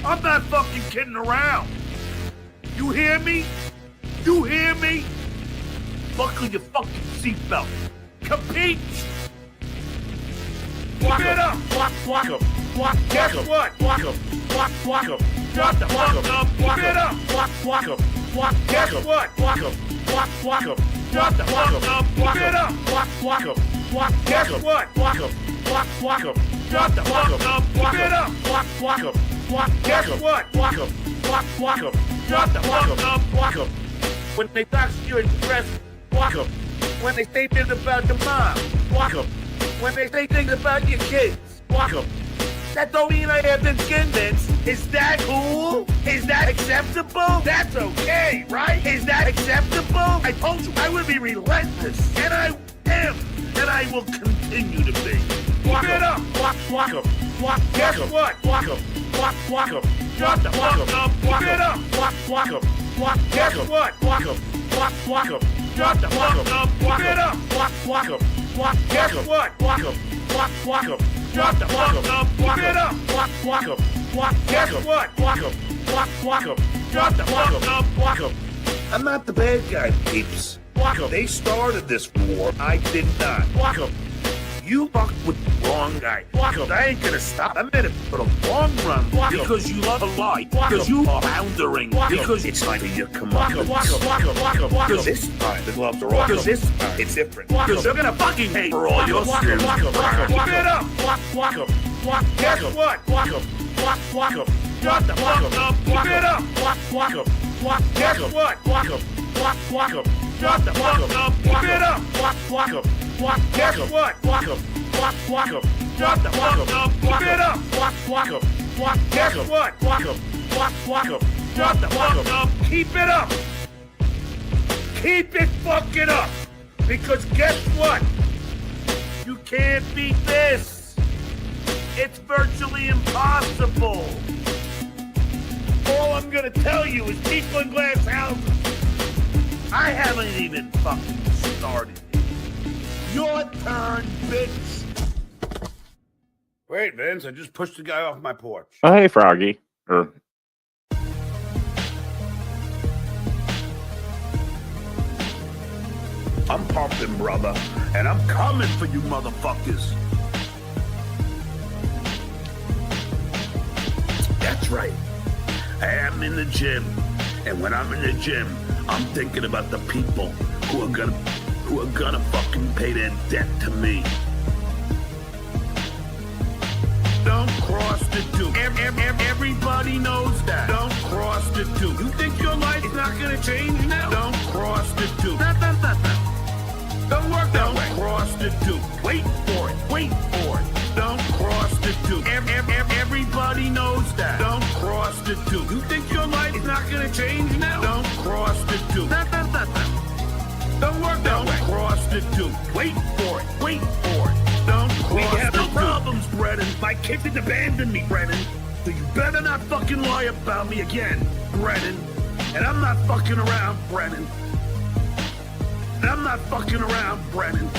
I'm not fucking kidding around. You hear me? You hear me? Buckle your fucking seatbelt. Compete. Keep it up. Guess what? Shut the fuck up. Keep it up. Guess what? Shut the fuck up. Keep it up. Guess what? Shut the fuck up. Keep it up. Guess what? Shut the fuck up. When they talk to you in dress, when they say things about your mom, when they say things about your kids, that don't mean I have been convinced. Is that cool? Is that acceptable? That's okay, right? Is that acceptable? I told you I would be relentless, and I am, and I will continue to be. Keep it up. Guess what? Shut the fuck up. Keep it up. Guess what? Shut the fuck up. Keep it up. Guess what? Shut the fuck up. Keep it up. Guess what? Shut the fuck up. I'm not the bad guy, peeps. They started this war. I did not. You fucked with the wrong guy. I ain't gonna stop. I'm in it for the long run. Because you love a lie. Because you are boundering. Because it's time for your comeuppance. Because this time the gloves are off. Because this time it's different. Because they're gonna fucking hate for all your sins. Keep it up. Guess what? Shut the fuck up. Keep it up. Guess what? Shut the fuck up. Keep it up. Guess what? Shut the fuck up. Keep it up. Guess what? Shut the fuck up. Keep it up. Keep it fucking up. Because guess what? You can't beat this. It's virtually impossible. All I'm gonna tell you is people in glass houses. I haven't even fucking started. Your turn, bitch. Wait, Vince, I just pushed the guy off my porch. Oh, hey, Froggy. I'm pumping, brother, and I'm coming for you motherfuckers. That's right. I am in the gym, and when I'm in the gym, I'm thinking about the people who are gonna fucking pay their debt to me. Don't cross the two. Everybody knows that. Don't cross the two. You think your life is not gonna change now? Don't cross the two. Don't work that way. Don't cross the two. Wait for it. Wait for it. Don't cross the two. Everybody knows that. Don't cross the two. You think your life is not gonna change now? Don't cross the two. Don't work that way. Don't cross the two. Wait for it. Wait for it. Don't cross the two. We have no problems, Brennan. My kids had abandoned me, Brennan. So you better not fucking lie about me again, Brennan. And I'm not fucking around, Brennan. And I'm not fucking around, Brennan.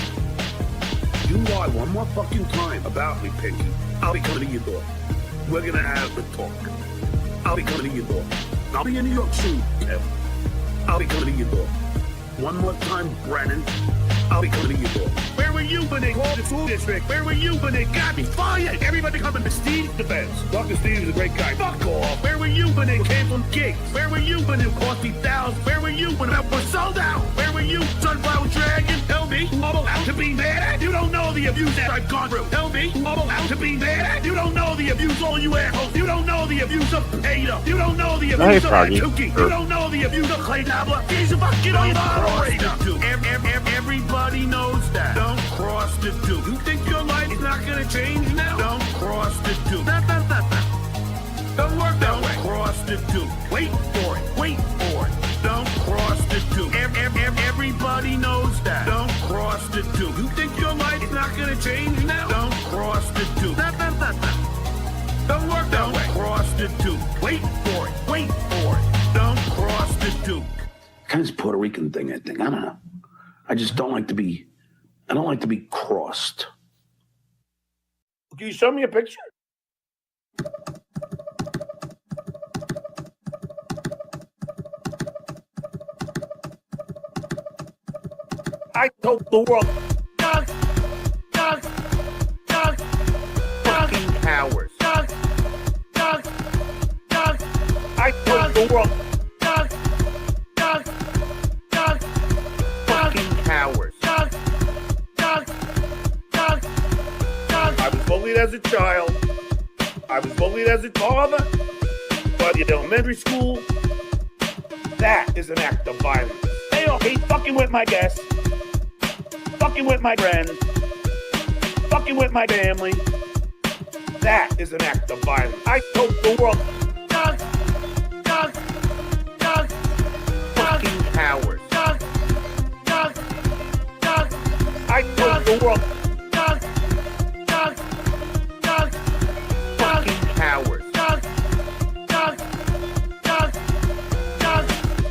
You lie one more fucking time about me, Pinky. I'll be coming to your door. We're gonna have a talk. I'll be coming to your door. I'll be in New York soon, Kev. I'll be coming to your door. One more time, Brennan. I'll be coming to your door. Where were you when they called the school district? Where were you when they got me fired? Everybody coming to Steve's defense. Dr. Steve is a great guy. Fuck off. Where were you when they canceled gigs? Where were you when it cost me thousands? Where were you when I was sold out? Where were you, Sunflower Dragon? Tell me, I'm allowed to be mad at? You don't know the abuse that I've gone through. Tell me, I'm allowed to be mad at? You don't know the abuse, all you assholes. You don't know the abuse of Peter. You don't know the abuse of Tookie. You don't know the abuse of Clay Dabbler. He's a fucking moderator. Everybody knows that. Don't cross the two. You think your life is not gonna change now? Don't cross the two. Don't work that way. Cross the two. Wait for it. Wait for it. Don't cross the two. Everybody knows that. Don't cross the two. You think your life is not gonna change now? Don't cross the two. Don't work that way. Cross the two. Wait for it. Wait for it. Don't cross the two. Kind of this Puerto Rican thing, I think. I don't know. I just don't like to be. I don't like to be crossed. Can you show me a picture? told the world. Fucking cowards. I told the world. Fucking cowards. I was bullied as a child. I was bullied as a father. By the elementary school. That is an act of violence. They all hate fucking with my guests. Fucking with my friends. Fucking with my family. That is an act of violence. I told the world. Fucking cowards. I told the world. Fucking cowards.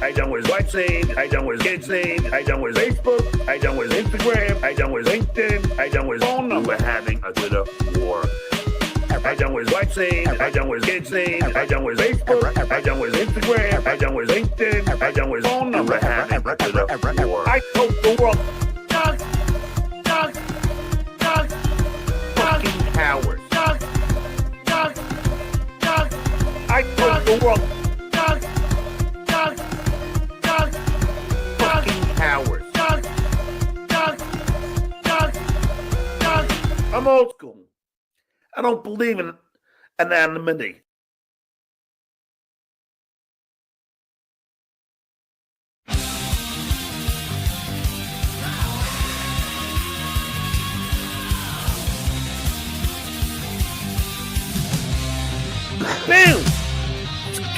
I done with WhatsApp, I done with kids' name, I done with Facebook, I done with Instagram, I done with LinkedIn, I done with phone number having a Twitter war. I done with WhatsApp, I done with kids' name, I done with Facebook, I done with Instagram, I done with LinkedIn, I done with phone number having a Twitter war. I told the world. Fucking cowards. I told the world. Fucking cowards. I'm old school. I don't believe in anonymity. Boom! School!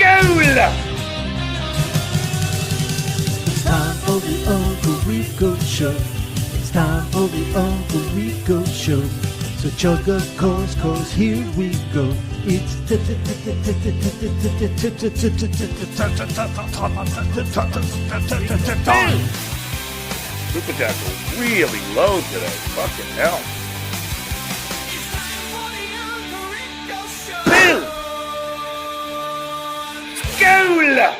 It's time for the Uncle Rico Show. It's time for the Uncle Rico Show. So chug a course, here we go. It's Super Jacks are really low today. Fucking hell. Boom! School!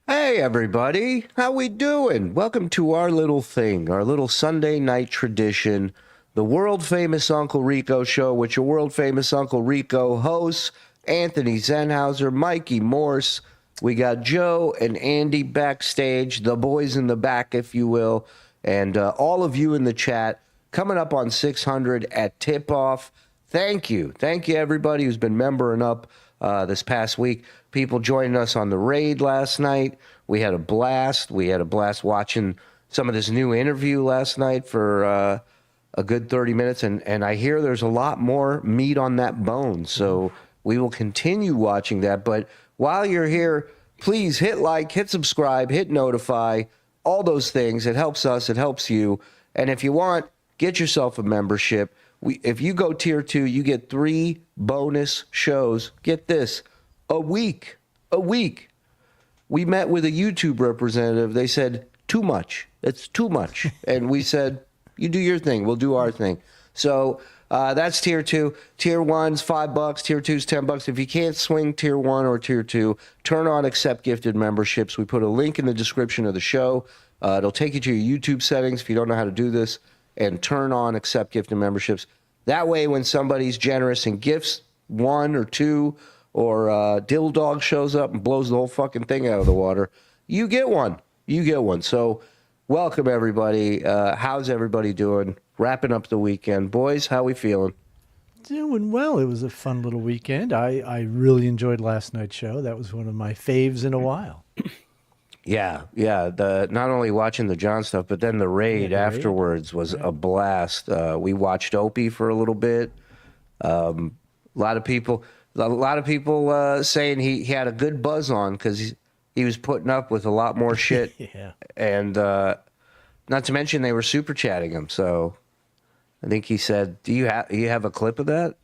Hey everybody, how we doing? Welcome to our little thing, our little Sunday night tradition, the world famous Uncle Rico Show, with your world famous Uncle Rico hosts, Anthony Zenhauser, Mikey Morse. We got Joe and Andy backstage, the boys in the back, if you will, and all of you in the chat coming up on 600 at tip-off. Thank you everybody who's been membering up this past week. People joining us on the raid last night. We had a blast. We had a blast watching some of this new interview last night for a good 30 minutes. And I hear there's a lot more meat on that bone. So we will continue watching that. But while you're here, please hit like, hit subscribe, hit notify, all those things. It helps us. It helps you. And if you want, get yourself a membership. If you go tier 2, you get 3 bonus shows. Get this. A week. We met with a YouTube representative. They said, too much. It's too much. And we said, you do your thing. We'll do our thing. So that's tier 2. Tier 1's $5. Tier 2's $10. If you can't swing tier 1 or tier 2, turn on accept gifted memberships. We put a link in the description of the show. It'll take you to your YouTube settings if you don't know how to do this, and turn on accept gifted memberships. That way, when somebody's generous and gifts 1 or 2, or Dill Dog shows up and blows the whole fucking thing out of the water, you get one. So welcome, everybody. How's everybody doing? Wrapping up the weekend. Boys, how we feeling? doing well. It was a fun little weekend. I really enjoyed last night's show. That was one of my faves in a while. Yeah. Not only watching the John stuff, but then the raid afterwards was a blast. We watched Opie for a little bit. A lot of people saying he had a good buzz on because he was putting up with a lot more shit. Yeah. And not to mention they were super chatting him. So I think he said, "Do you have a clip of that?"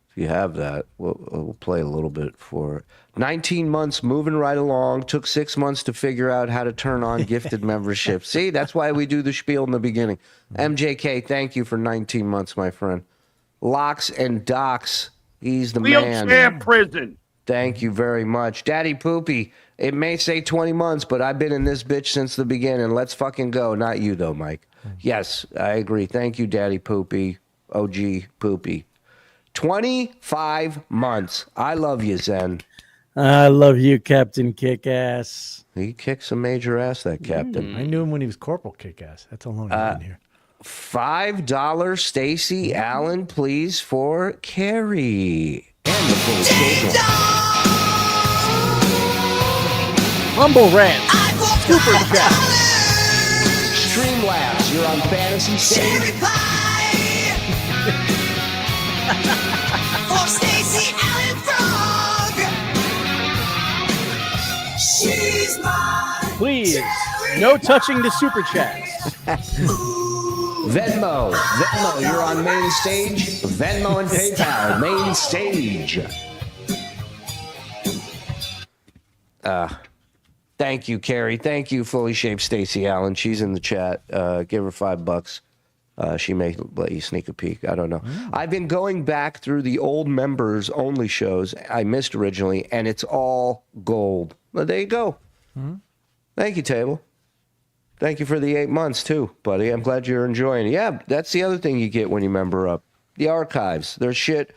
If you have that, we'll play a little bit for it. 19 months moving right along. Took 6 months to figure out how to turn on gifted membership. See, that's why we do the spiel in the beginning. MJK, thank you for 19 months, my friend. Locks and Docs, he's the man. Wheelchair prison. Thank you very much. Daddy Poopy, It may say 20 months, but I've been in this bitch since the beginning. Let's fucking go. Not you, though, Mike. Yes, I agree. Thank you, Daddy Poopy. OG Poopy. 25 months. I love you, Zen. I love you, Captain Kickass. He kicks some major ass, that captain. I knew him when he was Corporal Kickass. That's how long he's been here. $5 Stacy Allen, please, for Carrie. And the full schedule. Humble Rant. Super Chat. Streamlabs, you're on Fantasy Stage. For Stacey Allen Frog. She's mine. Please, no touching the Super Chats. Venmo, you're on Main Stage. Venmo and PayPal, Main Stage. Thank you, Carrie. Thank you, fully shaped Stacey Allen. She's in the chat. Give her $5. She may let you sneak a peek. I don't know. I've been going back through the old members only shows I missed originally, and it's all gold. Well, there you go. Thank you, Table. Thank you for the 8 months, too, buddy. I'm glad you're enjoying it. Yeah, that's the other thing you get when you member up. The archives. There's shit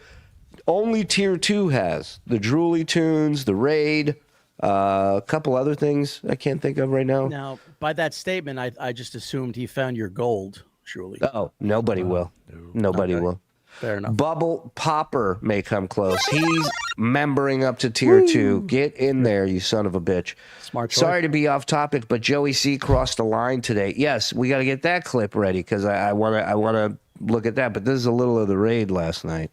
only Tier 2 has. The Drooly Tunes, the Raid, a couple other things I can't think of right now. Now, by that statement, I just assumed he found your gold, surely. Oh, nobody will. Nobody will. Fair enough. Bubble Popper may come close. He's membering up to Tier 2. Get in there, you son of a bitch. Smart choice. Sorry to be off topic, but Joey C crossed the line today. Yes, we got to get that clip ready because I want to look at that. But this is a little of the raid last night.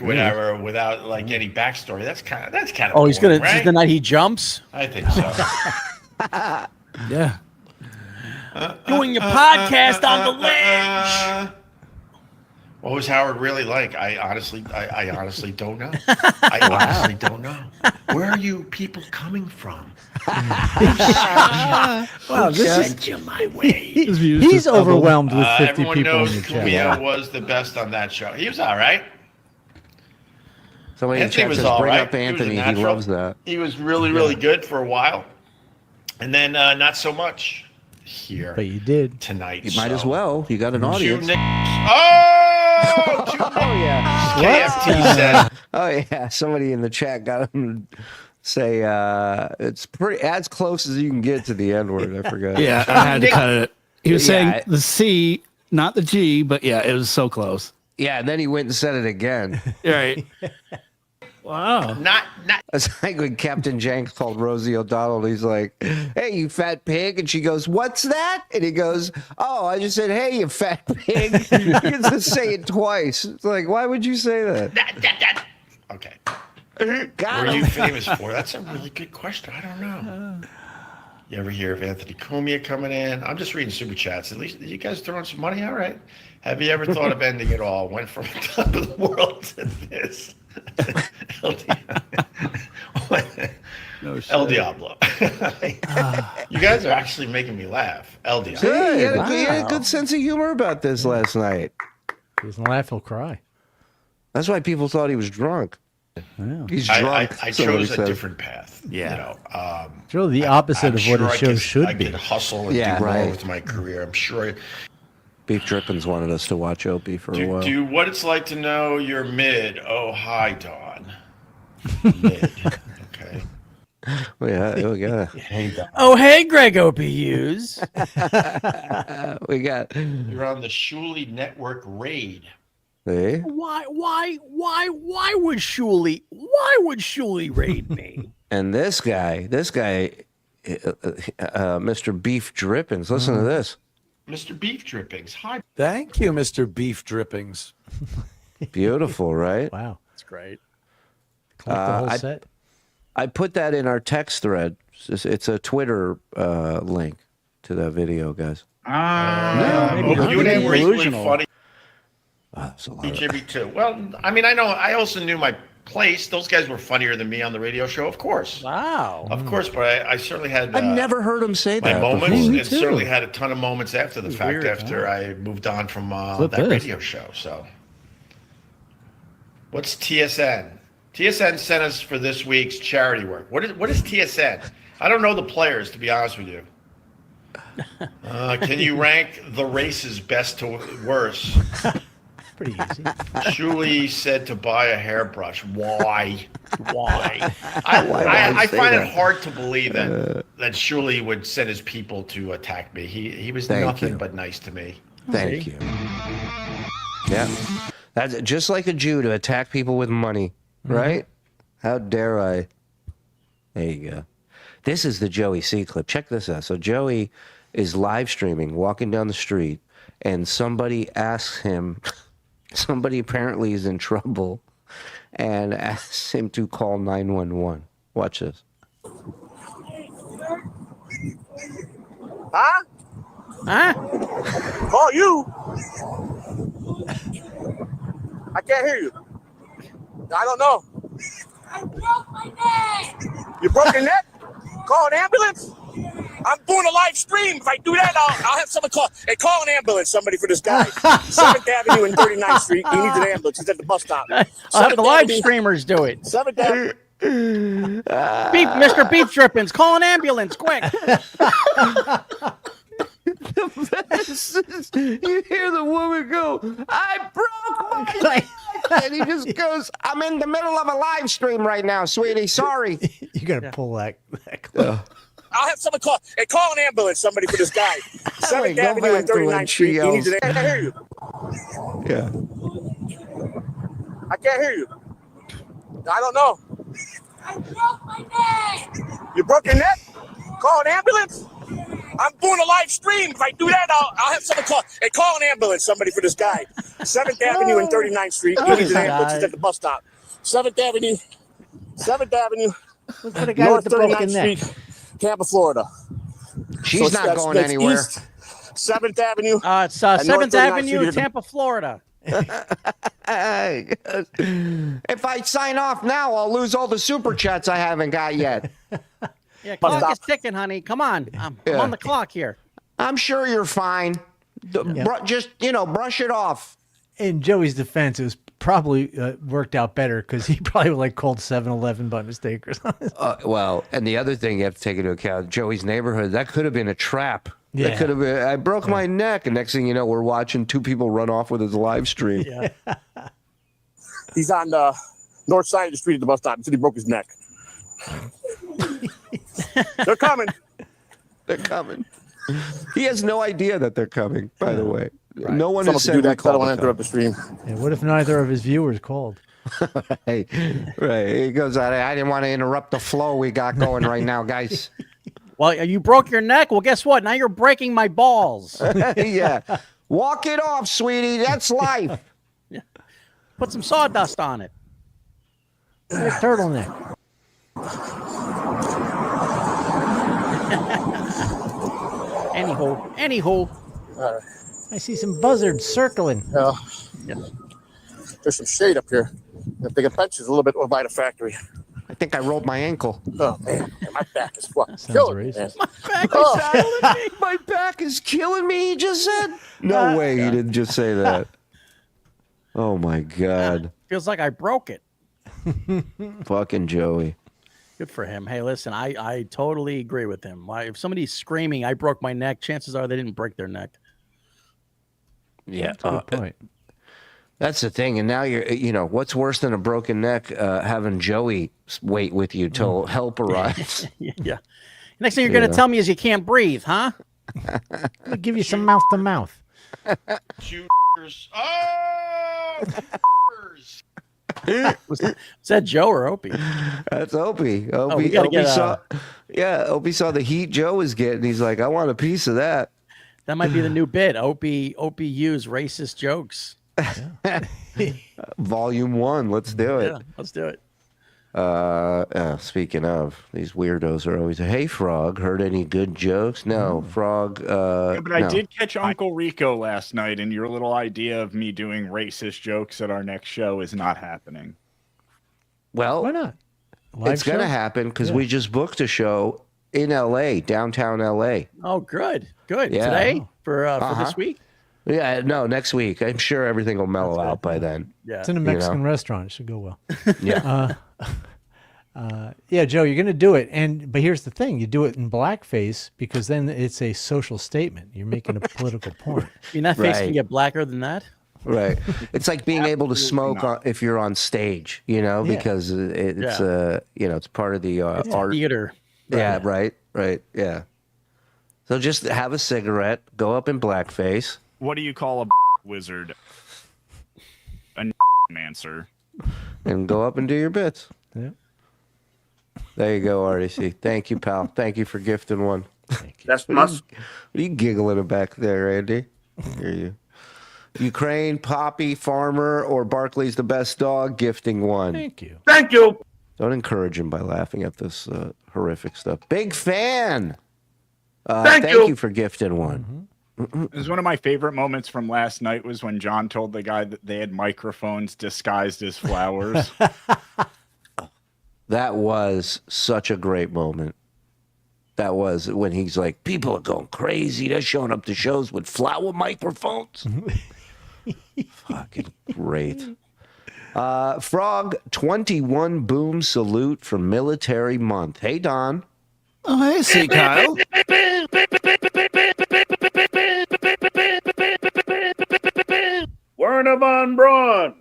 Whatever, without like any backstory. That's kind of. Oh, he's boring, gonna. This right? is the night he jumps. I think so. Yeah. Doing your podcast on the ledge. What was Howard really like? I honestly don't know. I honestly don't know. Where are you people coming from? Wow, Who sent you my way? He's overwhelmed with 50 Everyone people knows in the chat. Cumia was the best on that show. He was all right. Somebody in the Anthony chat was says, all bring right. up Anthony. He was a He natural. loves that. He was really good for a while, and then not so much here. But you did. Tonight. You might as well. You got an audience. Oh, yeah. KFT said. Oh, yeah. Somebody in the chat got him to say it's pretty as close as you can get to the N word. I forgot. Yeah, I had to cut it. He was saying Yeah. the C, not the G, but yeah, it was so close. Yeah, and then he went and said it again. Right. Wow. Not. It's like when Captain Jenks called Rosie O'Donnell. And he's like, "Hey, you fat pig," and she goes, "What's that?" And he goes, "Oh, I just said, hey, you fat pig." He gets to say it twice. It's like, why would you say that? Okay. God, What are you famous for? That's a really good question. I don't know. You ever hear of Anthony Cumia coming in? I'm just reading super chats. At least you guys throwing some money. All right. Have you ever thought of ending it all? Went from top of the world to this. El Diablo. You guys are actually making me laugh. El Diablo. See, he had a good sense of humor about this last night. He doesn't laugh, he'll cry. That's why people thought he was drunk. Yeah. He's I drunk. chose a says. different path. Yeah. You know, It's really the opposite I'm of what sure a show should I be. could hustle and Yeah, do more right. with my career. I'm sure. Beef Drippins wanted us to watch Opie for a while. Do what it's like to know you're mid. Oh, hi, Dawn. Mid. Okay. Oh, yeah, we got. Hey, Dawn. Oh, hey, Greg OPUs. We got. You're on the Shuli Network raid. See? Why would Shuli raid me? And this guy, Mr. Beef Drippins. Listen to this. Mr. Beef Drippings. Hi. Thank you, Mr. Beef Drippings. Beautiful, right? Wow. That's great. Collect the whole set. I put that in our text thread. It's a Twitter link to that video, guys. maybe You and him were equally delusional. funny. Wow, that's a lot of- Jimmy too. Well, I mean, I know. I also knew my place. Those guys were funnier than me on the radio show, of course. Wow. Of course, but I certainly had. I've never heard him say my that. moments, Me and too. certainly had a ton of moments after the fact. Weird, after I moved on from Flip that this. radio show. So, what's TSN? TSN sent us for this week's charity work. What is TSN? I don't know the players, to be honest with you. Can you rank the races best to worst? Pretty easy. Shuli said to buy a hairbrush. Why? Why? I say find that? it hard to believe that Shuli would send his people to attack me. He was Thank nothing you. but nice to me. Thank you. Yeah. That's just like a Jew to attack people with money, right? How dare I? There you go. This is the Joey C clip. Check this out. So Joey is live streaming, walking down the street, and somebody asks him, somebody apparently is in trouble, and asks him to call 911. Watch this. Huh? Huh? Call you? I can't hear you. I don't know. I broke my neck. You broke your neck? Call an ambulance? I'm doing a live stream. If I do that, I'll have someone call. Hey, call an ambulance, somebody, for this guy. 7th Avenue and 39th Street. He needs an ambulance. He's at the bus stop. I'll have 7th the live Avenue, streamers do it. 7th Avenue. Beef, Mr. Beef Drippings, call an ambulance, quick. You hear the woman go, I broke my neck. And he just goes, I'm in the middle of a live stream right now, sweetie. Sorry. You gotta pull that clip. I'll have someone call. Hey, call an ambulance, somebody, for this guy. 7th go Avenue back and to when 39th Street. she He needs an yells. I can't hear you. Yeah. I can't hear you. I don't know. I broke my neck. You broke your neck? Call an ambulance? I'm doing a live stream. If I do that, I'll have someone call. Hey, call an ambulance, somebody, for this guy. 7th Avenue and 39th Street. He needs an ambulance. He's at the bus stop. 7th Avenue. 7th Avenue. Look for the guy North with the broken 39th neck. Street, Tampa, Florida. She's So not that's- going that's anywhere. East 7th Avenue. It's And North 7th 39th Avenue, Street. Tampa, Florida. If I sign off now, I'll lose all the super chats I haven't got yet. Yeah, Bus clock stop. is ticking, honey. Come on. I'm Yeah. on the clock here. I'm sure you're fine. Just, brush it off. In Joey's defense, it was probably worked out better because he probably like called 7-Eleven by mistake or something. Well, and the other thing you have to take into account, Joey's neighborhood, that could have been a trap. Yeah. That could have been, I broke my neck, and next thing you know, we're watching two people run off with his live stream. Yeah. He's on the north side of the street at the bus stop. He said he broke his neck. They're coming. They're coming. He has no idea that they're coming, by the way. No one Someone has should said do that we because I don't call want to interrupt the stream. And what if neither of his viewers called? Hey, right. He goes, I didn't want to interrupt the flow we got going right now, guys. Well, you broke your neck. Well, guess what? Now you're breaking my balls. Yeah. Walk it off, sweetie. That's life. Put some sawdust on it. A turtleneck. Anywho. I see some buzzards circling. There's some shade up here. If they get benches a little bit by the factory. I think I rolled my ankle. Oh, man. My back is fucking Sounds killing me, racist. man. My back is killing me, he just said. No way he didn't just say that. Oh, my God. Feels like I broke it. Fucking Joey. Good for him. Hey, listen, I totally agree with him. If somebody's screaming, I broke my neck, chances are they didn't break their neck. Yeah. Good point. That's the thing. And now what's worse than a broken neck? Having Joey wait with you till help arrives. Yeah. Next thing you're going to tell me is you can't breathe, huh? I'll give you some mouth to mouth. Shooters. Oh! Is that Joe or Opie? That's Opie. we Opie, gotta Opie get, saw. Yeah, Opie saw the heat Joe was getting. He's like, I want a piece of that. That might be the new bit. Opie used racist jokes. Volume 1. Let's do it. Yeah, let's do it. Speaking of, these weirdos are always, hey, Frog, heard any good jokes? No, Frog. Yeah, but I no. did catch Uncle Rico last night, and your little idea of me doing racist jokes at our next show is not happening. Well, Why not? Live it's going to show? happen because Yeah. we just booked a show in L.A., downtown L.A. Oh, good. Yeah. Today for this week. Yeah, no, next week. I'm sure everything will mellow out by then. Yeah. It's in a Mexican restaurant. It should go well. Yeah. Yeah, Joe, you're going to do it. But here's the thing. You do it in blackface because then it's a social statement. You're making a political point. I mean, that face Right. can get blacker than that. Right. It's like being able to smoke if you're on stage, Yeah. because it's it's part of the art. Theater. Yeah, right. Yeah. So just have a cigarette, go up in blackface. What do you call a wizard? A mancer. And go up and do your bits. Yeah. There you go, RDC. Thank you, pal. Thank you for gifting one. That's must. What are you giggling back there, Andy? Hear you. Ukraine, Poppy, Farmer, or Barkley's the best dog, gifting one. Thank you. Thank you. Don't encourage him by laughing at this horrific stuff. Big fan. Thank you you for gifting one. It was one of my favorite moments from last night was when John told the guy that they had microphones disguised as flowers. That was such a great moment. That was when he's like, people are going crazy. They're showing up to shows with flower microphones. Fucking great. Frog 21 boom salute for Military Month. Hey, Don. Oh, hey, see, Kyle. Werner von Braun.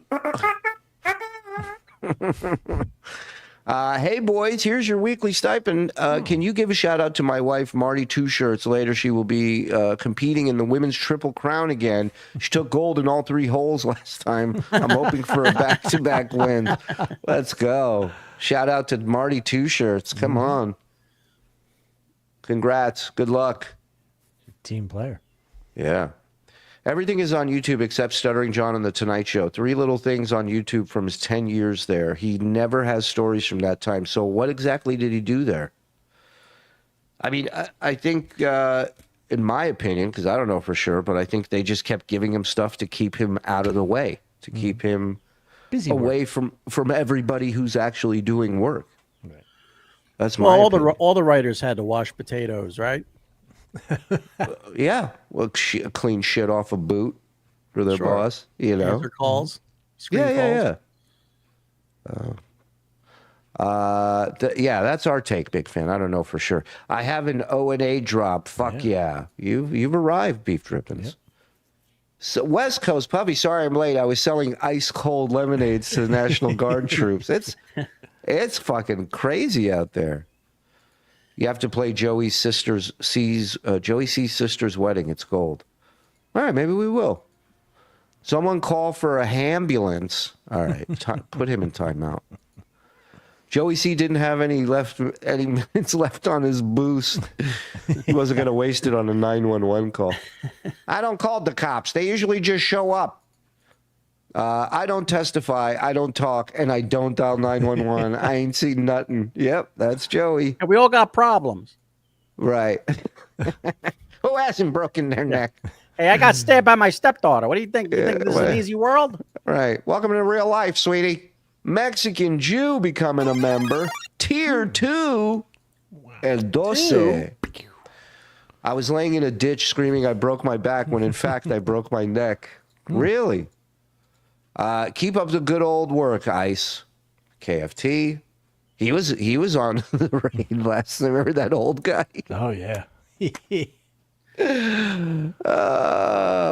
Hey, boys, here's your weekly stipend. Can you give a shout out to my wife, Marty Two Shirts? Later, she will be competing in the women's Triple Crown again. She took gold in all 3 holes last time. I'm hoping for a back-to-back win. Let's go. Shout out to Marty Two Shirts. Come on. Congrats. Good luck. Team player. Yeah. Everything is on YouTube except Stuttering John and The Tonight Show. 3 little things on YouTube from his 10 years there. He never has stories from that time. So what exactly did he do there? I mean, I think, in my opinion, because I don't know for sure, but I think they just kept giving him stuff to keep him out of the way, to keep him Busy away from everybody who's actually doing work. Right. That's my opinion. all the writers had to wash potatoes, right? Yeah, well, clean shit off a boot for their boss, Answer calls. Screen Yeah, calls. yeah. That's our take, big fan. I don't know for sure. I have an O&A drop. Fuck yeah. You've arrived, Beef Drippings. Yep. So West Coast puppy. Sorry I'm late. I was selling ice cold lemonades to the National Guard troops. It's fucking crazy out there. You have to play Joey C's sister's wedding. It's gold. All right, maybe we will. Someone call for a ambulance. All right, put him in timeout. Joey C didn't have any minutes left on his boost. He wasn't going to waste it on a 911 call. I don't call the cops. They usually just show up. I don't testify, I don't talk, and I don't dial 911. I ain't seen nothing. Yep, that's Joey. And we all got problems. Right. Who hasn't broken their neck? Hey, I got stabbed by my stepdaughter. What do you think? You think this is an easy world? Right. Welcome to real life, sweetie. Mexican Jew becoming a member. Tier 2. El 12. I was laying in a ditch screaming I broke my back when in fact I broke my neck. Really? Keep up the good old work, Ice. KFT. He was on the raid last time. Remember that old guy? Oh, yeah.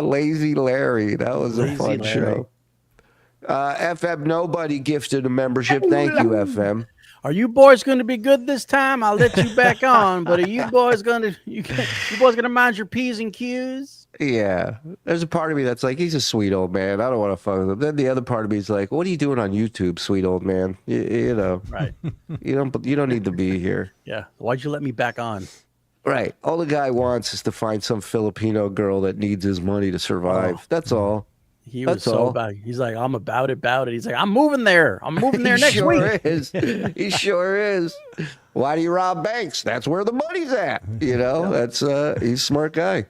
Lazy Larry. That was a fun Larry. show. FM Nobody gifted a membership. Thank you, FM. Are you boys going to be good this time? I'll let you back on. But are you boys going to mind your P's and Q's? Yeah. There's a part of me that's like, he's a sweet old man. I don't want to fuck with him. Then the other part of me is like, what are you doing on YouTube, sweet old man? You know. Right. You don't need to be here. Yeah. Why'd you let me back on? Right. All the guy wants is to find some Filipino girl that needs his money to survive. That's all. He was That's so all. bad. He's like, I'm about it. He's like, I'm moving there. I'm moving there next sure week. Is. He sure is. Why do you rob banks? That's where the money's at. You know, he's a smart guy.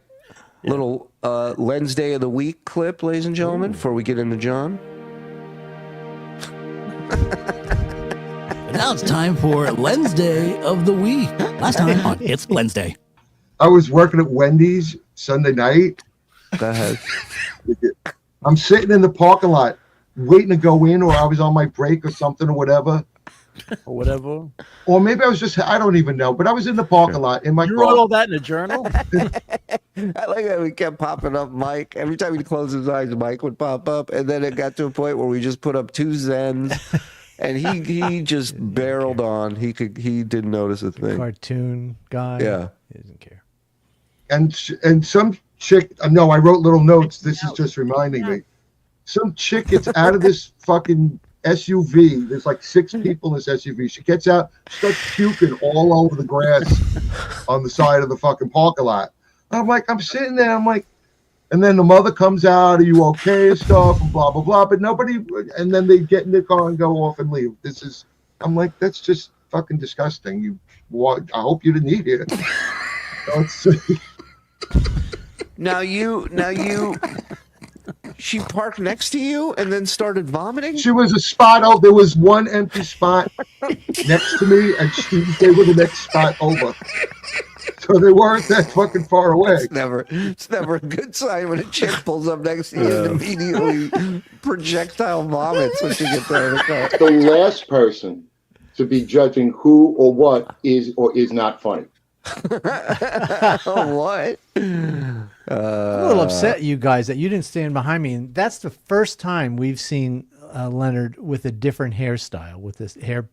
Little Lens Day of the Week clip, ladies and gentlemen, before we get into John. Now it's time for Wednesday of the week. Last time on It's Wednesday. I was working at Wendy's Sunday night. Go ahead. I'm sitting in the parking lot waiting to go in, or I was on my break or something or whatever. Or whatever. Or maybe I was just, I don't even know, but I was in the parking lot in my You car. wrote all that in a journal? I like that we kept popping up Mike. Every time he closed his eyes, Mike would pop up. And then it got to a point where we just put up 2 Zens. And he just barreled on. He didn't notice a thing. Cartoon guy. Yeah. He doesn't care. And some chick, no, I wrote little notes. This is just reminding me. Some chick gets out of this fucking SUV. There's like 6 people in this SUV. She gets out, starts puking all over the grass on the side of the fucking parking lot. I'm like, I'm sitting there. I'm like, and then the mother comes out, are you okay and stuff, and blah, blah, blah. But nobody, and then they get in the car and go off and leave. I'm like, that's just fucking disgusting. I hope you didn't eat here. Now she parked next to you and then started vomiting? She was a spot over. There was one empty spot next to me, and they were the next spot over. So they weren't that fucking far away. It's never a good sign when a chick pulls up next to you and immediately projectile vomits when she gets out of the car. The last person to be judging who or what is or is not funny. What? I'm a little upset, you guys, that you didn't stand behind me. And that's the first time we've seen Leonard with a different hairstyle, with this hair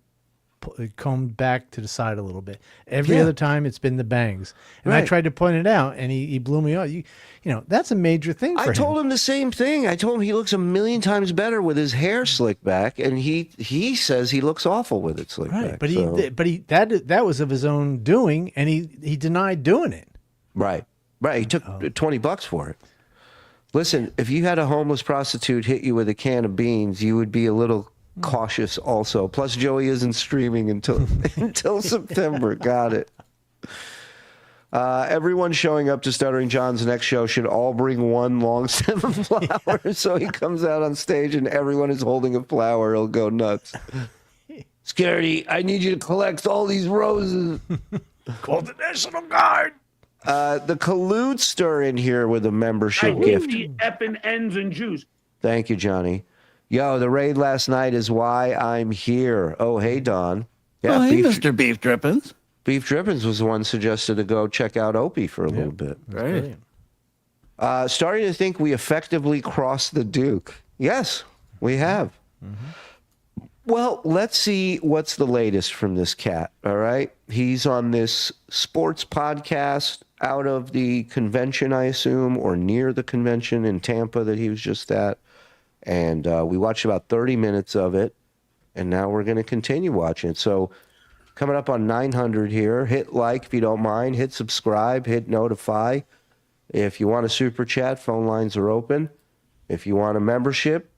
combed back to the side a little bit. Every other time it's been the bangs. And I tried to point it out, and he blew me off. You know, that's a major thing for him. I told him the same thing. I told him he looks a million times better with his hair slicked back, and he says he looks awful with it slicked back. But that was of his own doing, and he denied doing it. Right. He took $20 for it. Listen, if you had a homeless prostitute hit you with a can of beans, you would be a little cautious also. Plus, Joey isn't streaming until September. Got it. Everyone showing up to Stuttering John's next show should all bring one long stem of flowers. So he comes out on stage and everyone is holding a flower. He'll go nuts. Scaredy, I need you to collect all these roses. Call the National Guard. The Kalutes are in here with a membership gift. The effing ends and juice. Thank you, Johnny. Yo, the raid last night is why I'm here. Oh, hey, Don. Yeah, hey, Mr. Beef Drippins. Beef Drippins was the one suggested to go check out Opie for a little bit. Right. Starting to think we effectively crossed the Duke. Yes, we have. Mm-hmm. Well, let's see what's the latest from this cat, all right? He's on this sports podcast out of the convention, I assume, or near the convention in Tampa that he was just at. And we watched about 30 minutes of it, and now we're going to continue watching it. So coming up on 900 here, hit like if you don't mind, hit subscribe, hit notify. If you want a super chat, phone lines are open. If you want a membership,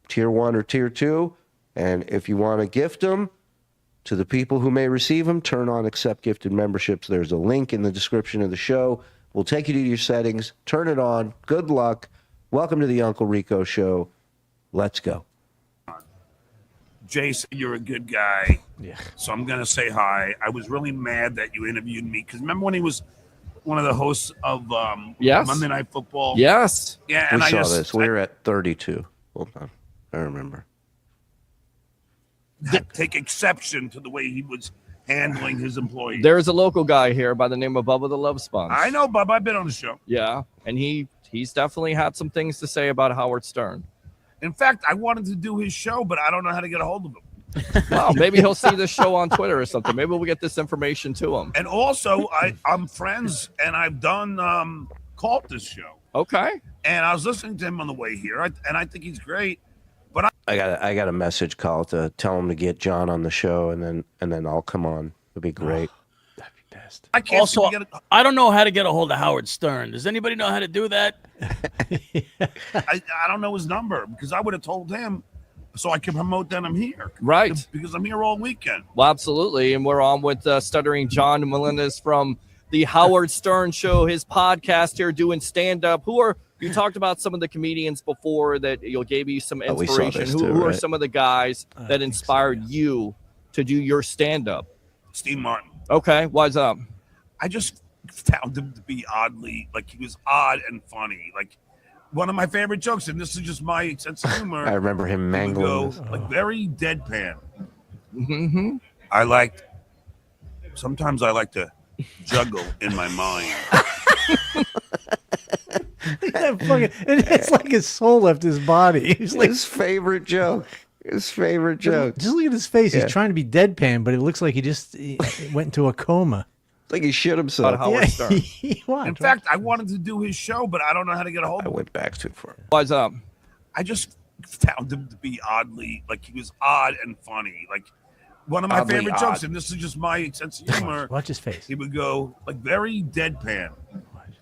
tier 1 or tier 2, and if you want to gift them to the people who may receive them, turn on accept gifted memberships. There's a link in the description of the show. We'll take you to your settings, turn it on. Good luck. Welcome to the Uncle Rico Show. Let's go. Jason, you're a good guy. Yeah. So I'm going to say hi. I was really mad that you interviewed me because remember when he was one of the hosts of Monday Night Football? Yes. Yeah, and we saw this. We were at 32. Hold on. I remember. Take exception to the way he was handling his employees. There's a local guy here by the name of Bubba the Love Sponge. I know, Bubba. I've been on the show. Yeah, and he's definitely had some things to say about Howard Stern. In fact, I wanted to do his show, but I don't know how to get a hold of him. Well, maybe he'll see this show on Twitter or something. Maybe we'll get this information to him. And also, I'm friends, and I've done Cult this show. Okay. And I was listening to him on the way here, and I think he's great. But I got a message call to tell him to get John on the show, and then I'll come on. It'd be great. That'd be best. I can't Also, I don't know how to get a hold of Howard Stern. Does anybody know how to do that? I don't know his number because I would have told him so I can promote that I'm here. Right. Because I'm here all weekend. Well, absolutely. And we're on with Stuttering John Melendez from the Howard Stern Show, his podcast here doing stand-up. You talked about some of the comedians before that gave you some inspiration. Who are some of the guys that inspired you to do your stand-up? Steve Martin. Okay, why's up? I just found him to be oddly, like, he was odd and funny. Like, one of my favorite jokes, and this is just my sense of humor. I remember him mangling. Like, very deadpan. Mm-hmm. Sometimes I like to juggle in my mind. It's like his soul left his body. He's like his favorite joke. His favorite joke. Just look at his face. Yeah. He's trying to be deadpan, but it looks like he went into a coma. Like he shit himself. In fact, I wanted to do his show, but I don't know how to get a hold of him. I went back too far. Why's up? I just found him to be oddly, like, he was odd and funny. Like, one of my Oddly favorite odd. jokes, and this is just my sense of humor. Watch his face. He would go, like, very deadpan.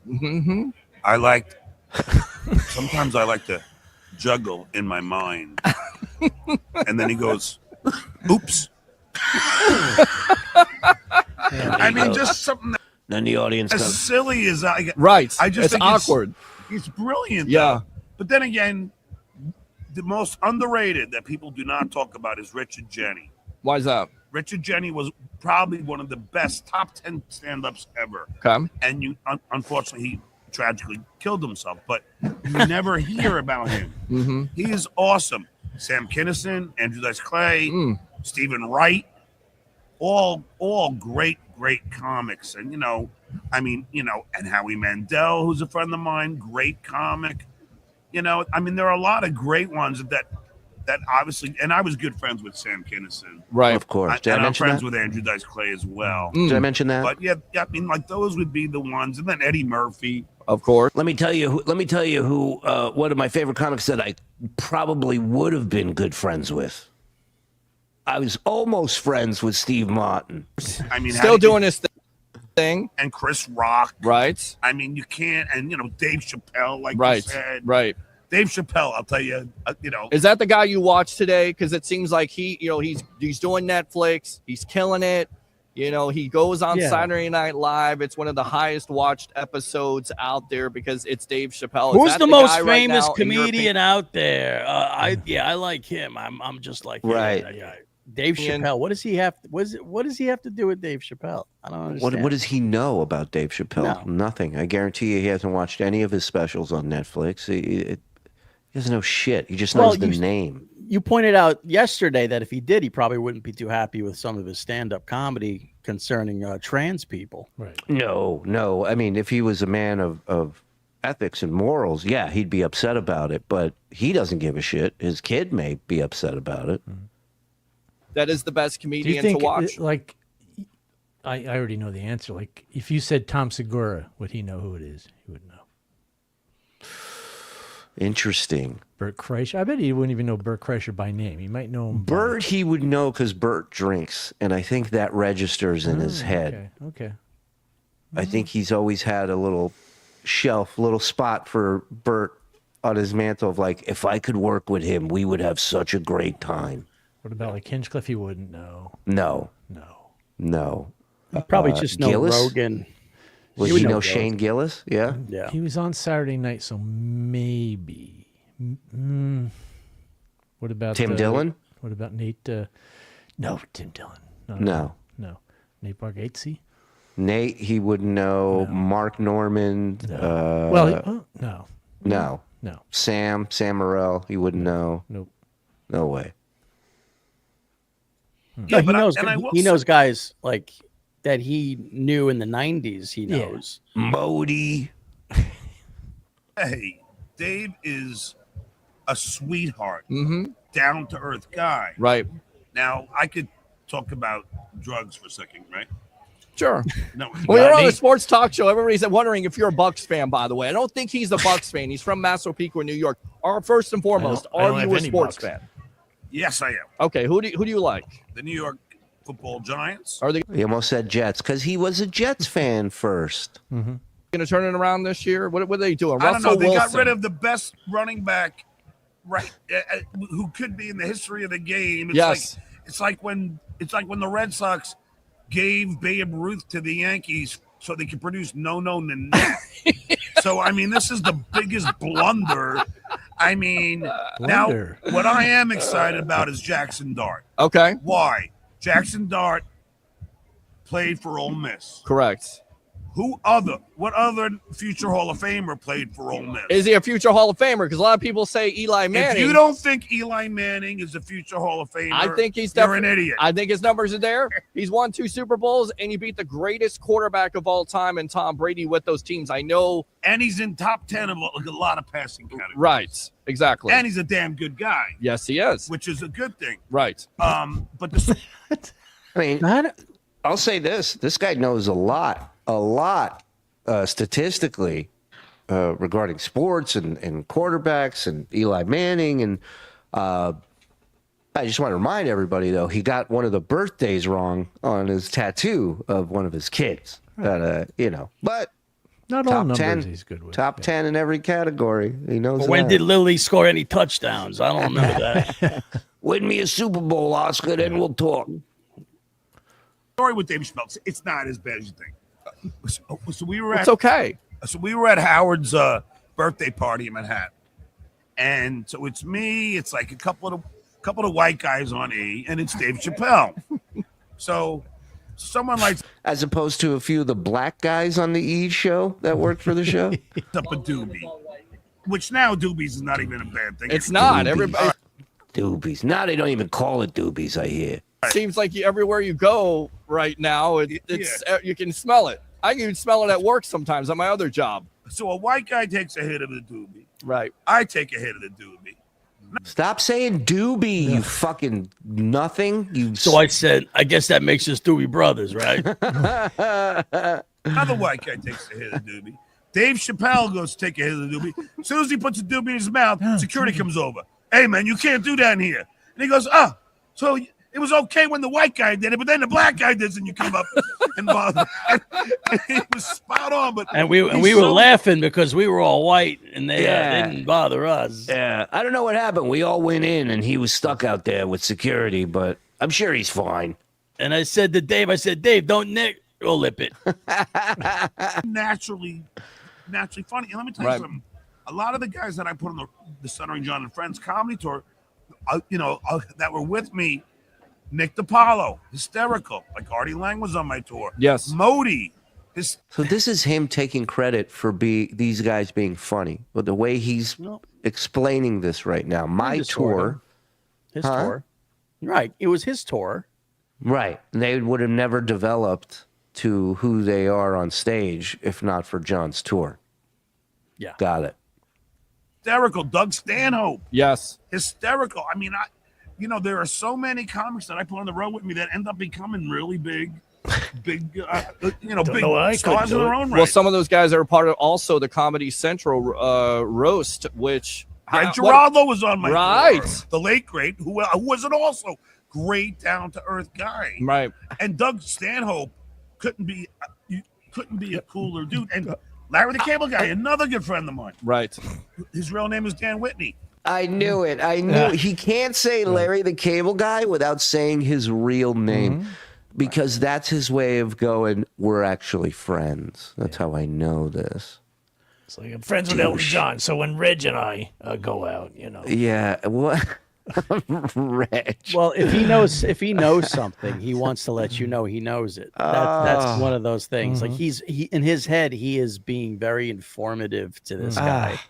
Mm-hmm. Sometimes I like to juggle in my mind. And then he goes, oops. I mean, just something that, then the audience as goes, silly as I get. Right. I just It's think awkward. He's brilliant. Yeah. Though. But then again, the most underrated that people do not talk about is Richard Jenny. Why's up? Richard Jenny was probably one of the best top 10 stand-ups ever. Okay. And unfortunately, he tragically killed himself, but you never hear about him. Mm-hmm. He is awesome. Sam Kinison, Andrew Dice Clay, Stephen Wright, all great comics. And, and Howie Mandel, who's a friend of mine, great comic. There are a lot of great ones that obviously, and I was good friends with Sam Kinison. Right. Of course. Did I I'm mention friends that? with Andrew Dice Clay as well. Did I mention that? But yeah, those would be the ones. And then Eddie Murphy. Of course. Let me tell you who one of my favorite comics that I probably would have been good friends with. I was almost friends with Steve Martin. I mean, Still doing his thing. And Chris Rock. Right. I mean, you can't, and Dave Chappelle, like Right. you said. Right. Dave Chappelle, I'll tell you, Is that the guy you watched today? Because it seems like he's doing Netflix. He's killing it. He goes on Saturday Night Live. It's one of the highest watched episodes out there because it's Dave Chappelle. Who's the most guy right famous now, in your comedian out there? I like him. I'm just like him, Right. that guy. Dave Chappelle. What does he have? What does he have to do with Dave Chappelle? I don't understand. What does he know about Dave Chappelle? No. Nothing. I guarantee you he hasn't watched any of his specials on Netflix. He doesn't know shit. He just knows the name. You pointed out yesterday that if he did, he probably wouldn't be too happy with some of his stand-up comedy concerning trans people. Right. No. I mean, if he was a man of ethics and morals, yeah, he'd be upset about it. But he doesn't give a shit. His kid may be upset about it. That is the best Do you comedian think, to watch. like, I already know the answer. Like, if you said Tom Segura, would he know who it is? He would know. Interesting. Bert Kreischer. I bet he wouldn't even know Bert Kreischer by name. He might know him. Bert, he would know because Bert drinks, and I think that registers in his head. Okay. I think he's always had a little shelf, little spot for Bert on his mantle of like, if I could work with him, we would have such a great time. What about like Hinchcliffe? He wouldn't know. No. Probably just know Gillis? Rogan. Would he know Shane Gillis? Yeah. Yeah. He was on Saturday night, so maybe. What about Tim Dillon? What about Nate? No, Tim Dillon. No. Nate Bargatze? Nate, he would know. Mark Norman. No. No. Sam Morrell, he wouldn't know. Nope. No way. No, he knows guys like that he knew in the 90s. He knows. Modi. Hey, Dave is a sweetheart, down to earth guy. Right. Now, I could talk about drugs for a second, right? Sure. No. Well, you're on a sports talk show. Everybody's wondering if you're a Bucks fan, by the way. I don't think he's a Bucks fan. He's from Massapequa, New York. First and foremost, I don't are have you a any sports Bucks. fan? Yes, I am. Okay, who do you like? The New York Football Giants. Are they He almost said Jets because he was a Jets fan first. going to turn it around this year? What are they doing? I don't know. Russell They got Wilson. rid of the best running back, right? Who could be in the history of the game? It's Yes. It's like when the Red Sox gave Babe Ruth to the Yankees so they could produce no Nanette. So I mean, this is the biggest blunder. I mean, now what I am excited about is Jackson Dart. Okay. Why? Jackson Dart played for Ole Miss. Correct. What other future Hall of Famer played for Ole Miss? Is he a future Hall of Famer? Because a lot of people say Eli Manning. If you don't think Eli Manning is a future Hall of Famer, I think he's you're an idiot. I think his numbers are there. He's won 2 Super Bowls, and he beat the greatest quarterback of all time and Tom Brady with those teams. I know. And he's in top 10 of a lot of passing categories. Right. Exactly. And he's a damn good guy. Yes, he is. Which is a good thing. Right. But I mean, I'll say this. This guy knows a lot statistically regarding sports and quarterbacks and Eli Manning. And I just want to remind everybody, though, he got one of the birthdays wrong on his tattoo of one of his kids. But not all numbers he's good with. Top 10 in every category. He knows But when that. did Lily score any touchdowns? I don't know that. Win me a Super Bowl, Oscar, then we'll talk. Story with Dave Chappelle. It's not as bad as you think. So we were It's okay. So we were at Howard's birthday party in Manhattan, and so it's me. It's like a couple of white guys on E, and it's Dave Chappelle. So someone like, as opposed to a few of the black guys on the E show that worked for the show, up a doobie, which now doobies is not even a bad thing. It's not. Doobies. Everybody. Doobies. Now they don't even call it doobies. I hear. Seems like everywhere you go right now, it's you can smell it. I can even smell it at work sometimes on my other job. So a white guy takes a hit of the doobie. Right. I take a hit of the doobie. Stop saying doobie, you fucking nothing. You. So I said, I guess that makes us Doobie Brothers, right? Another white guy takes a hit of the doobie. Dave Chappelle goes to take a hit of the doobie. As soon as he puts the doobie in his mouth, security comes over. Hey, man, you can't do that in here. And he goes, so it was okay when the white guy did it, but then the black guy did it, and you come up and bother. And he was spot on. But we were laughing because we were all white, and they didn't bother us. Yeah, I don't know what happened. We all went in, and he was stuck out there with security, but I'm sure he's fine. And I said to Dave, Dave, don't nick or lip it. naturally funny. And let me tell you something. A lot of the guys that I put on the Stuttering John and Friends comedy tour, that were with me, Nick DiPaolo, hysterical. Like Artie Lang was on my tour. Yes. Modi. So this is him taking credit for these guys being funny. But the way he's explaining this right now, my tour. His tour. Right. It was his tour. Right. They would have never developed to who they are on stage if not for John's tour. Yeah. Got it. Hysterical. Doug Stanhope. Yes. Hysterical. I mean, there are so many comics that I put on the road with me that end up becoming really big big stars in their own right. Well, some of those guys are part of also the Comedy Central roast, which Geraldo was on my tour. The late great, who was an also great down to earth guy, right? And Doug Stanhope couldn't be a cooler dude. And Larry the Cable Guy, another good friend of mine, right? His real name is Dan Whitney. I knew it. He can't say Larry the Cable Guy without saying his real name. Because that's his way of going, we're actually friends. That's how I know this. It's like I'm friends with Elton John, so when Reg and I go out, Yeah, what? Reg. Well, if he knows something, he wants to let you know he knows it. That's one of those things. Like he in his head, he is being very informative to this guy.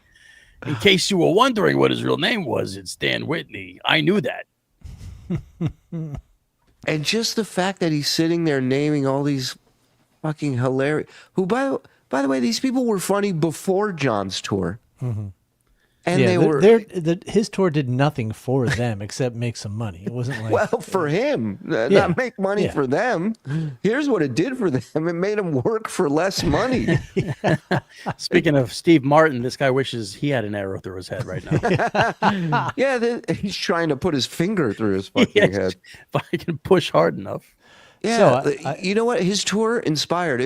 In case you were wondering what his real name was, it's Dan Whitney. I knew that. And just the fact that he's sitting there naming all these fucking hilarious. Who, by the way, these people were funny before John's tour. And they were. His tour did nothing for them except make some money. It wasn't like. Well, for him, not make money for them. Here's what it did for them: it made them work for less money. Speaking of Steve Martin, this guy wishes he had an arrow through his head right now. He's trying to put his finger through his fucking head. If I can push hard enough. Yeah, so you know what? His tour inspired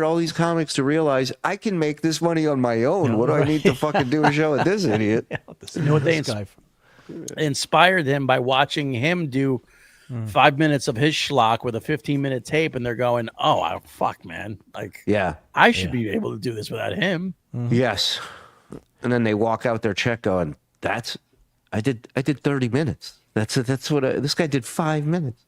all these comics to realize I can make this money on my own. What do I need to fucking do a show with this idiot? You know what they inspired him by watching him do 5 minutes of his schlock with a 15-minute tape, and they're going, "Oh, fuck, man! Like, I should be able to do this without him." Yes, and then they walk out their check going, I did 30 minutes. That's what this guy did 5 minutes.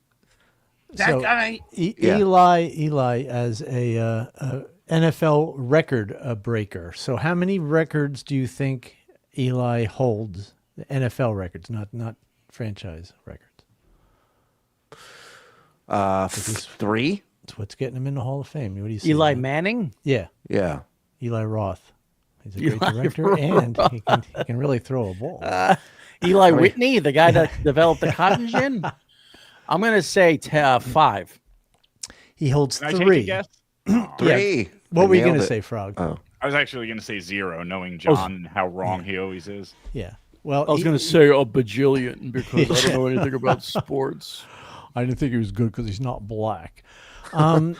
That guy. Eli as a NFL record breaker. So how many records do you think Eli holds? The NFL records, not franchise records. 3. That's what's getting him in the Hall of Fame. What do you say? Eli Manning? Yeah. Yeah. Eli Roth. He's a great Eli director, Roth. and he can really throw a ball. Eli Whitney, the guy that developed the cottage gin? I'm going to say 5. He holds Can I take a 3. guess? 3. Yeah. What were you Nailed going to it. say, Frog? Oh. I was actually going to say 0, knowing John and how wrong he always is. Yeah. Well, I was going to say a bajillion because I don't know anything about sports. I didn't think he was good because he's not black. So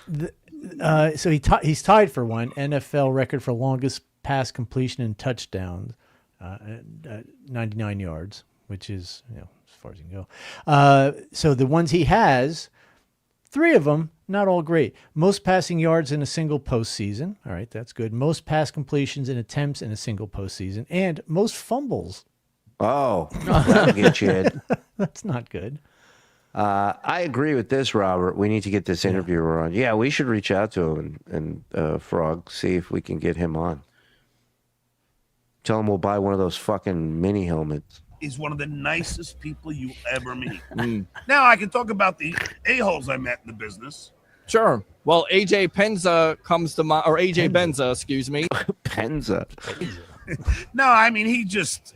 he's tied for one NFL record for longest pass completion and touchdowns, 99 yards, which is as far as you can go. So the ones he has, 3 of them, not all great. Most passing yards in a single postseason. All right, that's good. Most pass completions and attempts in a single postseason, and most fumbles. Oh, that'll get you. That's not good. I agree with this, Robert. We need to get this interviewer on. Yeah, we should reach out to him and Frog, see if we can get him on. Tell him we'll buy one of those fucking mini helmets. Is one of the nicest people you ever meet. Now I can talk about the a-holes I met in the business. Sure. Well, AJ Penza comes to mind, or AJ Benza, excuse me. Penza. No, I mean he just,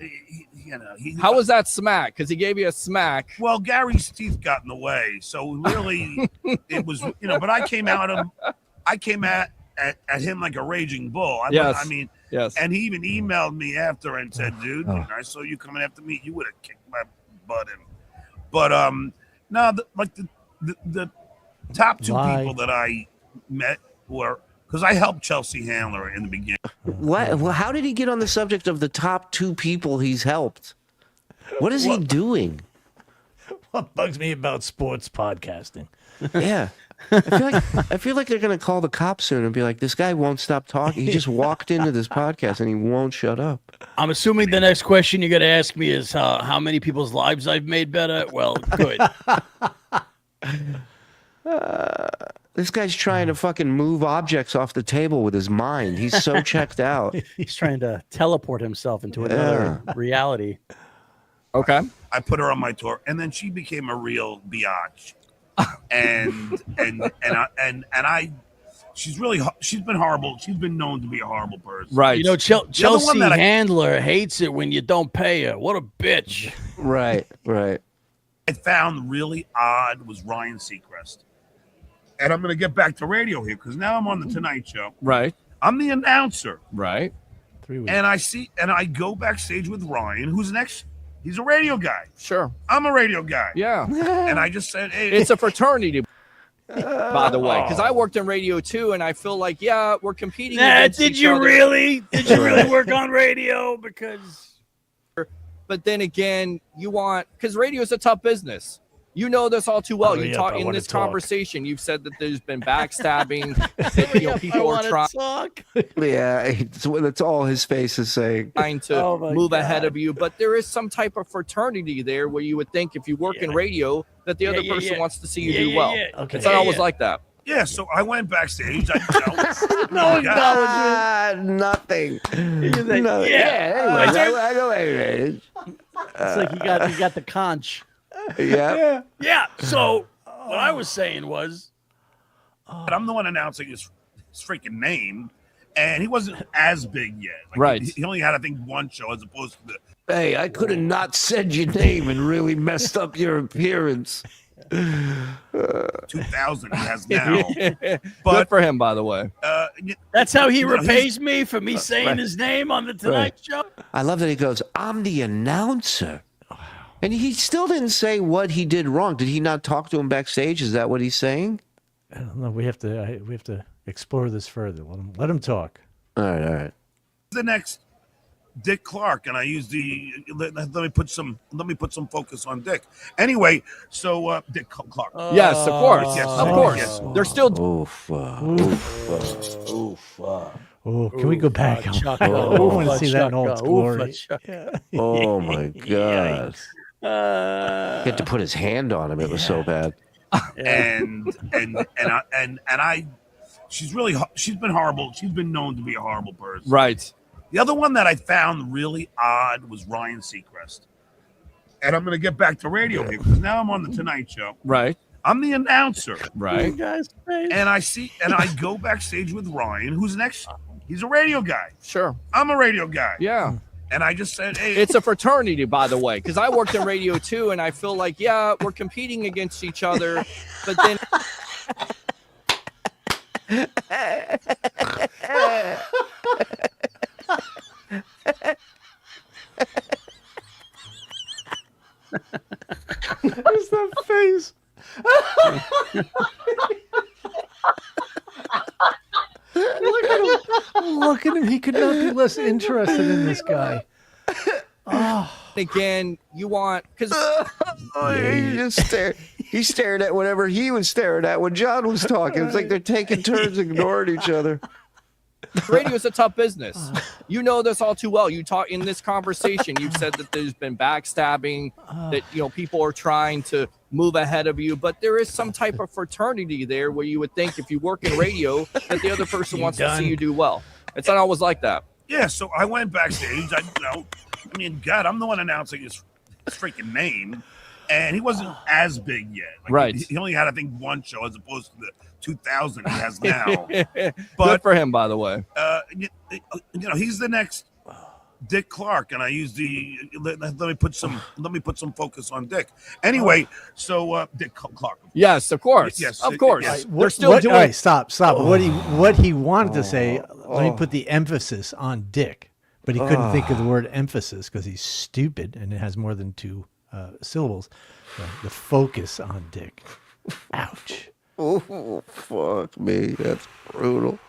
How was that smack? Because he gave you a smack. Well, Gary's teeth got in the way, so really, it was But I came at him like a raging bull. Yes. Yes. And he even emailed me after and said, "Dude, I saw you coming after me. You would have kicked my butt in." But no, the top 2 people that I met were, because I helped Chelsea Handler in the beginning. What? Well, how did he get on the subject of the top 2 people he's helped? What is he doing? What bugs me about sports podcasting? Yeah. I feel like they're going to call the cops soon and be like, this guy won't stop talking. He just walked into this podcast and he won't shut up. I'm assuming the next question you're going to ask me is how many people's lives I've made better. Well, good. This guy's trying to fucking move objects off the table with his mind. He's so checked out. He's trying to teleport himself into another reality. Okay. I put her on my tour, and then she became a real biatch. And she's been horrible. She's been known to be a horrible person. Right. Chelsea Handler hates it when you don't pay her. What a bitch. Right. I found really odd was Ryan Seacrest. And I'm going to get back to radio here because now I'm on the Tonight Show. Right. I'm the announcer. Right. 3 weeks. And I go backstage with Ryan, who's next. He's a radio guy. Sure. I'm a radio guy. Yeah. And I just said, hey. It's a fraternity, by the way, because I worked in radio too, and I feel like, we're competing against Did each you other. really? Did you really work on radio? Because. But then again, because radio is a tough business. You know this all too well. You talk in this conversation. You've said that there's been backstabbing. That, people are trying. Yeah, that's all his face is saying. Trying to move ahead of you, but there is some type of fraternity there where you would think if you work in radio that the other person wants to see you do well. Okay. It's not always like that. Yeah, so I went backstage. No acknowledgement. Nothing. No, I go anyway. It's like you got the conch. Yeah. So what I was saying was, I'm the one announcing his freaking name, and he wasn't as big yet. Right. He only had, I think, 1 show as opposed to the. Hey, I could have not said your name and really messed up your appearance. 2,000 he has now. Good for him, by the way. that's how he repays me for me saying his name on the Tonight Show. I love that he goes, I'm the announcer. And he still didn't say what he did wrong. Did he not talk to him backstage? Is that what he's saying? I don't know. We have to explore this further. Let him talk. All right. The next Dick Clark, and I use let me put some focus on Dick. Anyway, so Dick Clark. Yes, of course. Yes, of course. Yes. They're still. Oh, can we go back? I want to see that in all its glory. Oh my God. He had to put his hand on him. It was so bad. and she's been horrible. She's been known to be a horrible person. Right. The other one that I found really odd was Ryan Seacrest. And I'm going to get back to radio here because now I'm on the Tonight Show. Right. I'm the announcer. Right. And I go backstage with Ryan, who's next. He's a radio guy. Sure. I'm a radio guy. Yeah. And I just said, hey. It's a fraternity, by the way, because I worked in radio too, and I feel like, yeah, we're competing against each other, but then. What's that face? Look at him. Look at him. He could not be less interested in this guy. Oh. Again, you want because he just stared. He stared at whatever he was staring at when John was talking. It's like they're taking turns ignoring each other. Radio is a tough business. You know this all too well. You talk in this conversation. You've said that there's been backstabbing, that people are trying to move ahead of you, but there is some type of fraternity there where you would think if you work in radio that the other person wants to see you do well. It's not always like that. Yeah, so I went backstage. God, I'm the one announcing his freaking name, and he wasn't as big yet. Right. He only had, I think, one show as opposed to the 2,000 he has now. But Good for him, by the way. He's the next Dick Clark, and I use let me put some focus on Dick. Anyway, so Dick Clark. Yes, of course. Yes, of course. Yes. They're still doing. All right, stop. What he wanted to say. Let me put the emphasis on Dick, but he couldn't think of the word emphasis because he's stupid and it has more than two syllables. The focus on Dick. Ouch. Oh, fuck me. That's brutal.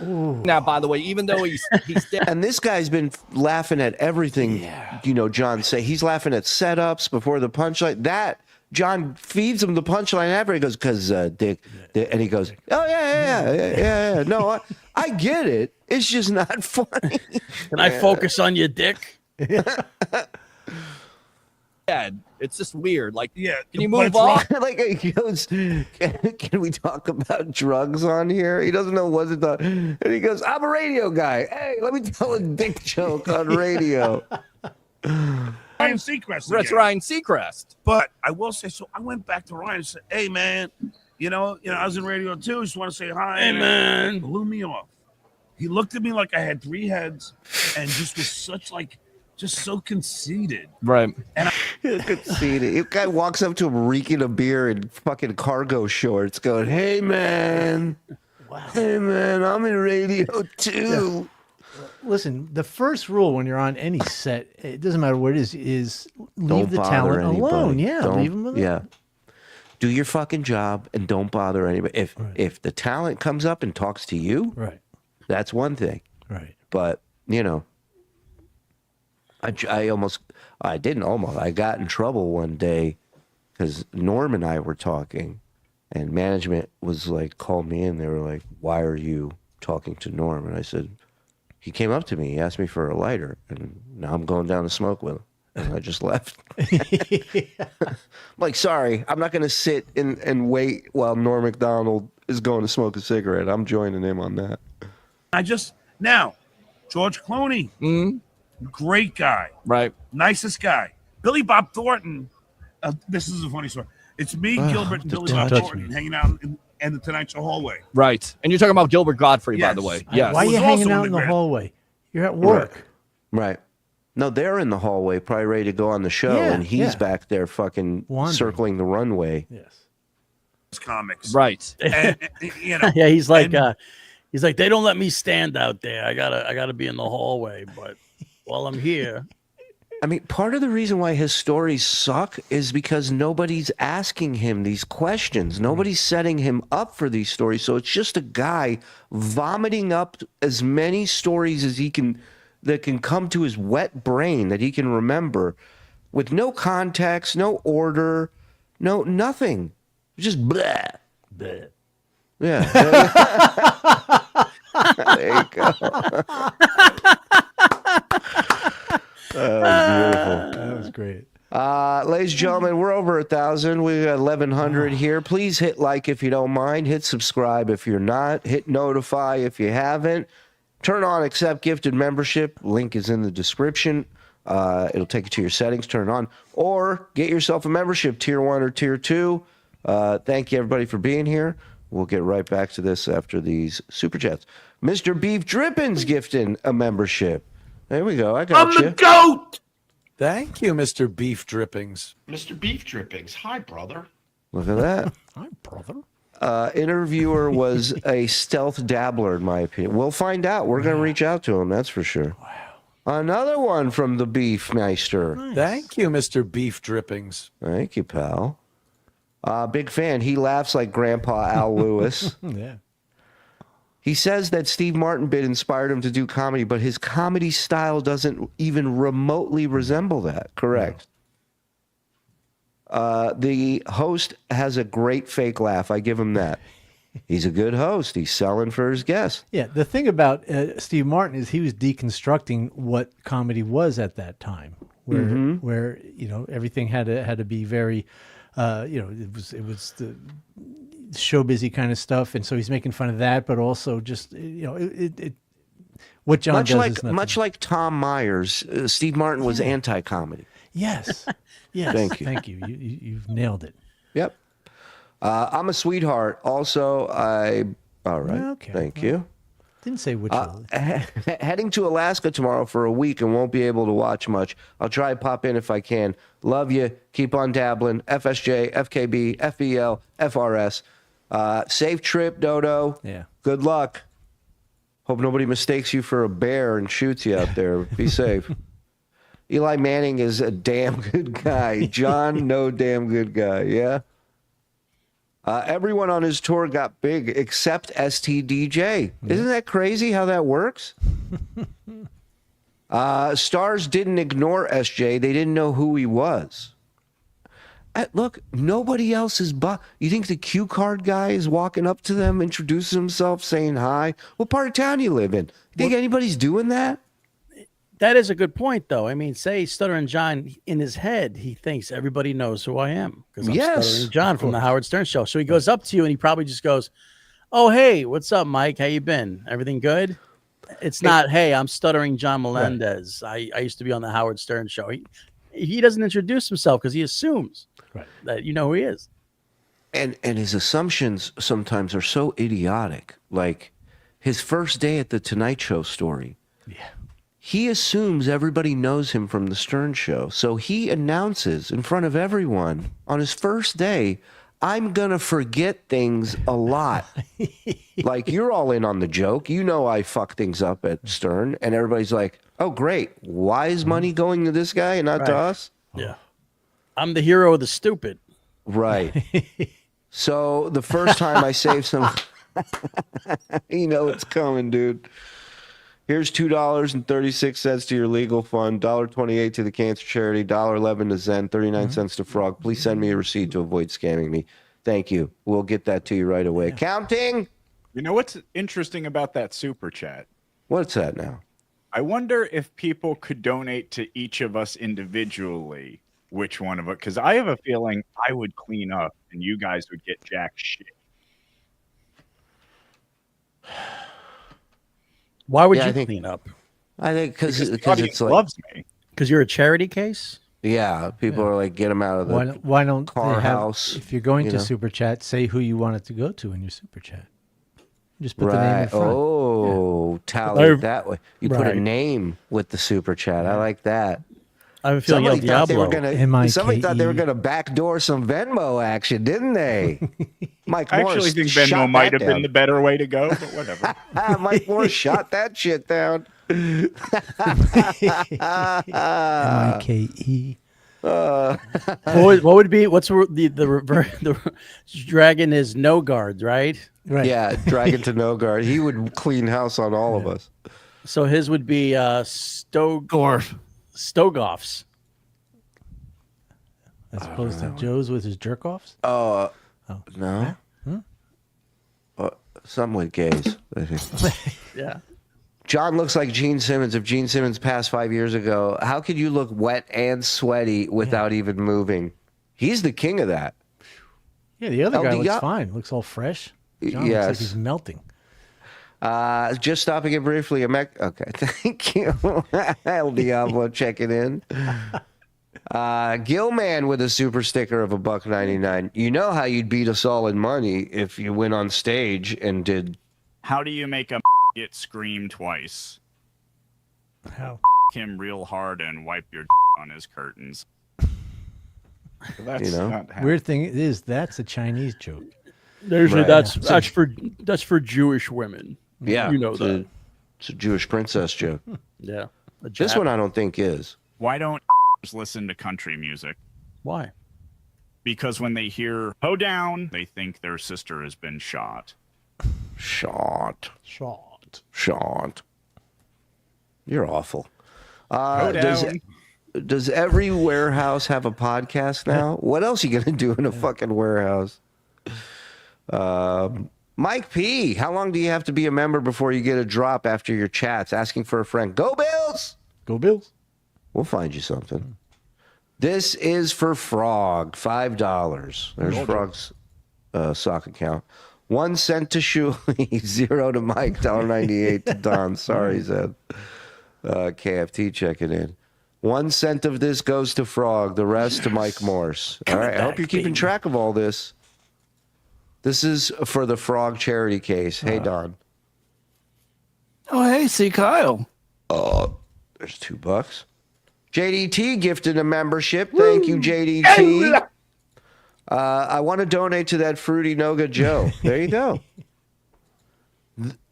Ooh. Now, by the way, even though he's dead. And this guy's been laughing at everything, John say. He's laughing at setups before the punchline. That, John feeds him the punchline after. He goes, because Dick, and he goes, oh, yeah. No, I get it. It's just not funny. Can I focus on your dick? Yeah, it's just weird. Like, yeah, can you move on? Like he goes, can we talk about drugs on here? He doesn't know what to talk. And he goes, I'm a radio guy. Hey, let me tell a dick joke on radio. Ryan Seacrest. That's Ryan Seacrest. But I will say, so I went back to Ryan and said, hey, man, I was in radio too. Just want to say hi. Hey, man. Blew me off. He looked at me like I had three heads and just was just so conceited. Right. And conceited. The guy walks up to him reeking a beer in fucking cargo shorts going, hey, man. Wow. Hey, man, I'm in radio too. Yeah. Listen, the first rule when you're on any set, it doesn't matter what it is leave the talent alone. Yeah, leave them alone. Yeah. Do your fucking job and don't bother anybody. If the talent comes up and talks to you, right, that's one thing. Right. But, I got in trouble one day because Norm and I were talking and management was like, called me in. They were like, why are you talking to Norm? And I said, he came up to me. He asked me for a lighter and now I'm going down to smoke with him. And I just left. I'm like, sorry, I'm not going to sit and wait while Norm Macdonald is going to smoke a cigarette. I'm joining him on that. Now, George Clooney. Mm-hmm. Great guy. Right. Nicest guy. Billy Bob Thornton. This is a funny story. It's me, Gilbert, and Billy Bob Thornton hanging out in the Tonight Show hallway. Right. And you're talking about Gilbert Godfrey, by the way. Yes. Why are you hanging out in the hallway? You're at work. Right. No, they're in the hallway, probably ready to go on the show, and he's back there fucking circling the runway. Yes. Comics. Right. And, yeah, he's like, they don't let me stand out there. I gotta be in the hallway, but while I'm here. I mean, part of the reason why his stories suck is because nobody's asking him these questions. Nobody's setting him up for these stories. So it's just a guy vomiting up as many stories as he can, that can come to his wet brain that he can remember with no context, no order, nothing. Just blah. Blah. Yeah. There you go. That was beautiful. That was great. Ladies and gentlemen, we're over 1,000. We got 1,100 here. Please hit like if you don't mind. Hit subscribe if you're not. Hit notify if you haven't. Turn on accept gifted membership. Link is in the description. It'll take you to your settings. Turn it on. Or get yourself a membership, tier 1 or tier 2. Thank you, everybody, for being here. We'll get right back to this after these super chats. Mr. Beef Drippin's gifting a membership. There we go. I got you. I'm the GOAT! Thank you, Mr. Beef Drippings. Mr. Beef Drippings. Hi, brother. Look at that. Hi, brother. Interviewer was a stealth dabbler, in my opinion. We'll find out. We're going to reach out to him, that's for sure. Wow. Another one from the Beefmeister. Nice. Thank you, Mr. Beef Drippings. Thank you, pal. Big fan. He laughs like Grandpa Al Lewis. Yeah. He says that Steve Martin bit inspired him to do comedy, but his comedy style doesn't even remotely resemble that. Correct. The host has a great fake laugh. I give him that. He's a good host. He's selling for his guests. Yeah, the thing about Steve Martin is he was deconstructing what comedy was at that time, where everything had to be very, it was the showbizy kind of stuff, and so he's making fun of that, but also just what John does is nothing. Much like Tom Myers, Steve Martin was anti-comedy. Yes. Yes. Thank you. You've nailed it. Yep. I'm a sweetheart. Also, all right. Okay. Thank you. Didn't say which one. Heading to Alaska tomorrow for a week and won't be able to watch much. I'll try to pop in if I can. Love you. Keep on dabbling. FSJ, FKB, FBL, FRS. Safe trip, Dodo. Yeah. Good luck. Hope nobody mistakes you for a bear and shoots you out there. Be safe. Eli Manning is a damn good guy. John, no damn good guy. Yeah. Everyone on his tour got big except STDJ. Isn't that crazy how that works? Stars didn't ignore SJ. They didn't know who he was. Look, nobody else is... You think the cue card guy is walking up to them, introducing himself, saying hi? What part of town you live in? Think anybody's doing that? That is a good point, though. I mean, say Stuttering John, in his head, he thinks everybody knows who I am because I'm Stuttering John from the Howard Stern Show. So he goes up to you and he probably just goes, "Oh, hey, what's up, Mike? How you been? Everything good?" It's not, "Hey, I'm Stuttering John Melendez. Right. I used to be on the Howard Stern Show." He doesn't introduce himself because he assumes that you know who he is. And his assumptions sometimes are so idiotic. Like his first day at the Tonight Show story. Yeah. He assumes everybody knows him from the Stern Show. So he announces in front of everyone on his first day, "I'm going to forget things a lot." Like, you're all in on the joke. You know I fuck things up at Stern. And everybody's like, "Oh, great. Why is money going to this guy and not to us?" Yeah. I'm the hero of the stupid. Right. So the first time I saved some... You know it's coming, dude. Here's $2.36 to your legal fund, $1.28 to the cancer charity, $1.11 to Zen, 39 cents to Frog. Please send me a receipt to avoid scamming me. Thank you. We'll get that to you right away. Yeah. Counting. You know what's interesting about that super chat? What's that now? I wonder if people could donate to each of us individually. Which one of it? Because I have a feeling I would clean up and you guys would get jack shit. Why would you clean up? I think because it's like, loves me. Because you're a charity case? Yeah, people are like, get them out of the why don't car they have, house. If you're going to super chat, say who you want it to go to in your super chat. Just put the name in front. Oh, tally it that way. You put a name with the super chat. I like that. I have a feeling somebody thought they were gonna backdoor some Venmo action, didn't they? Mike Morse. I actually think Venmo might have been the better way to go, but whatever. Mike Morse shot that shit down. MIKE. What would be? What's the dragon is no guards, right? Right. Yeah, dragon to no guard. He would clean house on all of us. So his would be Stogoffs. As opposed to Joe's with his jerk-offs? No. Something with gays, I think. Yeah. John looks like Gene Simmons. If Gene Simmons passed 5 years ago, how could you look wet and sweaty without even moving? He's the king of that. Yeah, the other guy El looks Dia- fine. Looks all fresh. John looks Yes. like he's melting. Just stopping it briefly. Okay, thank you. El Diablo checking in. Gilman with a super sticker of $1.99. You know how you'd beat us all in money if you went on stage and did. How do you make a get scream twice? How? Him real hard and wipe your on his curtains. That's You know? not how- Weird thing is that's a Chinese joke. Usually Right. that's for Jewish women. Yeah, You know it's that. it's a Jewish princess joke. Yeah. This one I don't think is. Why don't listen to country music? Why? Because when they hear "Ho down," they think their sister has been shot. Shot. You're awful. Ho down. Does every warehouse have a podcast now? What else are you going to do in a fucking warehouse? Mike P., how long do you have to be a member before you get a drop after your chats? Asking for a friend. Go Bills! Go Bills. We'll find you something. This is for Frog, $5. There's Frog's sock account. 1 cent to Shuli, 0 to Mike, $1.98 to Don. Sorry, Zed. KFT checking in. 1 cent of this goes to Frog, the rest to Mike Morse. All right, I hope you're keeping track of all this. This is for the Frog charity case. Hey, Don. Oh, hey, see Kyle. Oh, there's $2. JDT gifted a membership. Thank you, JDT. I want to donate to that Fruity Noga Joe. There you go.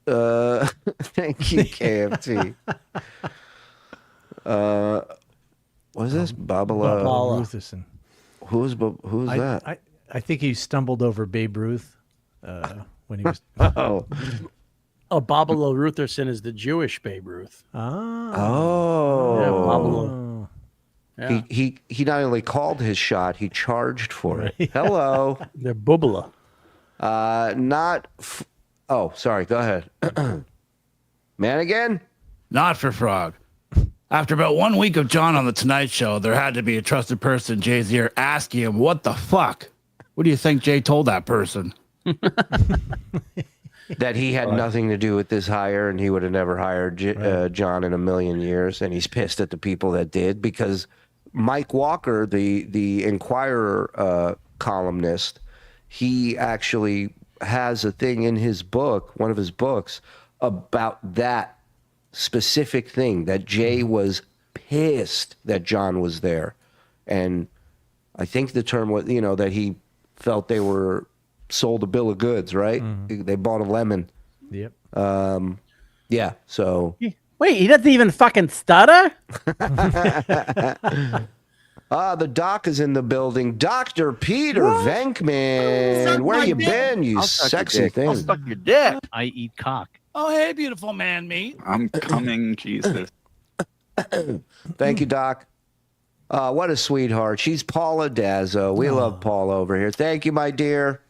Thank you, KFT. What is this? Babala Rutherson. Who's that? I think he stumbled over Babe Ruth when he was. Oh, Babalo Rutherson is the Jewish Babe Ruth. oh. Yeah, Babalo. Yeah. He not only called his shot, he charged for it. Hello. They're Bubala. Oh, sorry. Go ahead. Man again? Not for Frog. After about 1 week of John on The Tonight Show, there had to be a trusted person in Jay's ear asking him, what the fuck? What do you think Jay told that person? That he had nothing to do with this hire and he would have never hired John in a million years. And he's pissed at the people that did because Mike Walker, the Inquirer columnist, he actually has a thing in his book, one of his books, about that specific thing, that Jay was pissed that John was there. And I think the term was, that he felt they were sold a bill of goods, right? They bought a lemon. Yep. Yeah, so. Wait, he doesn't even fucking stutter? The doc is in the building. Dr. Peter Venkman. Where you been, you sexy thing? I'll suck your dick. I eat cock. Oh, hey, beautiful man meat. I'm coming, Jesus. Thank you, Doc. What a sweetheart. She's Paula Dazzo. We love Paula over here. Thank you, my dear.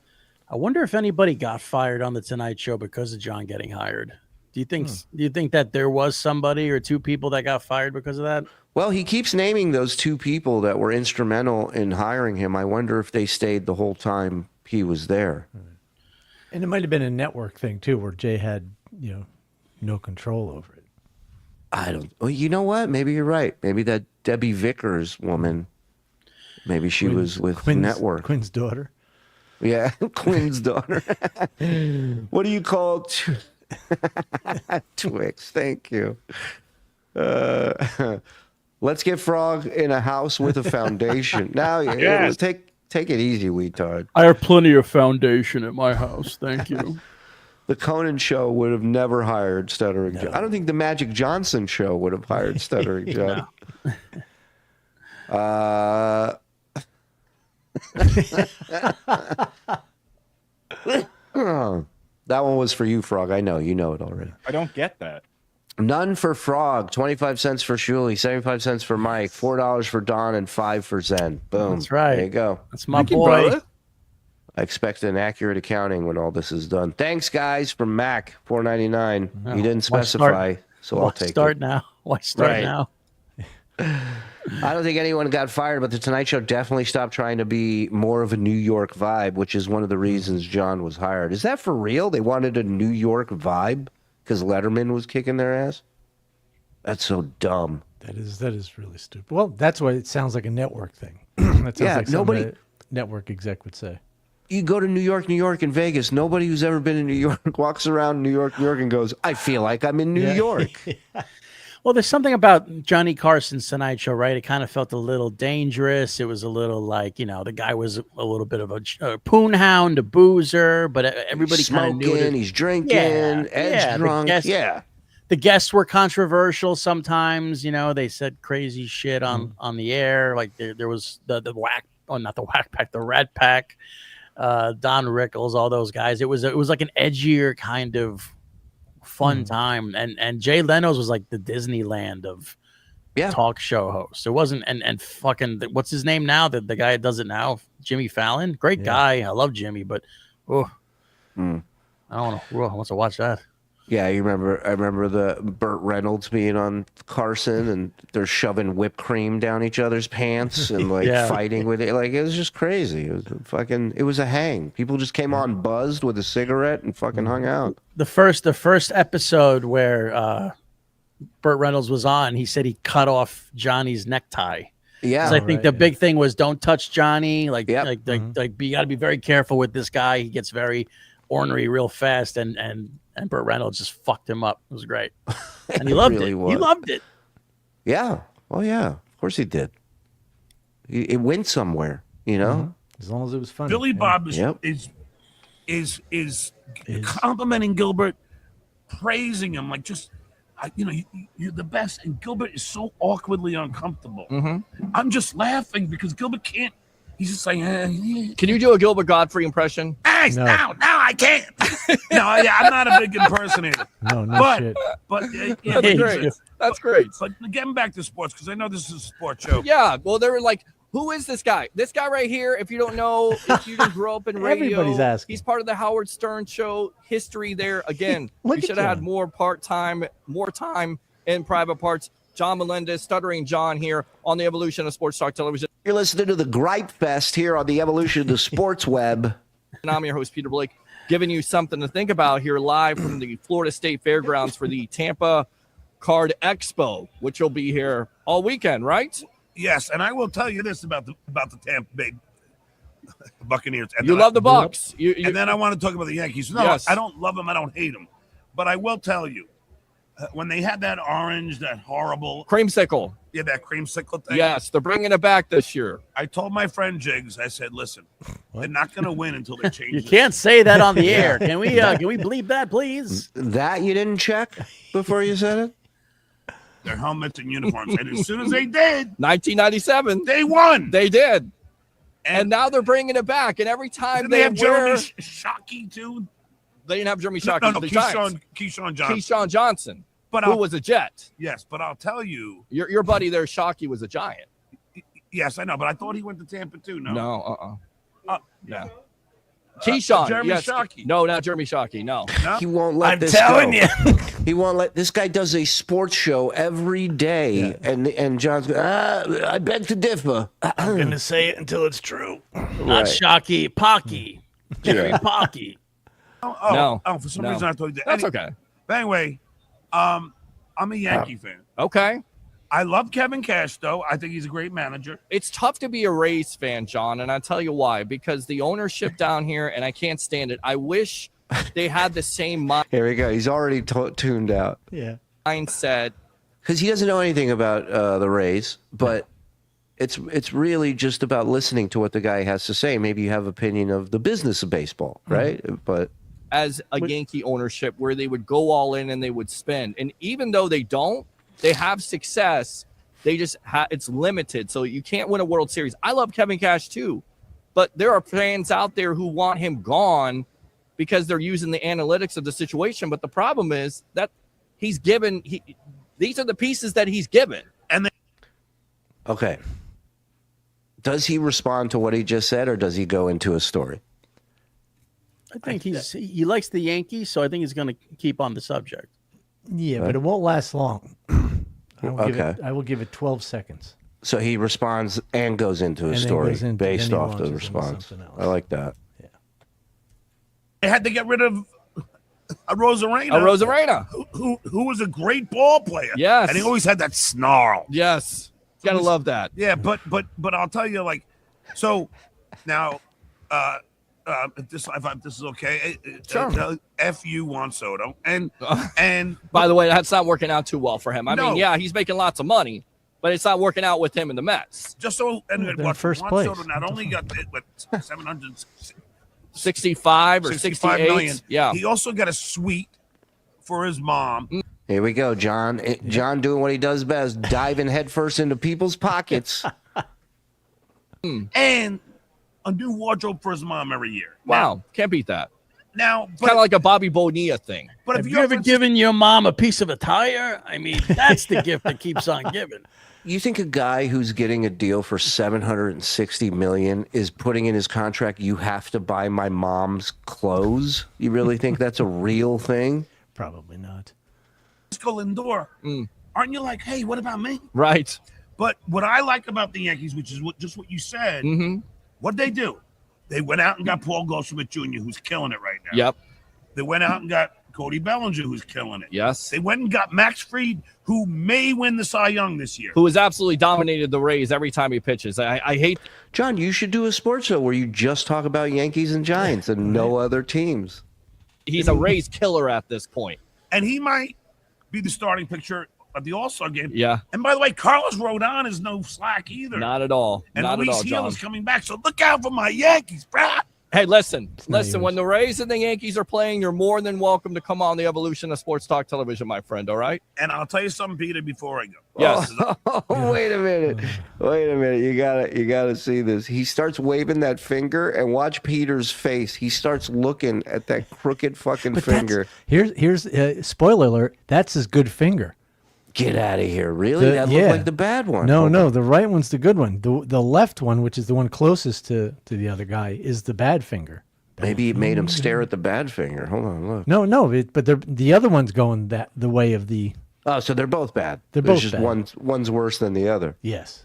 I wonder if anybody got fired on the Tonight Show because of John getting hired. Do you think that there was somebody or two people that got fired because of that? Well, he keeps naming those two people that were instrumental in hiring him. I wonder if they stayed the whole time he was there. And it might have been a network thing too, where Jay had no control over it. I don't. Well, you know what? Maybe you're right. Maybe that Debbie Vickers woman. Maybe she was with network. Quinn's daughter. Yeah, Quinn's daughter. What do you call Twix? Thank you. Let's get Frog in a house with a foundation. Now, take it easy, retard. I have plenty of foundation at my house. Thank you. The Conan Show would have never hired Stuttering John. I don't think the Magic Johnson Show would have hired Stuttering John. That one was for you, Frog. I know. You know it already. I don't get that. None for Frog, 25 cents for Shuli, 75 cents for Mike, $4 for Don, and $5 for Zen. Boom. That's right. There you go. That's my boy. I expect an accurate accounting when all this is done. Thanks, guys, from Mac, $4.99. You didn't specify. So I'll take start it. now? Why start Right. now? I don't think anyone got fired, but the Tonight Show definitely stopped trying to be more of a New York vibe, which is one of the reasons John was hired. Is that for real? They wanted a New York vibe because Letterman was kicking their ass? That's so dumb. That is really stupid. Well, that's why it sounds like a network thing. That sounds like something a network exec would say. You go to New York, and Vegas. Nobody who's ever been in New York walks around New York, and goes, I feel like I'm in New York. Well, there's something about Johnny Carson's Tonight Show, right? It kind of felt a little dangerous. It was a little like, the guy was a little bit of a poon hound, a boozer, but everybody kind of knew it. He's drinking, Ed's drunk. The guests were controversial sometimes. They said crazy shit on the air. Like there was the Wack, not the Wack Pack, the Rat Pack, Don Rickles, all those guys. It was like an edgier kind of fun time, and Jay Leno's was like the Disneyland of talk show hosts. It wasn't, and fucking what's his name now? The guy that does it now, Jimmy Fallon, great guy. I love Jimmy, but I don't want to watch that. Yeah, I remember the Burt Reynolds being on Carson, and they're shoving whipped cream down each other's pants and fighting with it. Like, it was just crazy. It was a hang. People just came on buzzed with a cigarette and fucking hung out. The first episode where Burt Reynolds was on, he said he cut off Johnny's necktie. Yeah, I think the big thing was don't touch Johnny. Like you got to be very careful with this guy. He gets very ornery real fast, and Burt Reynolds just fucked him up. It was great, and he loved it. He loved it. Yeah. Well, yeah. Of course he did. It went somewhere, As long as it was funny. Billy Bob is complimenting Gilbert, praising him, like just, you're the best. And Gilbert is so awkwardly uncomfortable. I'm just laughing because Gilbert can't. He's just like, Can you do a Gilbert Godfrey impression? No, I can't. I'm not a big impersonator. No shit. But That's great. That's great. But getting back to sports, because I know this is a sports show. Yeah, well, they were like, who is this guy? This guy right here, if you don't know, if you didn't grow up in radio, Everybody's asking. he's part of the Howard Stern show history there. Again, we should have had more time in private parts. John Melendez, Stuttering John here on the Evolution of Sports Talk Television. You're listening to the Gripe Fest here on the Evolution of the Sports Web. And I'm your host, Peter Blake, giving you something to think about here live from the Florida State Fairgrounds for the Tampa Card Expo, which will be here all weekend, right? Yes, and I will tell you this about the Tampa Bay Buccaneers. And you love the Bucs. And then I want to talk about the Yankees. No, yes. I don't love them. I don't hate them. But I will tell you, when they had that orange, that horrible creamsicle. Yeah, that creamsicle thing. Yes, they're bringing it back this year. I told my friend Jiggs, I said, listen, they're not going to win until they change You can't say that on the air. Can we bleep that, please? That you didn't check before you said it? Their helmets and uniforms. And as soon as they did, 1997, they won. They did. And now they're bringing it back. And every time they have Jeremy Shockey, too. They didn't have Jeremy Shockey. No, Keyshawn Johnson. Keyshawn Johnson. Who was a Jet. Yes, but I'll tell you. Your buddy there, Shockey, was a Giant. Yes, I know, but I thought he went to Tampa too. No. Yeah. Keyshawn. Jeremy Shockey. No, not Jeremy Shockey. No. He won't let this telling go. He won't let this guy does a sports show every day, and John's going, I beg to differ. I'm gonna say it until it's true. Not Shockey, Pocky. Jerry Pocky. No. For some reason I told you that. That's okay. But anyway, I'm a Yankee fan. Okay. I love Kevin Cash, though. I think he's a great manager. It's tough to be a Rays fan, John, and I'll tell you why. Because the ownership down here, and I can't stand it. I wish they had the same Here we go. He's already tuned out. Yeah. Mindset. Because he doesn't know anything about the Rays, but it's really just about listening to what the guy has to say. Maybe you have opinion of the business of baseball, right? But as a Yankee ownership where they would go all in and they would spend. And even though they don't, they have success. They just it's limited. So you can't win a World Series. I love Kevin Cash too, but there are fans out there who want him gone because they're using the analytics of the situation. But the problem is that he's given, these are the pieces that he's given. And okay. Does he respond to what he just said, or does he go into a story? I think he likes the Yankees, so I think he's going to keep on the subject. Yeah, but it won't last long. I will give it 12 seconds. So he responds and goes into a And then story goes into- based then he off the launches into response. something else. I like that. They had to get rid of a Rosarena. A Rosarena. Who was a great ball player. Yes. And he always had that snarl. Yes. Gotta love that. Yeah, but I'll tell you, like, so now, if this is okay. Sure. F you, Juan Soto, and By the way, that's not working out too well for him. I No. mean, yeah, he's making lots of money, but it's not working out with him in the Mets. just so and They're in what first Juan place. Soto not only got 765 65 or 68. million. Yeah. He also got a suite for his mom. Here we go, John. John doing what he does best, diving headfirst into people's pockets. And a new wardrobe for his mom every year. Wow. Can't beat that. Now, Kind of like a Bobby Bonilla thing. but Have if you ever given your mom a piece of a tire? I mean, that's the gift that keeps on giving. You think a guy who's getting a deal for $760 million is putting in his contract, you have to buy my mom's clothes? You really think that's a real thing? Probably not. Francisco Lindor, aren't you like, hey, what about me? Right. But what I like about the Yankees, which is just what you said, Mm-hmm. what'd they do? They went out and got Paul Goldschmidt Jr., who's killing it right now. Yep. They went out and got Cody Bellinger, who's killing it. Yes. They went and got Max Fried, who may win the Cy Young this year. Who has absolutely dominated the Rays every time he pitches. I hate. John, you should do a sports show where you just talk about Yankees and Giants and no other teams. He's a Rays killer at this point. And he might be the starting pitcher of the All-Star game. Yeah. And by the way, Carlos Rodon is no slack either. Not at all. And Not at Luis all, Gil John. is coming back. So look out for my Yankees, brah. Hey, listen. not When yours. the Rays and the Yankees are playing, you're more than welcome to come on the Evolution of Sports Talk Television, my friend. All right? And I'll tell you something, Peter, before I go. Yes. Oh, wait a minute. Wait a minute. You gotta see this. He starts waving that finger and watch Peter's face. He starts looking at that crooked fucking But finger. Here's spoiler alert. That's his good finger. Get out of here. Really? That looked like the bad one. No, the right one's the good one. The left one, which is the one closest to the other guy, is the bad finger. Maybe it made him stare at the bad finger. Hold on, look. No, but the other one's going the way of the. Oh, so they're both bad. They're There's both just bad. one's worse than the other. Yes.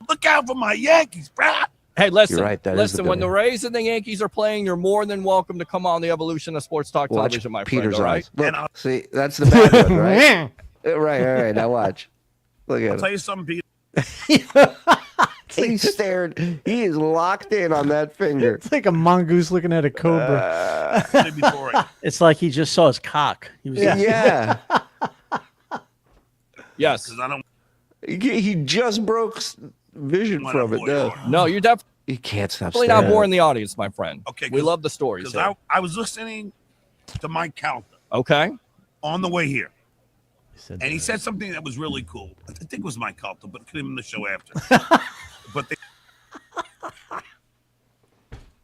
Look out for my Yankees, brah. Hey, listen. You're right, that is Listen, the when the bad Rays and the Yankees are playing, you're more than welcome to come on the Evolution of Sports Talk Watch Television, my Peter's friend. All right? eyes. Look, And I'll- see, that's the bad one, right? Right. Now watch. Look at I'll him. tell you something, Peter. He stared. He is locked in on that finger. It's like a mongoose looking at a cobra. Before I It's like he just saw his cock. He was Yeah. Yes. because I don't He just broke vision want to from it. avoid No. it. No, you're definitely He can't stop not staring. boring the audience, my friend. Okay, We 'cause- love the stories. because here. I was listening to Mike Calta Okay. on the way here. said And he that. said something that was really cool. I think it was Mike Calta, but it could have been the show after. But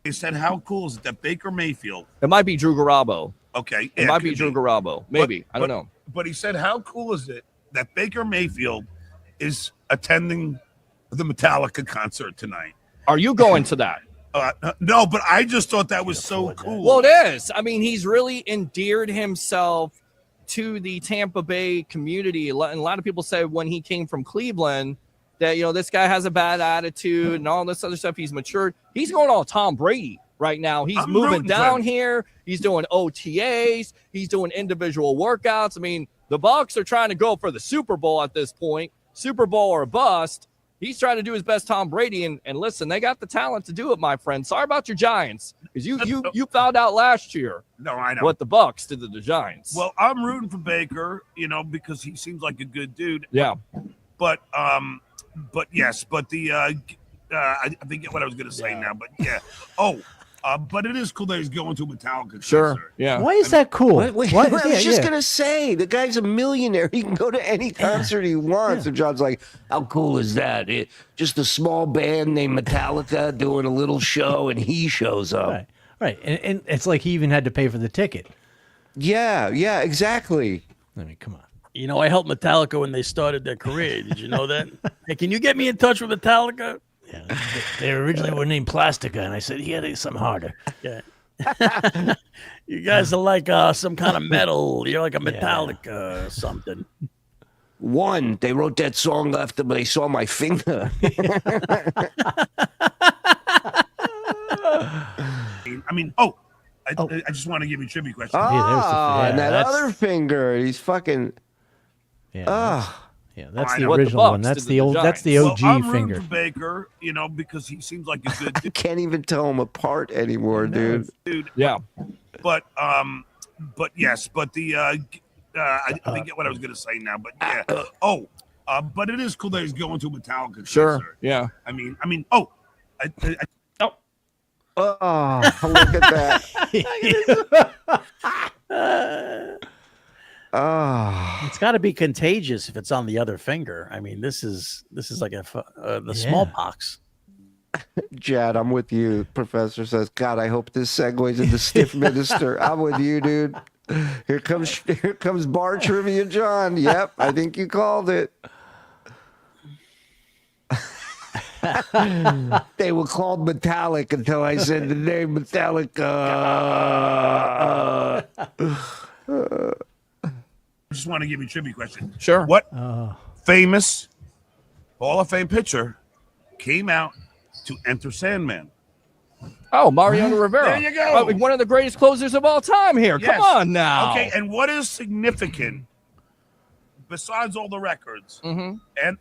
they said, how cool is it that Baker Mayfield, It might be Drew Garabo. okay. It might be Drew Garabo. Maybe. I don't know. But he said, how cool is it that Baker Mayfield is attending the Metallica concert tonight? Are you going to that? No, but I just thought that was so cool. Well, it is. I mean, he's really endeared himself to the Tampa Bay community. And a lot of people say when he came from Cleveland that, this guy has a bad attitude and all this other stuff. He's matured. He's going all Tom Brady right now. He's I'm moving rooting for down him. here. He's doing OTAs. He's doing individual workouts. I mean, the Bucs are trying to go for the Super Bowl at this point. Super Bowl or bust. He's trying to do his best Tom Brady. And listen, they got the talent to do it, my friend. Sorry about your Giants. Because you found out last year No, I know. what the Bucs did to the Giants. Well, I'm rooting for Baker, because he seems like a good dude. yeah. But yes, but I forget what I was going to say now. But yeah. But it is cool that he's going to a Metallica concert. Yeah. Why is that cool? Wait, Why- I was yeah, just yeah. gonna say the guy's a millionaire. He can go to any concert he wants. And John's like, "How cool is that? Just a small band named Metallica doing a little show, and he shows up." Right. And it's like he even had to pay for the ticket. Yeah, exactly. I mean, come on. I helped Metallica when they started their career. Did you know that? Hey, can you get me in touch with Metallica? Yeah, they originally were named Plastica, and I said, yeah, they something harder. Yeah. You guys are like some kind of metal. You're like a Metallica or something. One, they wrote that song after they saw my finger. I mean, I just want to give you a trivia question. And that other finger, he's fucking. Yeah, that's the What the original one. That's the old. That's the OG I'm rooting finger. for Baker, because he seems like a good dude. Can't even tell them apart anymore, dude. Yeah. But yes, but the I forget what I was going to say now, but yeah. But it is cool that he's going to Metallica. Sure. Concert. Yeah. I mean, Oh, look at that. It's got to be contagious if it's on the other finger. I mean, this is like the smallpox. Jad, I'm with you. Professor says, God, I hope this segues into Stiff Minister. I'm with you, dude. Here comes bar trivia, John. Yep, I think you called it. They were called Metallic until I said the name Metallica. I just want to give you a trivia question. Sure. What famous Hall of Fame pitcher came out to enter Sandman? Oh, Mariano Rivera. There you go. One of the greatest closers of all time here. Yes. Come on now. Okay, and what is significant, besides all the records and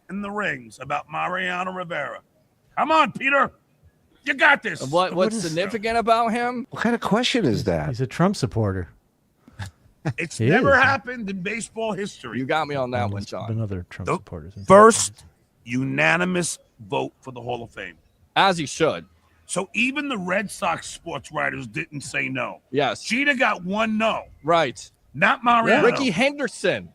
the rings about Mariano Rivera? Come on, Peter. You got this. What's significant about him? What kind of question is that? He's a Trump supporter. It's He never is. happened in baseball history. You got me on that one, John. Been other Trump supporters. First unanimous vote for the Hall of Fame. As he should. So even the Red Sox sports writers didn't say no. Yes. Jeter got one no. Right. Not Mariano. Ricky Henderson.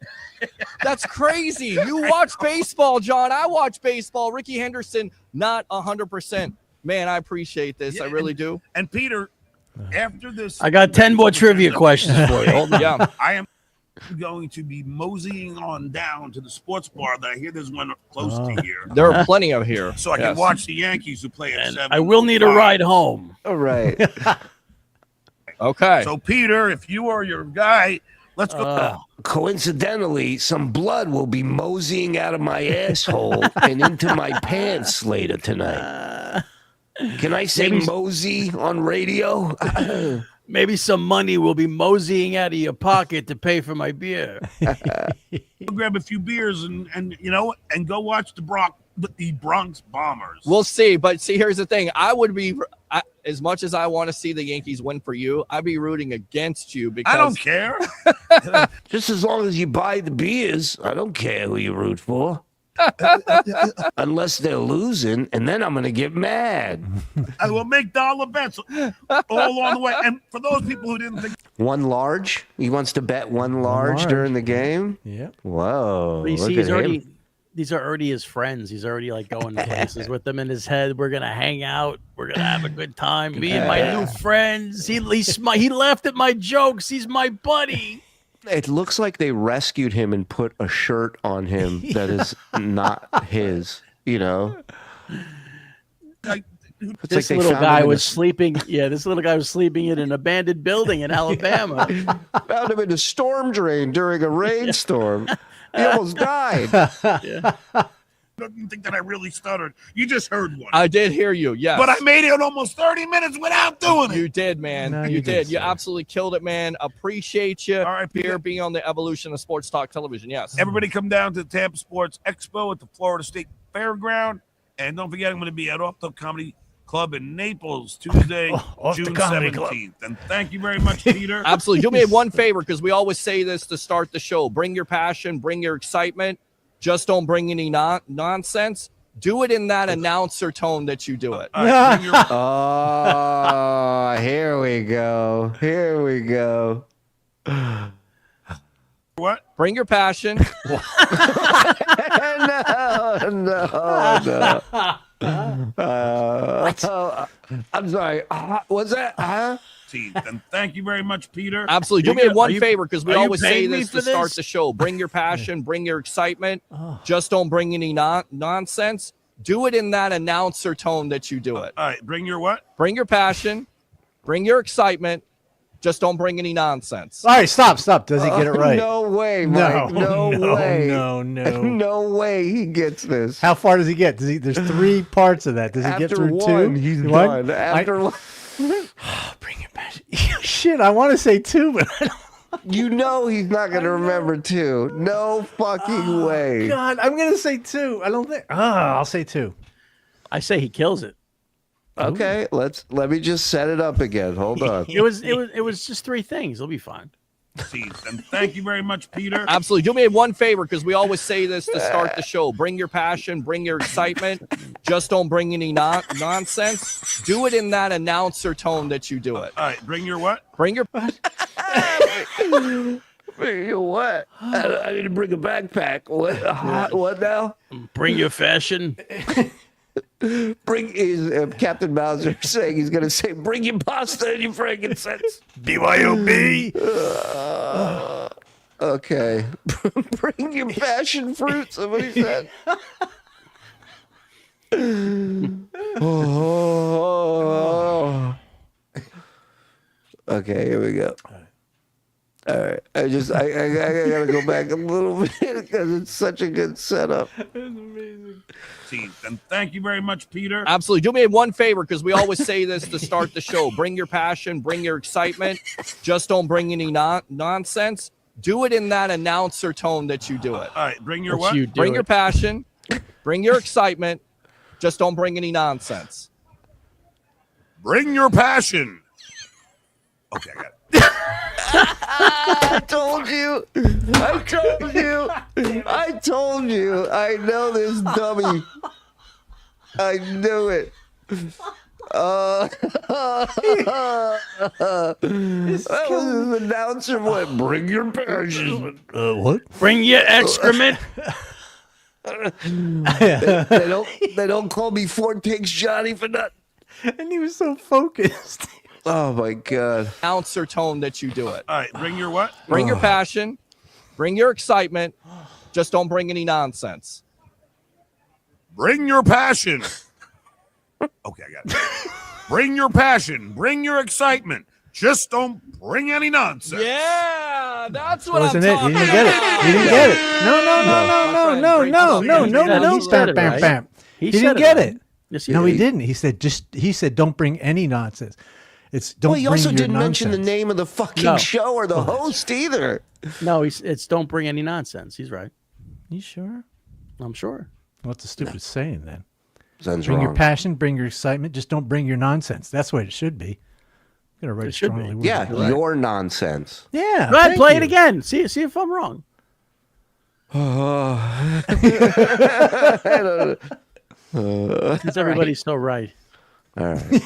That's crazy. You watch baseball, John. I watch baseball. Ricky Henderson, not 100%. Man, I appreciate this. I really do. And Peter, after this, I got 10 more trivia questions for you. Hold on. Yeah. I am going to be moseying on down to the sports bar that I hear there's one close to here. There are plenty of here. So I can watch the Yankees who play at 7. I will need a ride home. All right. Okay. So Peter, if you are your guy, let's go. Coincidentally, some blood will be moseying out of my asshole and into my pants later tonight. Can I say mosey on radio? Maybe some money will be moseying out of your pocket to pay for my beer. Grab a few beers and go watch the Bronx Bombers. We'll see. But see, here's the thing. I would be, as much as I want to see the Yankees win for you, I'd be rooting against you because I don't care. Just as long as you buy the beers, I don't care who you root for. Unless they're losing, and then I'm going to get mad. I will make dollar bets all along the way. And for those people who didn't think, One large? He wants to bet one large during the game? Yep. Whoa. You Look see, at him. these are already his friends. He's already like going places with them in his head. We're gonna hang out. We're gonna have a good time. Me and my new friends. He laughed at my jokes. He's my buddy. It looks like they rescued him and put a shirt on him that is not his, This like they little found guy him in was sleeping. Yeah, this little guy was sleeping in an abandoned building in Alabama. found him in a storm drain during a rainstorm. He almost died. don't think that I really stuttered. You just heard one. I did hear you, yes. But I made it almost 30 minutes without doing it. You did, man. No, you you did. did, You sir. absolutely killed it, man. Appreciate you All right, here Peter. being on the evolution of sports talk television. Yes. Everybody come down to the Tampa Sports Expo at the Florida State Fairground. And don't forget, I'm going to be at Off the Comedy Club in Naples Tuesday, Off the June Comedy 17th. And thank you very much, Peter. Absolutely. Do me one favor, because we always say this to start the show. Bring your passion, bring your excitement. Just don't bring any nonsense. Do it in that announcer tone that you do it. All right, bring your- Oh, here we go. Here we go. what? Bring your passion. no. I'm sorry. What's that? And thank you very much, Peter. Absolutely. Do me one favor, because we are you always say paying me this for to start this? the show. Bring your passion, bring your excitement. Just don't bring any nonsense. Do it in that announcer tone that you do it. All right, bring your what? Bring your passion. Bring your excitement. Just don't bring any nonsense. All right, stop. Does he get it right? No way, Mike. No way. No. No way he gets this. How far does he get? There's 3 parts of that. Does he get After through one, 2? he's done. After one. Bring it back. Shit, I want to say 2, but I don't. You know he's not going to remember 2. No fucking way. God, I'm going to say 2. I don't think. I'll say 2. I say he kills it. Okay, let me just set it up again. Hold on. It was just 3 things. It'll be fine. And thank you very much, Peter. Absolutely. Do me one favor, because we always say this to start the show. Bring your passion, bring your excitement. Just don't bring any nonsense. Do it in that announcer tone that you do it. All right, bring your what? Bring your Bring your what? I need to bring a backpack. What now? Bring your fashion. Bring Captain Mauser saying he's going to say, bring your pasta and your frankincense. BYOB. Okay. Bring your passion fruit, somebody said. Oh. Okay, here we go. All right. I gotta go back a little bit because it's such a good setup. That's amazing. And thank you very much, Peter. Absolutely. Do me one favor, because we always say this to start the show. Bring your passion, bring your excitement. Just don't bring any nonsense. Do it in that announcer tone that you do it. All right, bring your what? Bring your passion, bring your excitement. Just don't bring any nonsense. Bring your passion. Okay, I got it. I told you. I know this dummy. I knew it. That was his announcer. What? Bring your passion. What? Bring your excrement. They don't call me Fort Pigs Johnny for nothing. And he was so focused. Oh my God. Announcer tone that you do it. All right, bring your what? Bring your passion, bring your excitement. Just don't bring any nonsense. Bring your passion. Okay, I got it. Bring your passion. Bring your excitement. Just don't bring any nonsense. Yeah, that's what Wasn't I'm it? talking You didn't about. get it. You didn't get it. No. He said it, Bam, right? bam. He said didn't get it. Yes, No, he didn't. He said don't bring any nonsense. It's don't Well, he bring also your didn't nonsense. mention the name of the fucking show or the host either. No, it's don't bring any nonsense. He's right. You sure? I'm sure. What's the stupid saying then? Sounds bring wrong. your passion, bring your excitement. Just don't bring your nonsense. That's what it should be. Gotta write it strongly. worded. Yeah, your nonsense. Yeah. Go ahead, thank play you. it again. See if I'm wrong. Because everybody's so right. All right.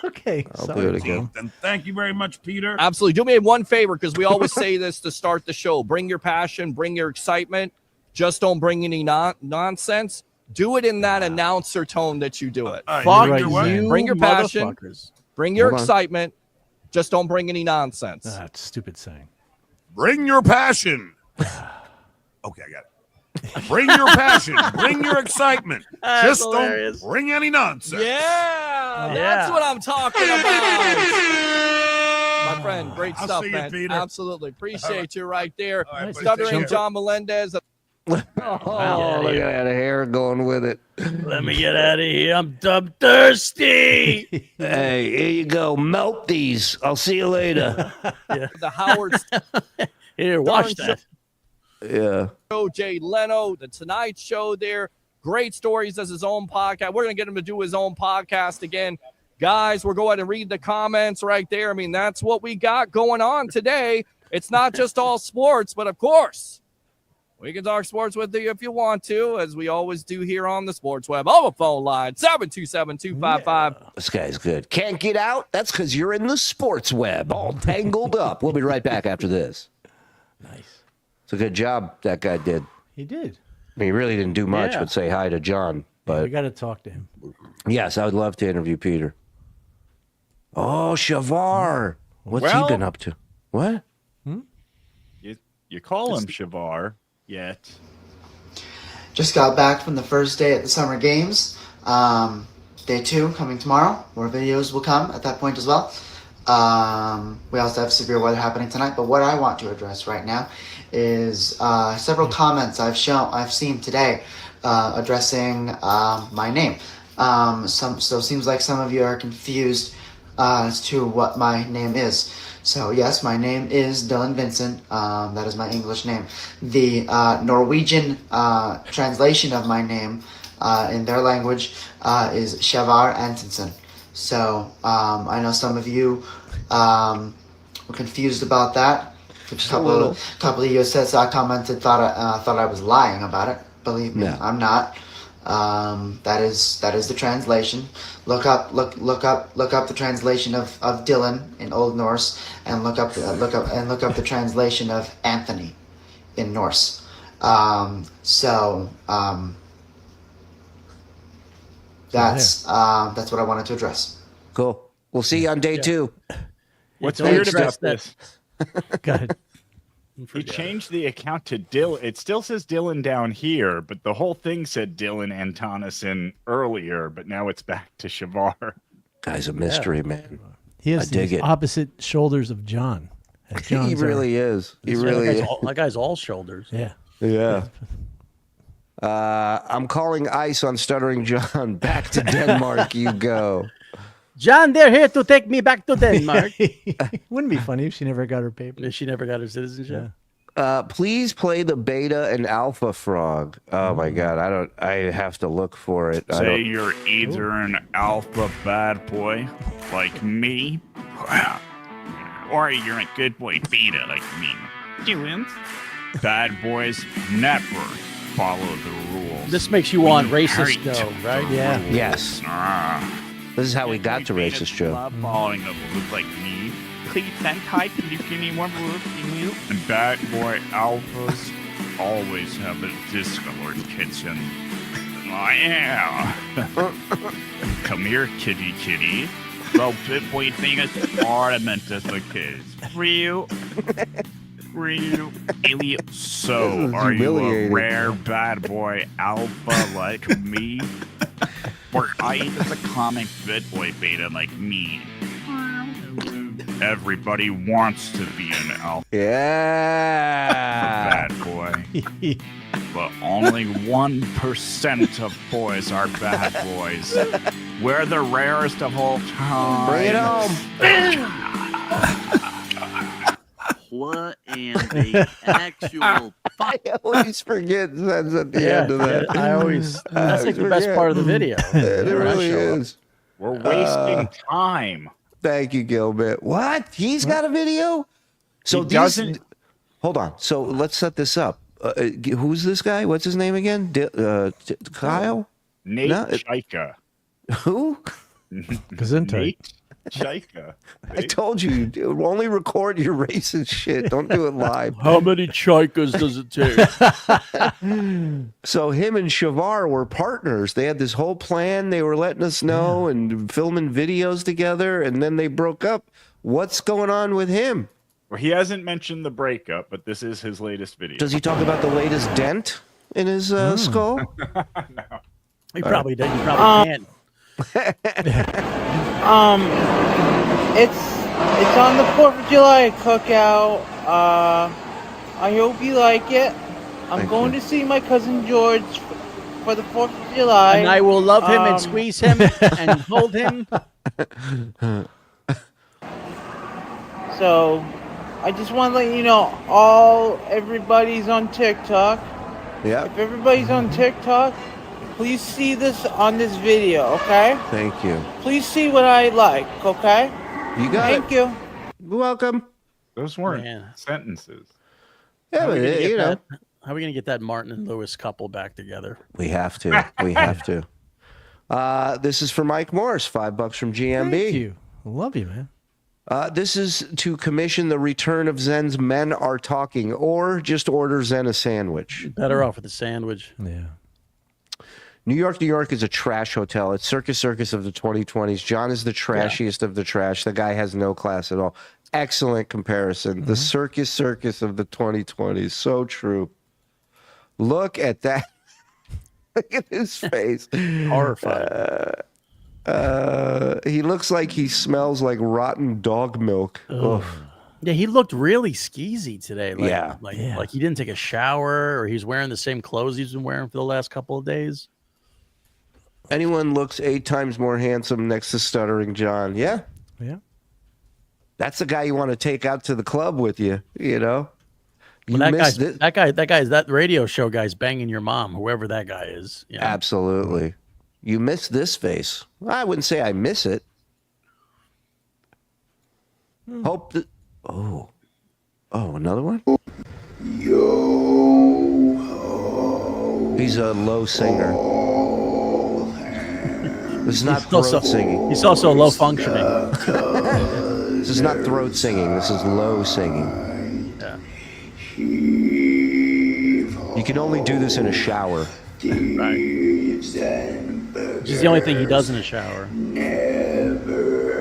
Okay. I'll do it again. And thank you very much, Peter. Absolutely. Do me one favor, because we always say this to start the show. Bring your passion, bring your excitement. Just don't bring any nonsense. Do it in that announcer tone that you do it. All right, Fuck bring your what? you, Bring your passion. motherfuckers. Bring your Hold on. excitement. Just don't bring any nonsense. That's stupid saying. Bring your passion. Okay, I got it. Bring your passion. Bring your excitement. Just hilarious. don't bring any nonsense. Yeah, that's what I'm talking about. My friend, great I'll stuff, see you, man. Peter. Absolutely. Appreciate you right there. All right, buddy. Stuttering Take care. John Melendez. Oh, look at that hair going with it. Let me get out of here. I'm thirsty. Hey, here you go. Melt these. I'll see you later. The Howard Here, watch that. Yeah. Show, Jay Leno, The Tonight Show there. Great stories as his own podcast. We're going to get him to do his own podcast again. Guys, we're going to read the comments right there. I mean, that's what we got going on today. It's not just all sports, but of course, we can talk sports with you if you want to, as we always do here on the Sports Web. On the phone line, 727-255. This guy's good. Can't get out? That's because you're in the sports web, all tangled up. We'll be right back after this. Nice. It's a good job that guy did. He did. I mean, he really didn't do much Yeah. but say hi to John. But We got to talk to him. yes, I would love to interview Peter. Oh, Shavar. What's Well- he been up to? What? You call him Shavar, yet. Just got back from the first day at the Summer Games. Day 2 coming tomorrow. More videos will come at that point as well. We also have severe weather happening tonight. But what I want to address right now is several comments I've seen today addressing my name. So it seems like some of you are confused as to what my name is. So yes, my name is Dylan Vincent. That is my English name. The Norwegian translation of my name in their language is Shavar Antonsen. So I know some of you were confused about that. A couple of you said I commented thought I was lying about it. Believe me, I'm not. That is the translation. Look up the translation of Dylan in Old Norse, and look up the translation of Anthony in Norse. That's what I wanted to address. Cool. We'll see you on day 2. What's weird about this? Go ahead. He changed the account to Dylan. It still says Dylan down here, but the whole thing said Dylan Antonison earlier, but now it's back to Shavar. Guy's a mystery, man. He has the opposite shoulders of John. He really is. He really is. That guy's all shoulders. Yeah. Yeah. I'm calling ICE on Stuttering John. Back to Denmark you go. John, they're here to take me back to Denmark. Wouldn't be funny if she never got her paper. If she never got her citizenship. Please play the beta and alpha frog. Oh my god, I have to look for it. Say you're either an alpha bad boy like me, or you're a good boy beta like me. Doing bad boys never follow the rules. This makes you want racist Joe, right? Yeah. Yes. This is how we got to racist Joe. Following a look like me. Please send type. Can you give me more rules? And bad boy alphas always have a Discord kitchen. Oh yeah. Come here, kitty. Well, bit boy thing is ornamented the kids. Real. Alien. So, are you a rare bad boy alpha like me? Or are you just a comic bit boy beta like me? Everybody wants to be an alpha. Yeah. Bad boy. But only 1% of boys are bad boys. We're the rarest of all time. Bring it home. What in the actual I always forget that's at the end of that. That's like the best part of the video. It really is. We're wasting time. Thank you, Gilbert. What? He's got a video? So he doesn't. Hold on. So let's set this up. Who's this guy? What's his name again? Kyle? Nate Chaika. Who? Nate Chaika. I told you, only record your racist shit. Don't do it live. How many Chaikas does it take? So him and Shavar were partners. They had this whole plan. They were letting us know and filming videos together, and then they broke up. What's going on with him? Well, he hasn't mentioned the breakup, but this is his latest video. Does he talk about the latest dent in his skull? No. He probably did. He probably can. It's on the 4th of July cookout. I hope you like it. I'm going to see my cousin George for the 4th of July. And I will love him and squeeze him and hold him. So, I just want to let you know, everybody's on TikTok. Yeah. If everybody's on TikTok, please see this on this video, okay? Thank you. Please see what I like, okay? You got Thank you. You're welcome. Those weren't sentences. Yeah, but you know. How are we going to get that Martin and Lewis couple back together? We have to. We have to. This is for Mike Morse, $5 from GMB. Thank you. I love you, man. This is to commission the return of Zen's Men Are Talking, or just order Zen a sandwich. Better off with the sandwich. Yeah. New York is a trash hotel. It's Circus of the 2020s. John is the trashiest of the trash. The guy has no class at all. Excellent comparison. The Circus of the 2020s. So true. Look at that. Look at his face. Horrified. He looks like he smells like rotten dog milk. Ugh. Yeah, he looked really skeezy today. Like, Yeah. like he didn't take a shower, or he's wearing the same clothes he's been wearing for the last couple of days. Anyone looks 8 times more handsome next to Stuttering John. Yeah. Yeah. That's the guy you want to take out to the club with you, you know? Well, that radio show guy's banging your mom, whoever that guy is. You know? Absolutely. You miss this face. Well, I wouldn't say I miss it. Hope that. Oh, another one. He's a low singer. This is not throat singing. He's also low functioning. This is not throat singing. This is low singing. Yeah. You can only do this in a shower. Right. Which is the only thing he does in a shower.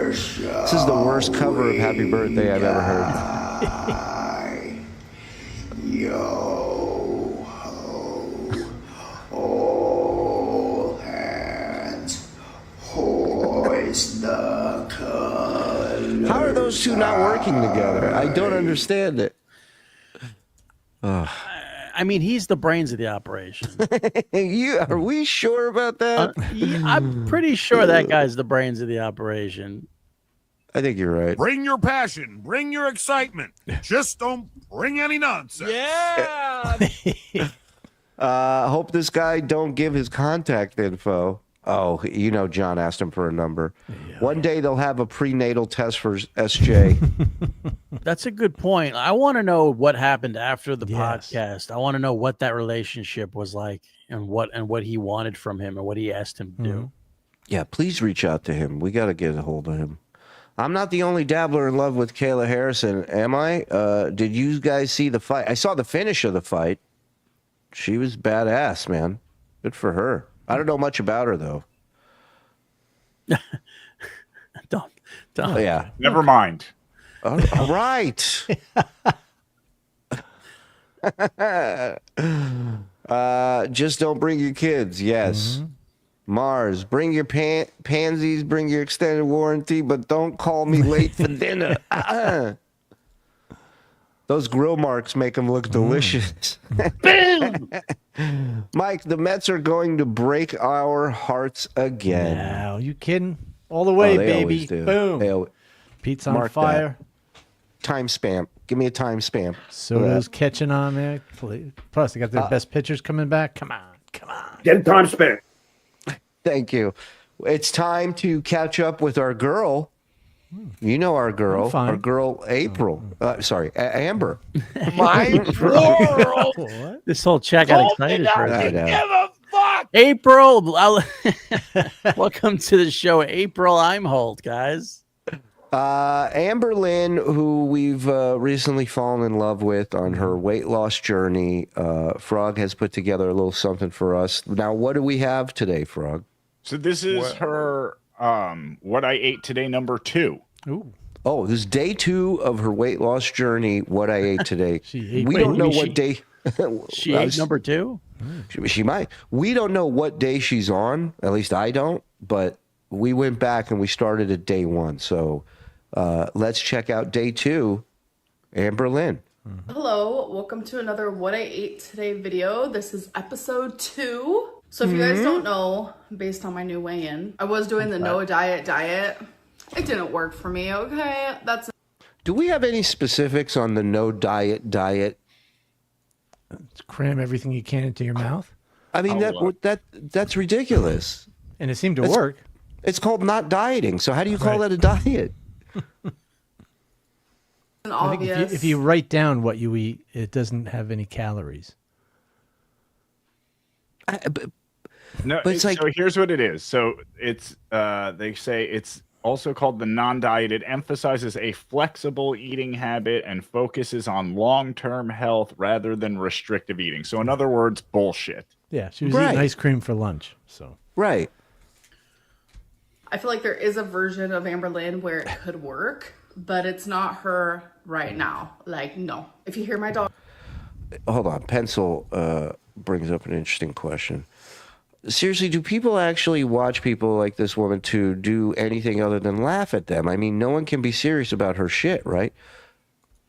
This is the worst cover of Happy Birthday I've ever heard. All hands hoist the color. How are those two not working together? I don't understand it. I mean, he's the brains of the operation. Are we sure about that? I'm pretty sure that guy's the brains of the operation. I think you're right. Bring your passion. Bring your excitement. Just don't bring any nonsense. Yeah. Hope this guy don't give his contact info. Oh, you know, John asked him for a number. Yeah. One day they'll have a prenatal test for SJ. That's a good point. I want to know what happened after the podcast. I want to know what that relationship was like, and what he wanted from him, and what he asked him to do. Yeah, please reach out to him. We got to get a hold of him. I'm not the only dabbler in love with Kayla Harrison, am I? Did you guys see the fight? I saw the finish of the fight. She was badass, man. Good for her. I don't know much about her, though. Don't. Oh, yeah. Never mind. All right. Just don't bring your kids. Yes. Mars, bring your pansies, bring your extended warranty, but don't call me late for dinner. Those grill marks make them look delicious. Mike, the Mets are going to break our hearts again. Now, you kidding? All the way, baby. Boom. Pete's on fire. Time stamp. Give me a time stamp. Soto's catching on there. Plus, they got their best pitchers coming back. Come on. Get time spent. Thank you. It's time to catch up with our girl. You know our girl. Our girl, April. Sorry, Amber. My world. This whole chat got excited for I it. give a fuck. April, welcome to the show, April Imholt, guys. Amberlynn, who we've recently fallen in love with on her weight loss journey. Frog has put together a little something for us. Now, what do we have today, Frog? So this is her what I ate today number 2. Ooh. Oh, this is day 2 of her weight loss journey. What I ate today. She ate number 2? She might. We don't know what day she's on. At least I don't. But we went back and we started at day 1. So let's check out day 2. Amberlynn. Hello, welcome to another What I Ate Today video. This is episode 2. So if you guys don't know, based on my new weigh-in, I was doing the no diet. It didn't work for me, okay? Do we have any specifics on the no diet? Cram everything you can into your mouth. I mean, that's ridiculous. And it seemed to work. It's called not dieting. So how do you call that a diet? I think if you write down what you eat, it doesn't have any calories. No, but it's like, so here's what it is. So it's they say it's also called the non-diet. It emphasizes a flexible eating habit and focuses on long-term health rather than restrictive eating. So in other words, bullshit. Yeah, she was eating ice cream for lunch. So right. I feel like there is a version of Amberlynn where it could work, but it's not her right now. Like, no. If you hear my dog. Hold on. Pencil brings up an interesting question. seriously, do people actually watch people like this woman to do anything other than laugh at them? I mean, no one can be serious about her shit, right?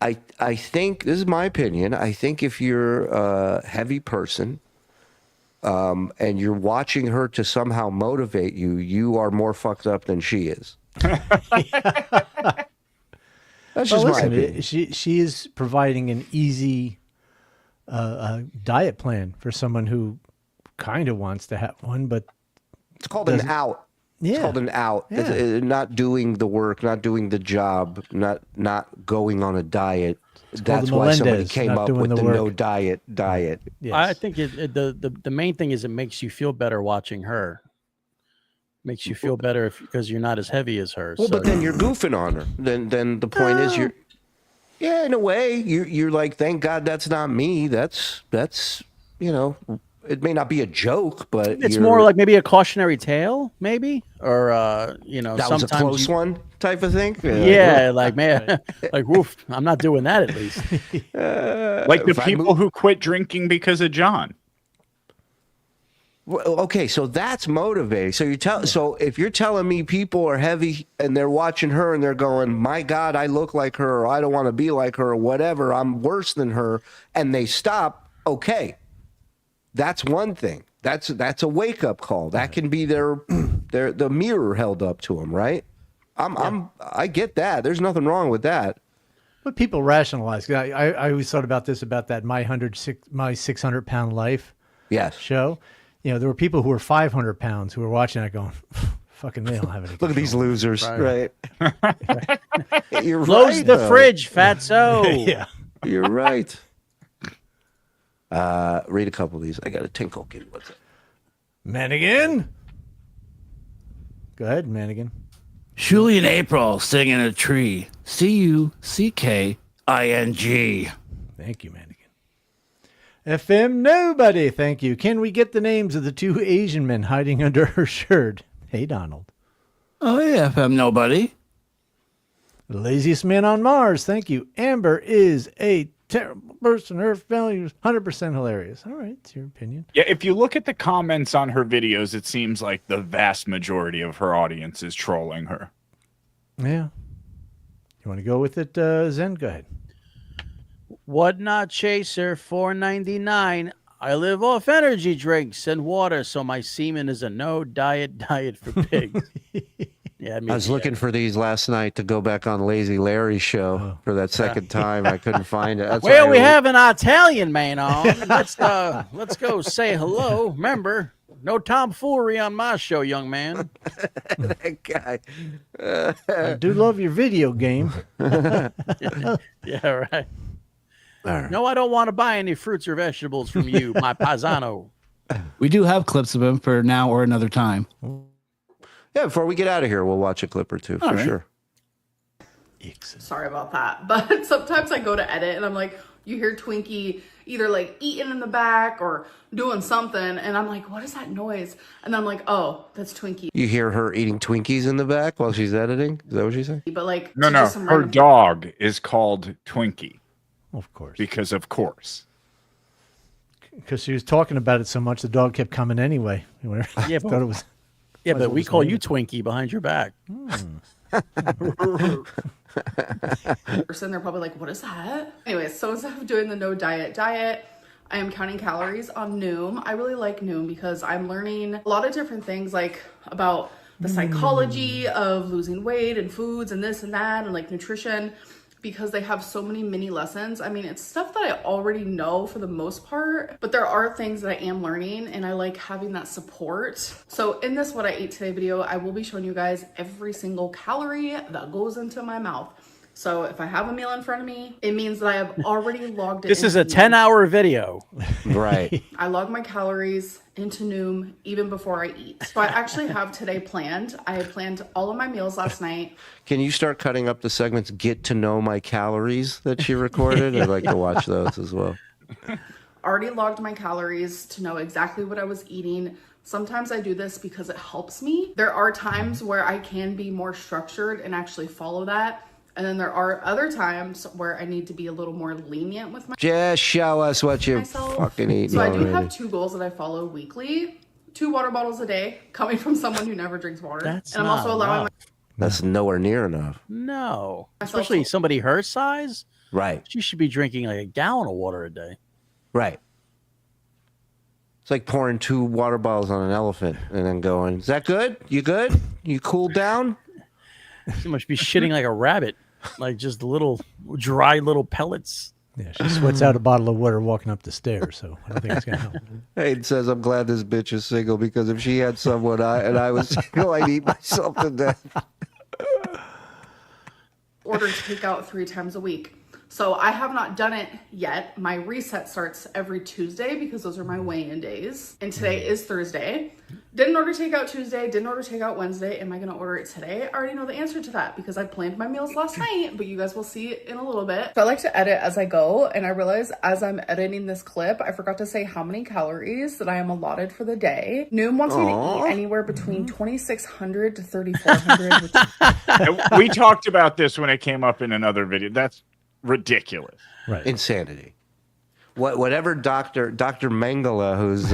I think, this is my opinion, I think if you're a heavy person and you're watching her to somehow motivate you, you are more fucked up than she is. That's just my opinion. She is providing an easy diet plan for someone who kind of wants to have one, but it's called an out. Yeah. It's called an out. Yeah. It's, not doing the work, not doing the job, not going on a diet. That's why somebody came up with the no diet. Yes. I think the main thing is it makes you feel better watching her. Makes you feel better because you're not as heavy as her. Well, but then you're goofing on her. Then the point is you're, yeah, in a way you're like, thank God that's not me. That's you know. It may not be a joke, but it's more like maybe a cautionary tale, maybe, or you know, that was a close one type of thing. Yeah, like man, like woof, I'm not doing that at least. Like the people who quit drinking because of John. Well, okay, so that's motivating. So so if you're telling me people are heavy and they're watching her and they're going, "My God, I look like her," or "I don't want to be like her," or whatever, "I'm worse than her," and they stop, okay. That's one thing. That's a wake up call. That can be the mirror held up to them, right? I get that. There's nothing wrong with that. But people rationalize. I always thought about this, about that my 600 pound life. Yes. Show. You know, there were people who were 500 pounds who were watching that going, fucking, they don't have any. Look at these losers, right? You're Close right, the though. fridge, fatso. Yeah. You're right. Read a couple of these. I got a tinkle kid. What's it? Mannequin. Go ahead, Mannequin. Shuli in April sitting in a tree. Cucking. Thank you, Mannequin. FM Nobody, thank you. Can we get the names of the two Asian men hiding under her shirt? Hey, Donald. Oh, yeah, FM Nobody. The laziest man on Mars, thank you. Amber is a terrible person. Her values 100% hilarious. All right, it's your opinion. Yeah, if you look at the comments on her videos, it seems like the vast majority of her audience is trolling her. Yeah. You want to go with it, Zen? Go ahead. What not chaser, $4.99. I live off energy drinks and water, so my semen is a no diet for pigs. Yeah, I was looking for these last night to go back on Lazy Larry's show for that second time. I couldn't find it. That's well, we have an Italian man on. Let's go say hello. Remember, no tomfoolery on my show, young man. That guy. I do love your video game. Yeah, right. No, I don't want to buy any fruits or vegetables from you, my paisano. We do have clips of him for now or another time. Yeah, before we get out of here, we'll watch a clip or two for sure. Sorry about that. But sometimes I go to edit and I'm like, you hear Twinkie either like eating in the back or doing something. And I'm like, what is that noise? And I'm like, oh, that's Twinkie. You hear her eating Twinkies in the back while she's editing? Is that what she's saying? But like, No, her dog is called Twinkie. Of course. Because of course. Because she was talking about it so much, the dog kept coming anyway. Yeah, thought it was. Yeah, but we call you Twinkie behind your back. Person, they're probably like, what is that? Anyways, so instead of doing the no diet, I am counting calories on Noom. I really like Noom because I'm learning a lot of different things, like about the psychology of losing weight and foods and this and that and like nutrition, because they have so many mini lessons. I mean, it's stuff that I already know for the most part, but there are things that I am learning and I like having that support. So in this What I Ate Today video, I will be showing you guys every single calorie that goes into my mouth. So if I have a meal in front of me, it means that I have already logged it. This is a 10-hour video. Right. I log my calories into Noom even before I eat. So I actually have today planned. I had planned all of my meals last night. Can you start cutting up the segments, get to know my calories that she recorded? I'd like to watch those as well. Already logged my calories to know exactly what I was eating. Sometimes I do this because it helps me. There are times where I can be more structured and actually follow that. And then there are other times where I need to be a little more lenient with my Just show us what you fucking eat. So I do have 2 goals that I follow weekly. 2 water bottles a day, coming from someone who never drinks water. That's and I'm also allowing That's nowhere near enough. No, especially somebody her size. Right. She should be drinking like a gallon of water a day. Right. It's like pouring 2 water bottles on an elephant and then going, is that good? You good? You cooled down? She must be shitting like a rabbit, like just little dry little pellets. Yeah, she sweats out a bottle of water walking up the stairs, so I don't think it's going to help. Hayden says, I'm glad this bitch is single because if she had someone and I was single, I'd eat myself to death. ordered to take out 3 times a week. So I have not done it yet. My reset starts every Tuesday because those are my weigh-in days. And today is Thursday. Didn't order takeout Tuesday, didn't order takeout Wednesday. Am I gonna order it today? I already know the answer to that because I planned my meals last night, but you guys will see it in a little bit. So I like to edit as I go, and I realized as I'm editing this clip, I forgot to say how many calories that I am allotted for the day. Noom wants me to eat anywhere between 2,600 to 3,400. We talked about this when it came up in another video. That's ridiculous. Right. Insanity. Whatever Dr. Mengele, who's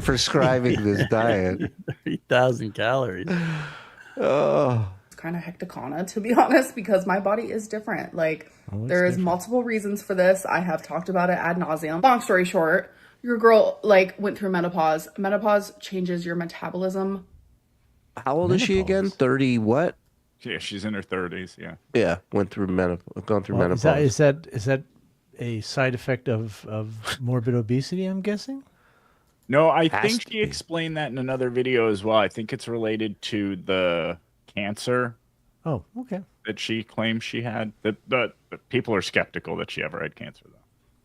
prescribing this diet. 3,000 calories. Oh. It's kind of hecticana, to be honest, because my body is different. Like, there is multiple reasons for this. I have talked about it ad nauseum. Long story short, your girl, like, went through menopause. Menopause changes your metabolism. How old is she again? 30 what? Yeah, she's in her 30s, yeah. Yeah, gone through menopause. Is that a side effect of morbid obesity, I'm guessing? No, I think she explained that in another video as well. I think it's related to the cancer. Oh, okay. That she claims she had. The people are skeptical that she ever had cancer, though.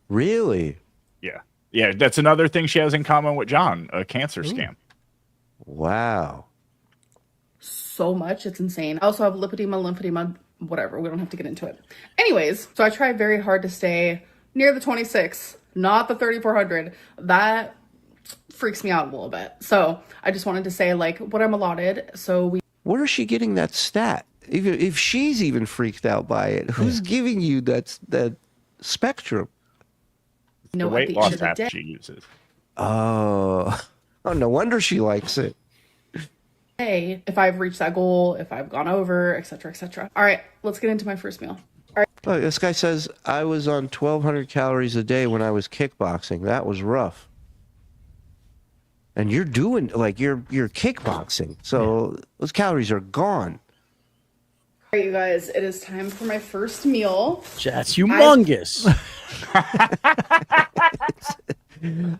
Really? Yeah. Yeah, that's another thing she has in common with John, a cancer scam. Wow. So much. It's insane. I also have lipedema, lymphedema, whatever. We don't have to get into it. Anyways, so I try very hard to stay near the 26, not the 3,400. That freaks me out a little bit. So I just wanted to say, like, what I'm allotted. So where is she getting that stat? Even if she's even freaked out by it, who's giving you that spectrum? No, the weight loss app she uses. Oh, no wonder she likes it. Hey, if I've reached that goal, if I've gone over, etc., etc. All right, let's get into my first meal. All right. Oh, this guy says I was on 1,200 calories a day when I was kickboxing. That was rough. And you're doing you're kickboxing, so those calories are gone. All right, you guys, it is time for my first meal. That's humongous.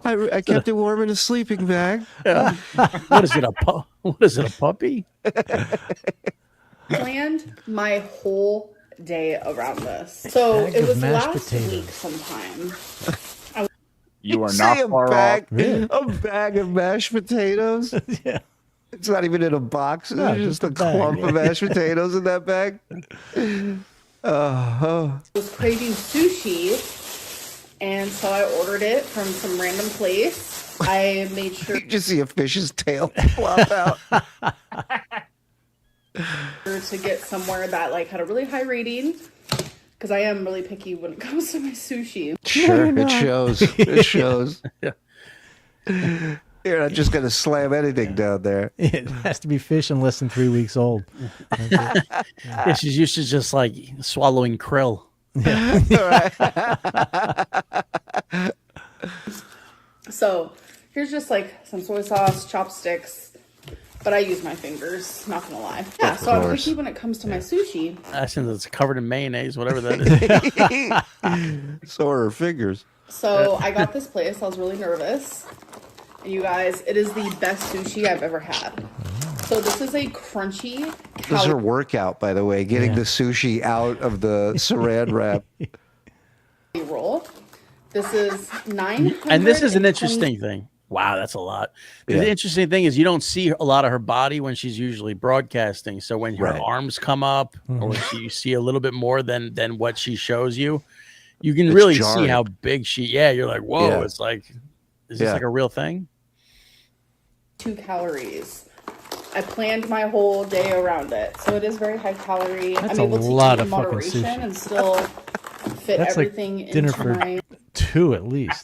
I kept it warm in a sleeping bag. What is it, a puppy? Planned my whole day around this. So it was last week sometime. You are not far off. A bag of mashed potatoes? Yeah. It's not even in a box. There's just a clump of mashed potatoes in that bag. I was craving sushi. And so I ordered it from some random place. I made sure you just see a fish's tail flop out. to get somewhere that had a really high rating, because I am really picky when it comes to my sushi. Sure, it shows. It shows. You're not just gonna slam anything down there. It has to be fish and less than 3 weeks old. Yeah, she's used to just swallowing krill. Yeah. So here's just some soy sauce, chopsticks, but I use my fingers, not gonna lie. Yeah, so I'm picky when it comes to my sushi. Since it's covered in mayonnaise, whatever that is. So are her fingers. So I got this place. I was really nervous. And you guys, it is the best sushi I've ever had. So this is a crunchy. This is her workout, by the way, getting the sushi out of the saran wrap. Roll. This is 900. And this is an interesting thing. Wow, that's a lot. Yeah. The interesting thing is you don't see a lot of her body when she's usually broadcasting. So when her arms come up, or you see a little bit more than what she shows you, you can really see how big she. Yeah, you're like, whoa! Yeah. It's like, is this a real thing? 2 calories. I planned my whole day around it, so it is very high calorie. That's I'm able a to lot eat of in fucking moderation sushi. and still fit That's everything like dinner into for my. 2 at least.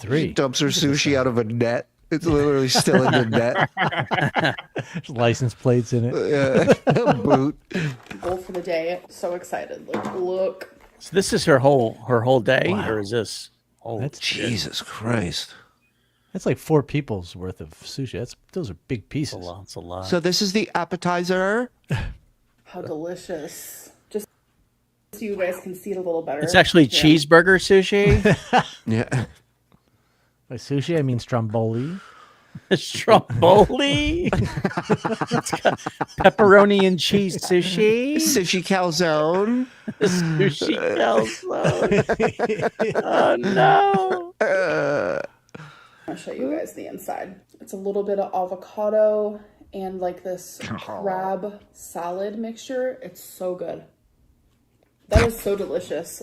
3. She dumps her sushi out of a net. It's literally still in the net. There's license plates in it. A boot. Goal for the day. So excited. Like, look. So this is her whole day, Wow. or is this? Oh, That's Jesus Christ. That's like 4 people's worth of sushi. Those are big pieces. It's a lot. So this is the appetizer. How delicious. Just so you guys can see it a little better. It's actually cheeseburger sushi. Yeah. By sushi, I mean stromboli. Stromboli. It's got pepperoni and cheese sushi. Sushi calzone. Sushi calzone. Oh no. I'll show you guys the inside. It's a little bit of avocado and like this crab salad mixture. It's so good. That is so delicious.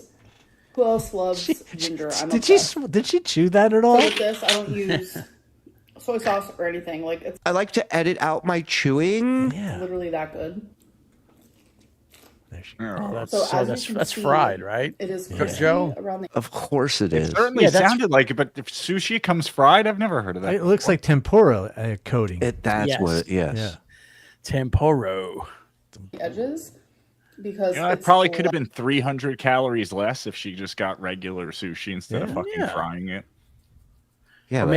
Who else loves ginger? I'm Did she chew that at all? So with this, I don't use soy sauce or anything. Like, it's I like to edit out my chewing. literally that good. Oh, So as you can that's see, fried, right? It is Cooked crispy Joe? around the Of course it is. It certainly Yeah, that's- sounded like it, but if sushi comes fried, I've never heard of that. It looks like tempura coating. That's Yes. what. Yes. Yeah. Temporo. edges because Yeah, it it's probably could have been 300 calories less if she just got regular sushi instead of Yeah. fucking Yeah. frying it. Yeah. Or but-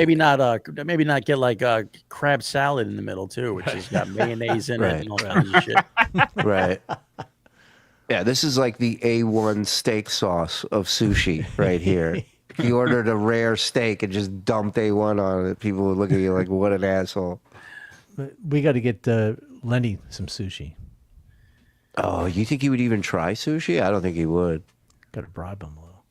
maybe not get like a crab salad in the middle too, which has got mayonnaise in it and all kinds of shit. Right. Yeah, this is like the A1 steak sauce of sushi right here. If you ordered a rare steak and just dumped A1 on it, people would look at you like, what an asshole. But we got to get Lenny some sushi. Oh, you think he would even try sushi? I don't think he would. Got to bribe him a little.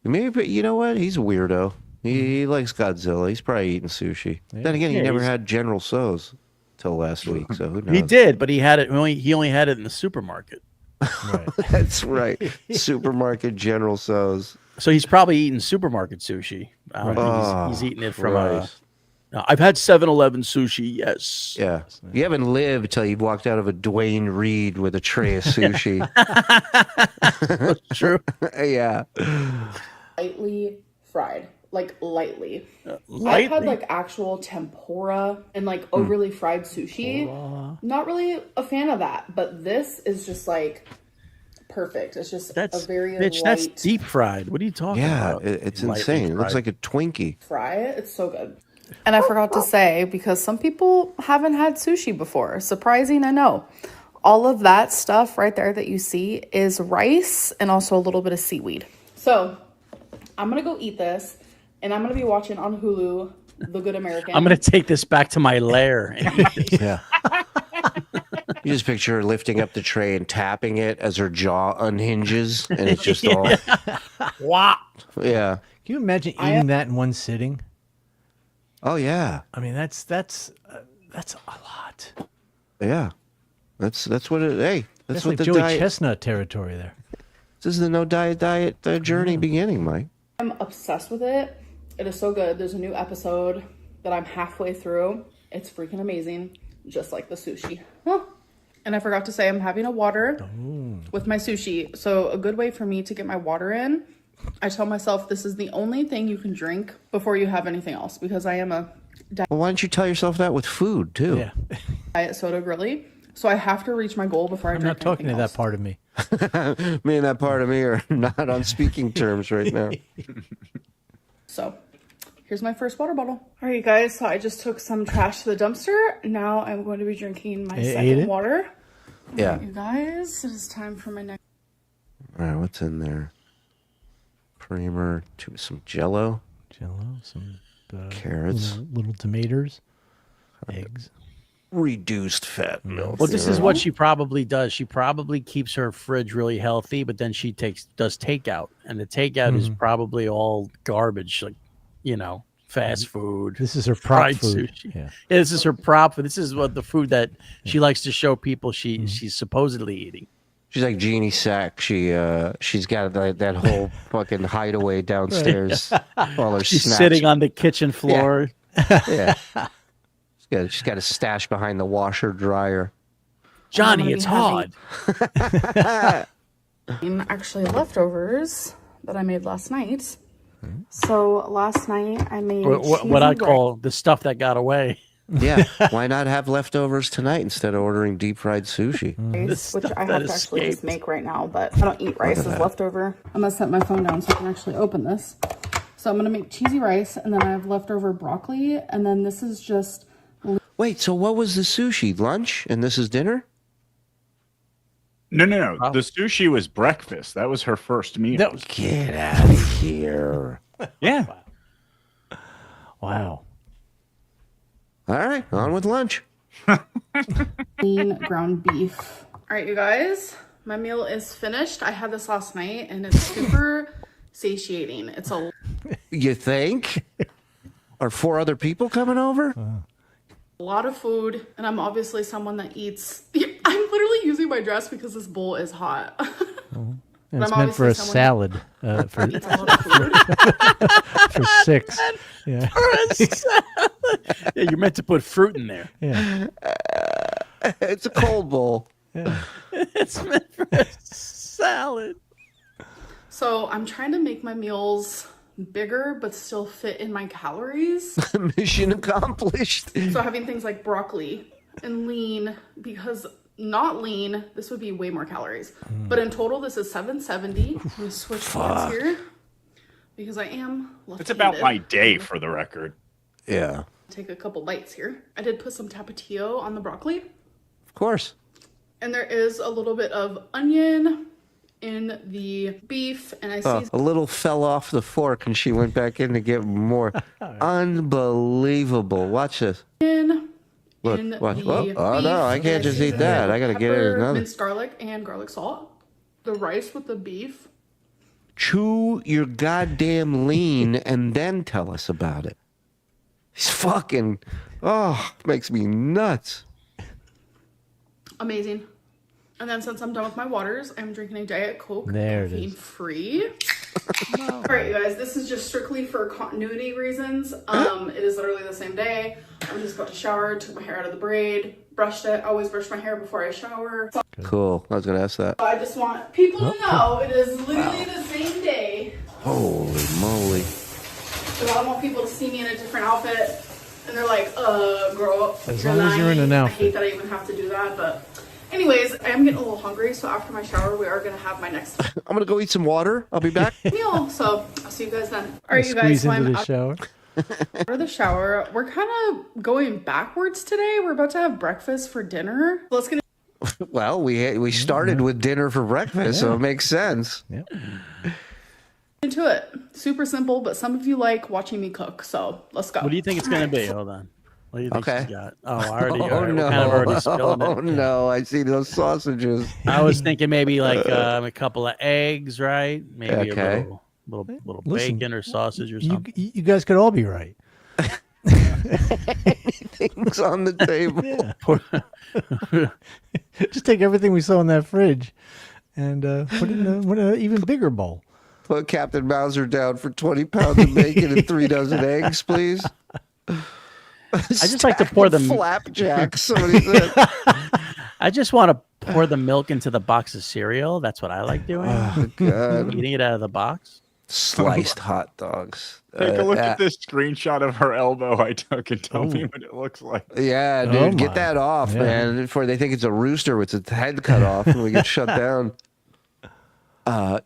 Maybe, but you know what? He's a weirdo. He likes Godzilla. He's probably eating sushi. Then again, he Yeah, never he's- had General Tso's till last week, so who knows? He did, but he had it. He only had it in the supermarket. Right. That's right. Supermarket General Tso's. So he's probably eating supermarket sushi. I don't think he's eating it from Christ. No, I've had 7-Eleven sushi. Yes. Yeah. You haven't lived till you walked out of a Dwayne Reed with a tray of sushi. True. Yeah. lightly fried, like lightly. I've Lightly? had like actual tempura and like overly fried sushi. Not really a fan of that, but this is just like perfect. It's just That's a very bitch. light That's deep fried. What are you talking Yeah, about? it's Lightly insane. It looks fried. like a Twinkie. fry. It's so good. And I forgot to say, because some people haven't had sushi before. Surprising, I know. All of that stuff right there that you see is rice and also a little bit of seaweed. So I'm going to go eat this, and I'm going to be watching on Hulu, The Good American. I'm gonna take this back to my lair and eat this. Yeah. You just picture her lifting up the tray and tapping it as her jaw unhinges, and it's just all. Wow. Yeah. Can you imagine eating that in one sitting? Oh yeah. I mean, that's a lot. Yeah. That's what it. Hey, that's what like the Joey diet. Chestnut territory there. This is the no diet journey beginning, Mike. I'm obsessed with it. It is so good. There's a new episode that I'm halfway through. It's freaking amazing, just like the sushi. Huh. And I forgot to say I'm having a water with my sushi. So a good way for me to get my water in, I tell myself this is the only thing you can drink before you have anything else, because I am a Well, why don't you tell yourself that with food too? Yeah. diet soda girly. So I have to reach my goal before I I'm drink not talking to anything that part of me. Me and that part of me are not on speaking terms right now. So here's my first water bottle. All right, you guys. So I just took some trash to the dumpster. Now I'm going to be drinking my Ate second it? water. Yeah. You guys, it is time for my next. All right, what's in there? Creamer, some Jello, Jello, some carrots, little tomatoes, eggs. reduced fat milk. Well, this is what she probably does. She probably keeps her fridge really healthy, but then she does takeout, and the takeout is probably all garbage, like fast food. This is her prop fried food. sushi. Yeah. This is her prop. This is what the food that she likes to show people she's supposedly eating. She's like Jeannie Sack. She's got that whole fucking hideaway downstairs. All her She's snacks. sitting on the kitchen floor. Yeah. She's got a stash behind the washer dryer. Johnny, it's hard. Actually, leftovers that I made last night. So last night I made What I call the stuff that got away. Yeah. Why not have leftovers tonight instead of ordering deep fried sushi? rice, which I have to actually just make right now, but I don't eat rice as leftover. I'm gonna set my phone down so I can actually open this. So I'm gonna make cheesy rice, and then I have leftover broccoli, and then this is just. Wait, so what was the sushi? Lunch? And this is dinner? No. The sushi was breakfast. That was her first meal. Get out of here. Yeah. Wow. All right, on with lunch. Lean ground beef. All right, you guys, my meal is finished. I had this last night, and it's super satiating. It's a. You think? Are 4 other people coming over? A lot of food, and I'm obviously someone that eats. I'm literally using my dress because this bowl is hot. And it's meant for a salad. For, Eats a lot of food. for 6. Yeah. For a salad. Yeah, you're meant to put fruit in there. Yeah. It's a cold bowl. Yeah. It's meant for a salad. So I'm trying to make my meals bigger but still fit in my calories. Mission accomplished. So having things like broccoli and lean, because not lean, this would be way more calories. But in total, this is 770. I'm gonna switch hands here because I am left-handed. It's about my day, for the record. Yeah. Take a couple bites here. I did put some tapatio on the broccoli. Of course. And there is a little bit of onion in the beef, and I see A little fell off the fork and she went back in to get more. Unbelievable. Watch this. Look, watch. Oh, no, I can't just eat that. I got to get it another. Minced garlic and garlic salt. The rice with the beef. Chew your goddamn lean and then tell us about it. He's fucking, makes me nuts. Amazing. And then since I'm done with my waters, I'm drinking a Diet Coke, There it caffeine is. free. All right, you guys, this is just strictly for continuity reasons. It is literally the same day. I'm just about to shower, took my hair out of the braid, brushed it. I always brush my hair before I shower. So Cool. I was going to ask that. I just want people to know it is literally the same day. Holy moly. So I want people to see me in a different outfit. And they're like, girl, As you're long as you're in lying. an I hate outfit. that I even have to do that, but anyways, I am getting a little hungry, so after my shower, we are going to have my next I'm going to go eat some water. I'll be back. meal. So I'll see you guys then. All right, you guys, Squeeze so into I'm the out shower. of the shower. We're kind of going backwards today. We're about to have breakfast for dinner. Let's get Well, we started with dinner for breakfast, so it makes sense. Yep. into it. Super simple, but some of you like watching me cook, so let's go. What do you think it's going to be? Hold on. What do you think Okay. she's got? Oh, I already, Oh, we're no. kind of already spilling Oh, it. no. I see those sausages. I was thinking maybe like a couple of eggs, right? Maybe Okay. a little Listen, bacon or sausage or something. You guys could all be right. Things on the table. Yeah. Just take everything we saw in that fridge and put it in an even bigger bowl. Put Captain Mauser down for 20 pounds of bacon and 3 dozen eggs, please. I just like to pour the flapjacks. Somebody said. I just want to pour the milk into the box of cereal. That's what I like doing. Oh, God. Eating it out of the box. Sliced hot dogs. Take a look at this screenshot of her elbow I took and tell me what it looks like. Yeah, dude, Oh, get my. that off, Yeah. man. Before they think it's a rooster with its head cut off and we get shut down.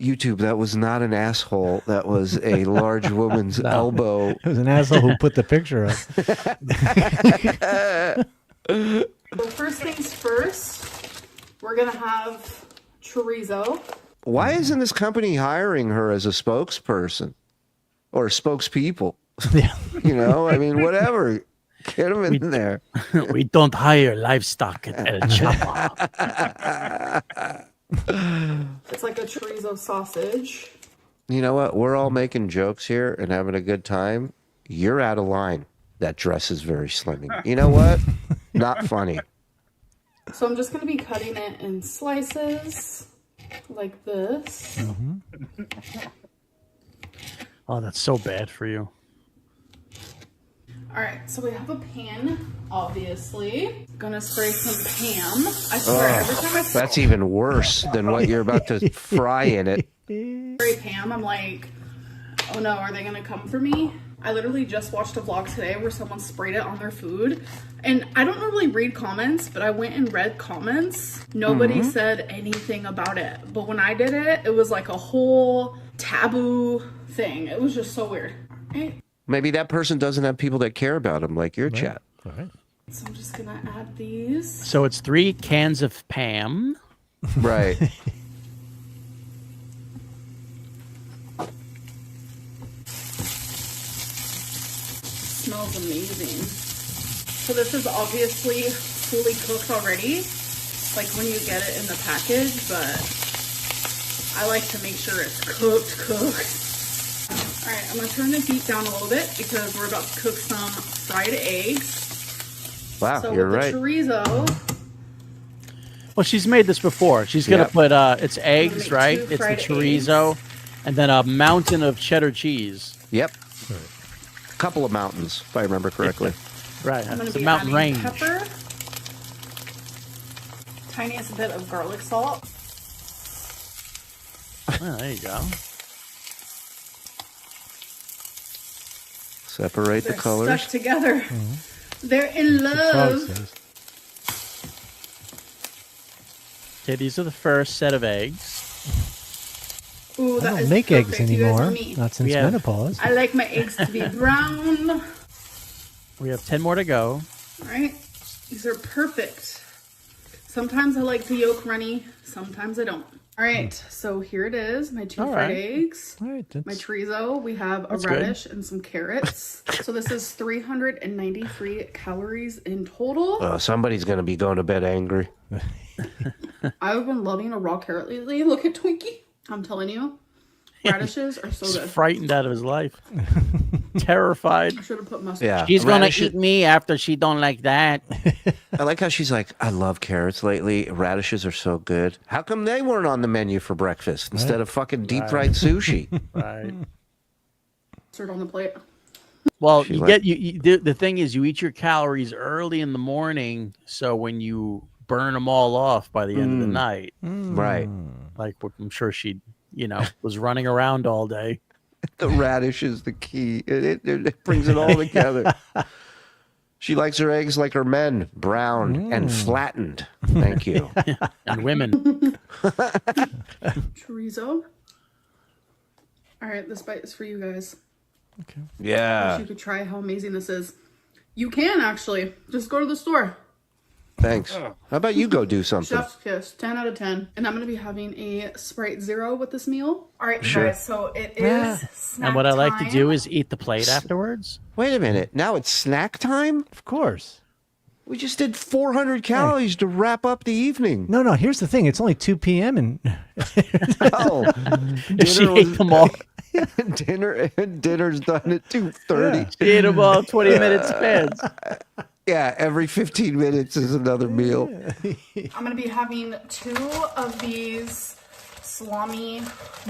YouTube, that was not an asshole. That was a large woman's elbow. It was an asshole who put the picture up. So first things first, we're gonna have chorizo. Why isn't this company hiring her as a spokesperson or spokespeople? Yeah. You know, I mean, whatever. Get them in there. We don't hire livestock at El Chapo. It's like a chorizo sausage. You know what? We're all making jokes here and having a good time. You're out of line. That dress is very slimming. You know what? Not funny. So I'm just gonna be cutting it in slices like this. Oh, that's so bad for you. All right, so we have a pan, obviously. Gonna spray some Pam. I swear, every time I That's even worse than what you're about to fry in it. spray Pam, I'm like, Oh no, are they gonna come for me? I literally just watched a vlog today where someone sprayed it on their food. And I don't normally read comments, but I went and read comments. Nobody said anything about it. But when I did it, it was like a whole taboo thing. It was just so weird. Right? Maybe that person doesn't have people that care about him like your chat. All right. So I'm just gonna add these. So it's 3 cans of Pam. Right. Smells amazing. So this is obviously fully cooked already, like when you get it in the package, but I like to make sure it's cooked. All right, I'm gonna turn the heat down a little bit because we're about to cook some fried eggs. Wow, So you're with right. the chorizo, Well, she's made this before. She's gonna Yep. put it's eggs, make right? 2 It's the fried chorizo, and then a mountain of cheddar cheese. Yep. A couple of mountains, if I remember correctly. Right, I'm gonna it's a be mountain adding range. pepper, tiniest bit of garlic salt. Oh, there you go. Separate They're the colors. stuck together. Mm-hmm. They're in Frog love. says. Okay, these are the first set of eggs. Ooh, I that don't is make eggs perfect. You guys anymore. know me. Not since Yeah. menopause. I like my eggs to be brown. We have 10 more to go. All right, these are perfect. Sometimes I like the yolk runny, sometimes I don't. All right, so here it is, my 2 All fried right. eggs, All right, my chorizo. We have a That's good. radish and some carrots. So this is 393 calories in total. Oh, somebody's going to be going to bed angry. I've been loving a raw carrot lately. Look at Twinkie. I'm telling you, radishes are so He's good. frightened out of his life. Terrified. I should have put mustard. Yeah. She's gonna Radishes- eat me after she don't like that. I like how she's like, I love carrots lately. Radishes are so good. How come they weren't on the menu for breakfast instead of fucking deep fried sushi? Right. Mustard on the plate. Well, She you like- get the thing is you eat your calories early in the morning, so when you burn them all off by the end of the night, Right. like what I'm sure she, was running around all day. The radish is the key. It brings it all together. She likes her eggs like her men, brown and flattened. Thank you. And women. Chorizo. All right, this bite is for you guys. I wish Yeah. you could try how amazing this is. You can actually. Just go to the store. Thanks. How about you go do something? Chef's kiss, 10 out of 10. And I'm going to be having a Sprite Zero with this meal. All right, Sure. guys, so it is snack And what I like to do time. is eat the plate afterwards. Wait a minute. Now it's snack time? Of course. We just did 400 calories to wrap up the evening. No, here's the thing. It's only 2 p.m. and Oh, She ate them all. dinner's done at 2:30. She ate them all 20-minute spans. Yeah, every 15 minutes is another meal. I'm going to be having 2 of these salami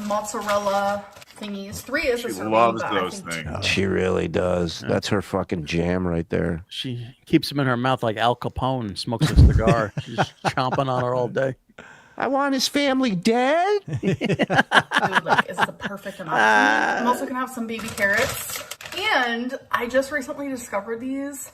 mozzarella thingies. 3 is a She serving, loves but I those think things. She really does. That's her fucking jam right there. She keeps them in her mouth like Al Capone smokes a cigar. She's chomping on her all day. I want his family dead. Dude, like, it's the perfect amount. I'm also going to have some baby carrots. And I just recently discovered these.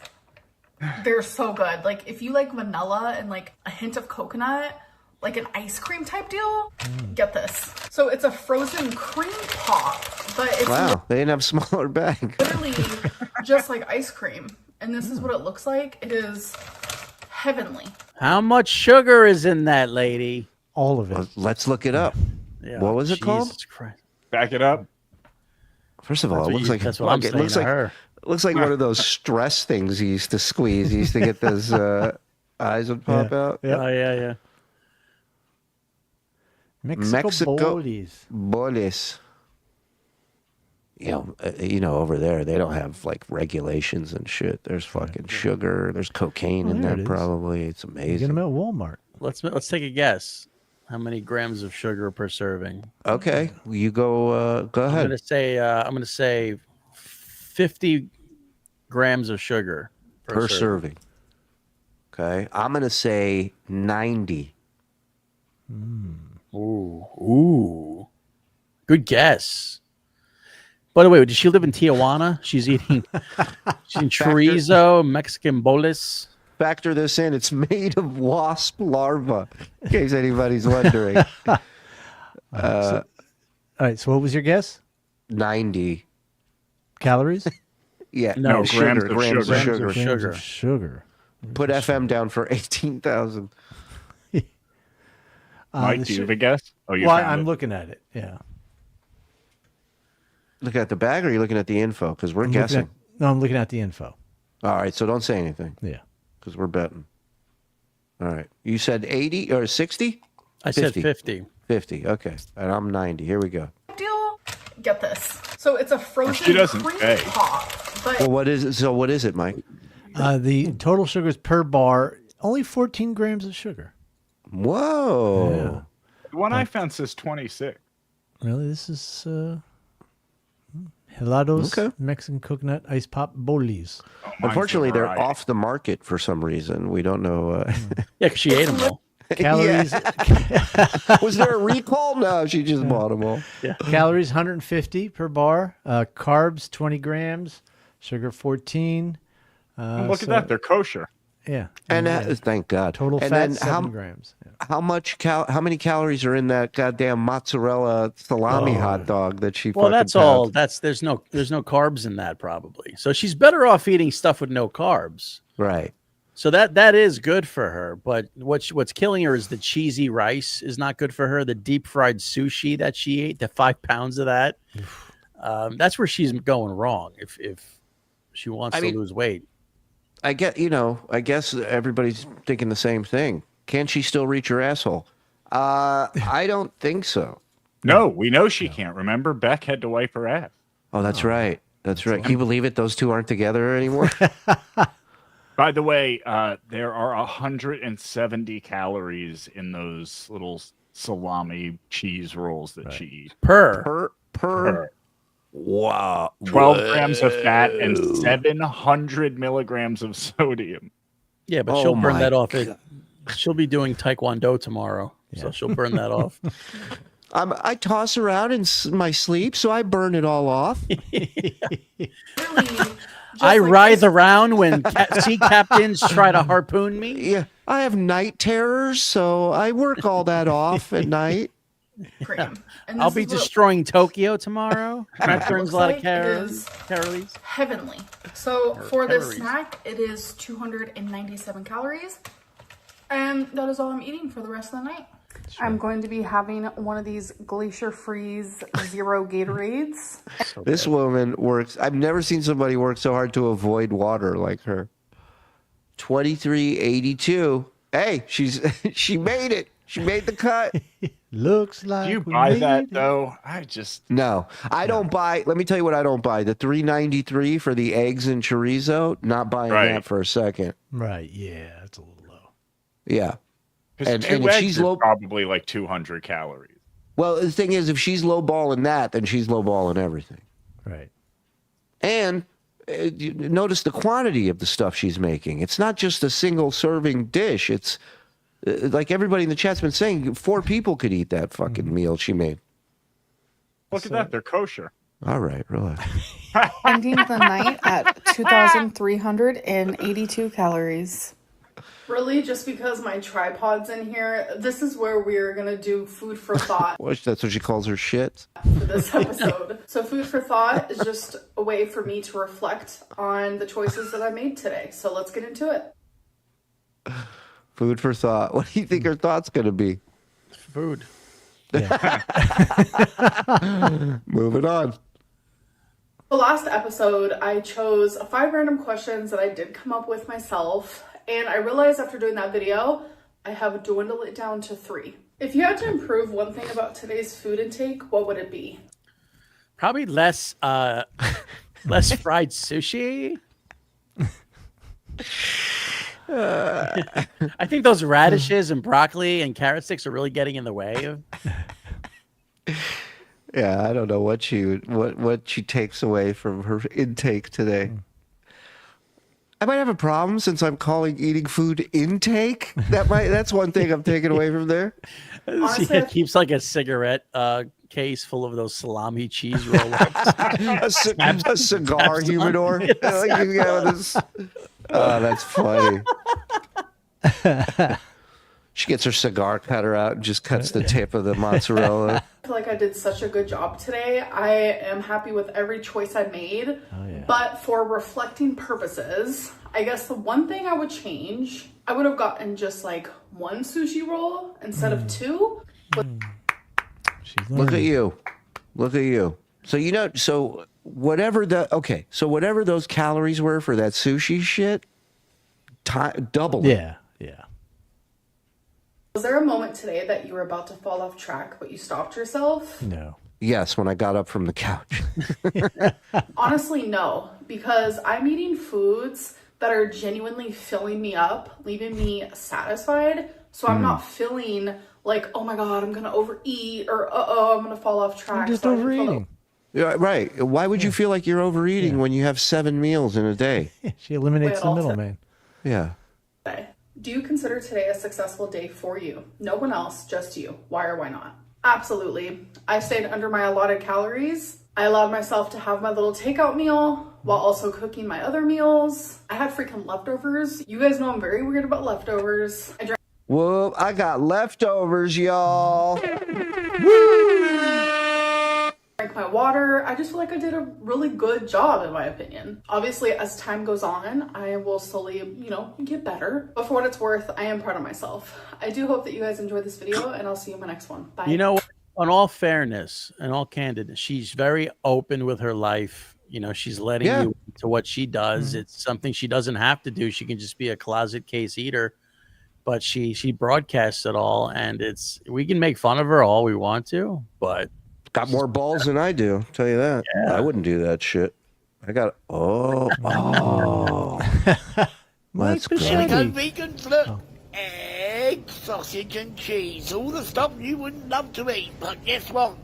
They're so good. Like, if you like vanilla and like a hint of coconut, like an ice cream type deal, get this. So it's a frozen cream pop, but it's Wow, they didn't have smaller bag. literally just like ice cream. And this is what it looks like. It is heavenly. How much sugar is in that, lady? all of it. Let's look it up. Yeah, What was it called? Jesus Christ. Back it up. First of all, That's it what looks you- like that's what I'm it saying looks to like her. it looks like one of those stress things he used to squeeze. He used to get those eyes would pop out. Yeah. Oh, yeah. Mexico bolis. Bolis. Over there they don't have like regulations and shit. There's fucking sugar. There's cocaine in there there it is. probably. It's You get amazing. them at Walmart. Let's take a guess. How many grams of sugar per serving? Okay, you go. Go I'm ahead. gonna say 50 grams of sugar Per serving. Okay, I'm gonna say 90. Ooh. Good guess. By the way, does she live in Tijuana? She's eating chorizo, Mexican bolas. Factor this in. It's made of wasp larva, in case anybody's wondering. All right. So what was your guess? 90 calories? Yeah. No, grams of Grams sugar. of sugar. Put FM down for 18,000. Mike, do you have a guess? Oh, you well, found I'm it. looking at it. Yeah. Looking at the bag, or are you looking at the info? Because we're I'm guessing. I'm looking at the info. All right, so don't say anything. Yeah. Because we're betting. All right. You said 80 or 60? I said 50. 50. Okay. And I'm 90. Here we go. Deal. Get this. So it's a frozen She doesn't cream say. pop. But Well, what is it? So what is it, Mike? The total sugars per bar, only 14 grams of sugar. Whoa. The one I found says 26. Really? This is helados, Okay. Mexican coconut ice pop bolis. Oh, mine's Unfortunately, the they're variety. off the market for some reason. We don't know. Yeah, because she ate them all. Calories, Was there a recall? No, she just bought them all. calories 150 per bar. Carbs 20 grams. Sugar 14. Look at that. They're kosher. Yeah. And thank God. Total and fat then 7 grams. Yeah. how many calories are in that goddamn mozzarella salami hot dog that she? Well, fucking that's all. pounded? There's no carbs in that probably. So she's better off eating stuff with no carbs. Right. So that is good for her. But what's killing her is the cheesy rice is not good for her. The deep fried sushi that she ate, the 5 pounds of that. That's where she's going wrong. If she wants to lose weight. I guess everybody's thinking the same thing. Can she still reach her asshole? I don't think so. No, we know she can't. Remember, Beck had to wipe her ass. Oh, that's right. That's right. Can you believe it? Those two aren't together anymore. By the way, there are 170 calories in those little salami cheese rolls that she eats. Per. Wow. 12 grams of fat and 700 milligrams of sodium. Yeah, but she'll burn that off. She'll be doing Taekwondo tomorrow, so she'll burn that off. I toss around in my sleep, so I burn it all off. I writhe around when sea captains try to harpoon me. Yeah, I have night terrors, so I work all that off at night. cream. And I'll this be is what destroying Tokyo tomorrow. That it burns looks a lot of like. It calories. is Calories. heavenly. So for this calories. snack, it is 297 calories. And that is all I'm eating for the rest of the night. I'm going to be having one of these Glacier Freeze Zero Gatorades. This woman works. I've never seen somebody work so hard to avoid water like her. 2382. Hey, she made it. She made the cut. Looks like Do you we buy made that it. though? I just No, I don't buy. Let me tell you what I don't buy. The 393 for the eggs and chorizo. Not buying Right. that for a second. Right. Yeah. That's a little low. Yeah. because And two if eggs she's are low, probably like 200 calories. well, the thing is, if she's lowballing that, then she's lowballing everything. Right. And you notice the quantity of the stuff she's making. It's not just a single serving dish. It's like everybody in the chat's been saying, 4 people could eat that fucking meal she made. Look at that. They're kosher. All right, relax. Ending the night at 2,382 calories. Really, just because my tripod's in here, this is where we're gonna do food for thought That's what she calls her shit. for this episode. So food for thought is just a way for me to reflect on the choices that I made today. So let's get into it. Food for thought. What do you think her thought's going to be? Food. Moving on. The last episode, I chose 5 random questions that I did come up with myself, and I realized after doing that video, I have dwindled it down to 3. If you had to improve one thing about today's food intake, what would it be? Probably less less fried sushi. I think those radishes and broccoli and carrot sticks are really getting in the way of. Yeah, I don't know what she takes away from her intake today. I might have a problem since I'm calling eating food intake. That's one thing I'm taking away from there. She keeps like a cigarette case full of those salami cheese roll-ups. a cigar humidor. Oh, that's funny. She gets her cigar cutter out and just cuts the tip of the mozzarella. I feel like I did such a good job today. I am happy with every choice I made. Oh, yeah. But for reflecting purposes, I guess the one thing I would change, I would have gotten just like one sushi roll instead of two. Look at you. Look at you. So, whatever those calories were for that sushi shit, double it. Yeah. Was there a moment today that you were about to fall off track, but you stopped yourself? No. Yes, when I got up from the couch. Honestly, no, because I'm eating foods that are genuinely filling me up, leaving me satisfied. So I'm not feeling like, oh my God, I'm going to overeat or, I'm going to fall off track. You're just overeating. Yeah, right. Why would you feel like you're overeating when you have 7 meals in a day? She eliminates the middleman. Yeah. Do you consider today a successful day for you? No one else, just you. Why or why not? Absolutely. I stayed under my allotted calories. I allowed myself to have my little takeout meal while also cooking my other meals. I had freaking leftovers. You guys know I'm very weird about leftovers. Whoop, I got leftovers, y'all. Drank my water. I just feel like I did a really good job in my opinion. Obviously, as time goes on, I will slowly, get better. But for what it's worth, I am proud of myself. I do hope that you guys enjoyed this video and I'll see you in my next one. Bye. You know what? On all fairness and all candidness, she's very open with her life. She's letting you into what she does. It's something she doesn't have to do. She can just be a closet case eater, but she broadcasts it all, and we can make fun of her all we want to, but got more balls than I do. Tell you that. Yeah. I wouldn't do that shit. I got Let's go. Vegan flip. Egg, sausage and cheese. All the stuff you wouldn't love to eat, but guess what?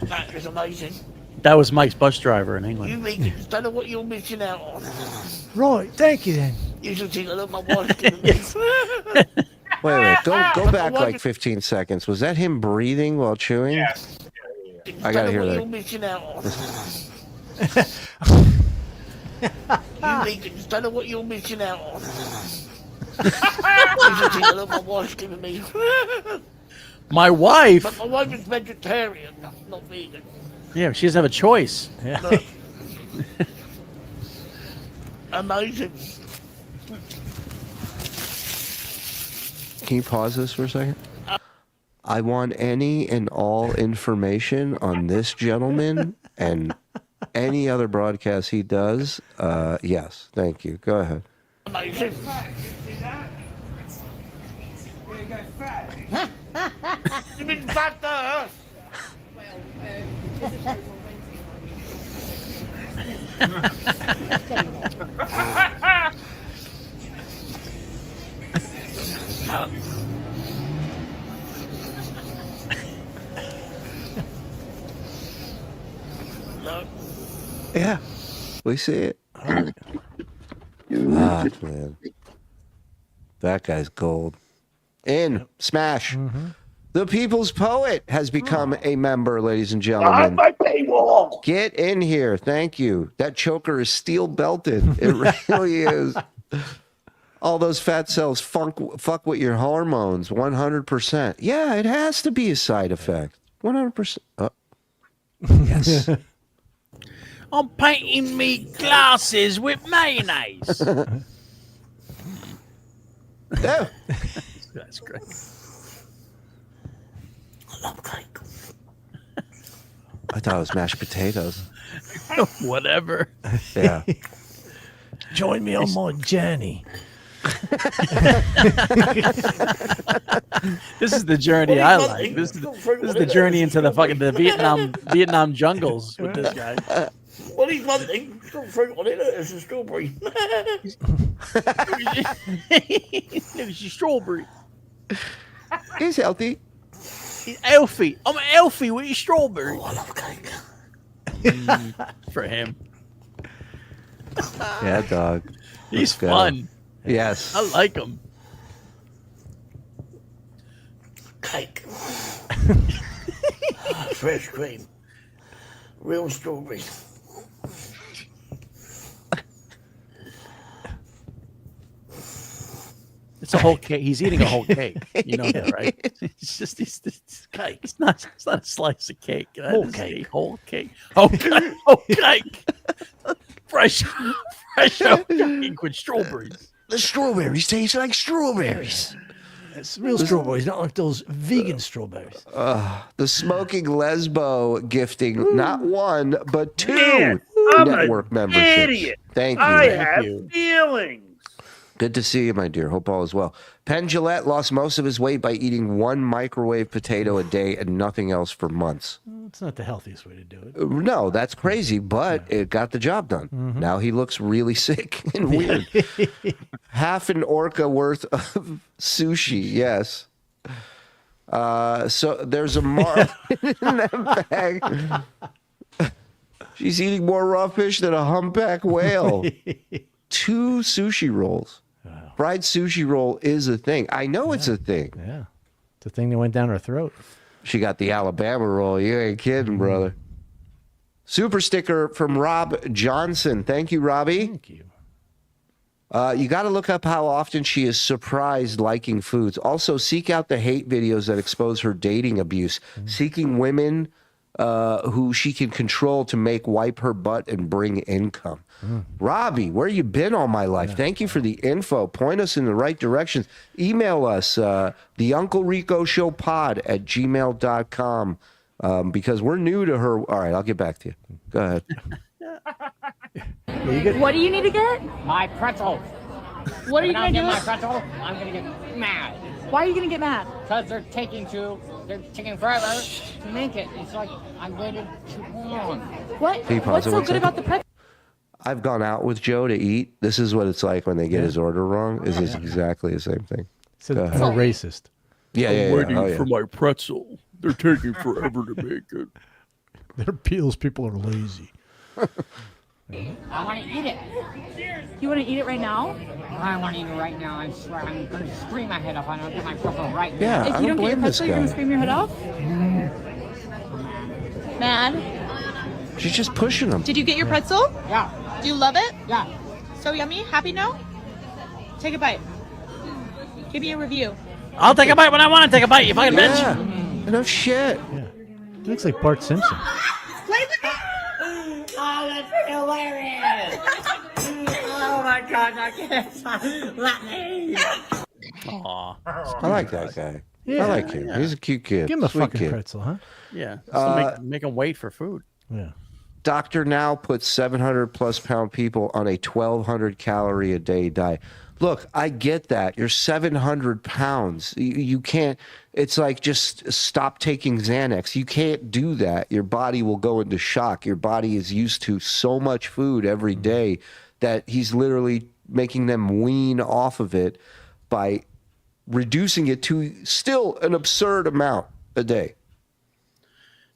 That is amazing. That was Mike's bus driver in England. You vegans don't know what you're missing out on. Right, thank you then. You should take a look at my wife's giving me. Wait. Go back like 15 seconds. Was that him breathing while chewing? Yes. I gotta hear that. You're missing out on. You vegans don't know what you're missing out on. You should take a look at my wife's giving me. My wife? But my wife is vegetarian, not vegan. Yeah, she doesn't have a choice. Yeah. Look. Amazing. Can you pause this for a second? I want any and all information on this gentleman and any other broadcast he does. Yes, thank you. Go ahead. Amazing. You've been fat there. Yeah, we see it. Man. That guy's gold. Smash. The People's Poet has become a member, ladies and gentlemen. My paywall. Get in here. Thank you. That choker is steel belted. It really is. All those fat cells fuck with your hormones 100%. Yeah, it has to be a side effect. 100%. Yes. I'm painting me glasses with mayonnaise. Yeah. That's great. I love cake. I thought it was mashed potatoes. Whatever. Yeah. Join me on my journey. This is the journey I like. This is the journey into the Vietnam jungles with this guy. Well, he's one thing. It's got fruit on it. It's a strawberry. It's a strawberry. He's healthy. He's healthy. I'm healthy with your strawberry. Oh, I love cake. For him. Yeah, dog. He's Let's go. fun. Yes. I like him. Cake. Fresh cream. Real strawberries. It's a whole cake. He's eating a whole cake. You know that, right? It's cake. It's not a slice of cake. Whole cake. Whole cake. Whole cake. Fresh oat cake with strawberries. The strawberries taste like strawberries. It's real strawberries, not like those vegan strawberries. The smoking lesbo gifting not one but two Man, I'm network an memberships. idiot. Thank you. I Thank have you. feelings. Good to see you, my dear. Hope all is well. Penn Jillette lost most of his weight by eating one microwave potato a day and nothing else for months. Well, it's not the healthiest way to do it. No, that's crazy, but it got the job done. Now he looks really sick and weird. Half an orca worth of sushi, yes. So there's a marlin in that bag. She's eating more raw fish than a humpback whale. 2 sushi rolls. Fried sushi roll is a thing. I know it's a thing. Yeah. It's a thing that went down her throat. She got the Alabama roll. You ain't kidding, brother. Super sticker from Rob Johnson. Thank you, Robbie. Thank you. You got to look up how often she is surprised liking foods. Also, seek out the hate videos that expose her dating abuse. Seeking women who she can control to wipe her butt and bring income. Robbie, where you been all my life? Thank you for the info. Point us in the right directions. Email us, the Uncle Rico Show pod at gmail.com, because we're new to her. All right, I'll get back to you. Go ahead. What do you need to get? My pretzels. What are you When I gonna get do? my pretzel, I'm gonna get mad. Why are you gonna get mad? Because they're taking forever to make it. It's like I'm waiting too long. What? Can you pause What's it so one good second? about the pretzel? I've gone out with Joe to eat. This is what it's like when they get his order wrong. This is exactly the same thing. So Go it's ahead. more racist. Yeah, I'm yeah, yeah. waiting Oh, yeah. for my pretzel. They're taking forever to make it. Their peels people are lazy. I want to eat it. You want to eat it right now? I want to eat it right now. I swear, I'm going to scream my head off. I don't get my pretzel right Yeah, now. If you don't get your pretzel, you're gonna scream your head off? Mad? She's just pushing them. Did you get your pretzel? Yeah. Do you love it? Yeah. So yummy? Happy now? Take a bite. Give me a review. I'll take a bite when I want to take a bite, you fucking bitch. No shit. Yeah. He looks like Bart Simpson. Play the game! Oh, that's hilarious! Oh my God, I can't let me! Aw. I like that guy. Yeah, I like him. yeah. He's a cute kid. Give him a Sweet fucking kid. pretzel, huh? Yeah. Just to make them wait for food. Yeah. Doctor now puts 700 plus pound people on a 1,200 calorie a day diet. Look, I get that. You're 700 pounds. You can't, it's like just stop taking Xanax. You can't do that. Your body will go into shock. Your body is used to so much food every day that he's literally making them wean off of it by reducing it to still an absurd amount a day.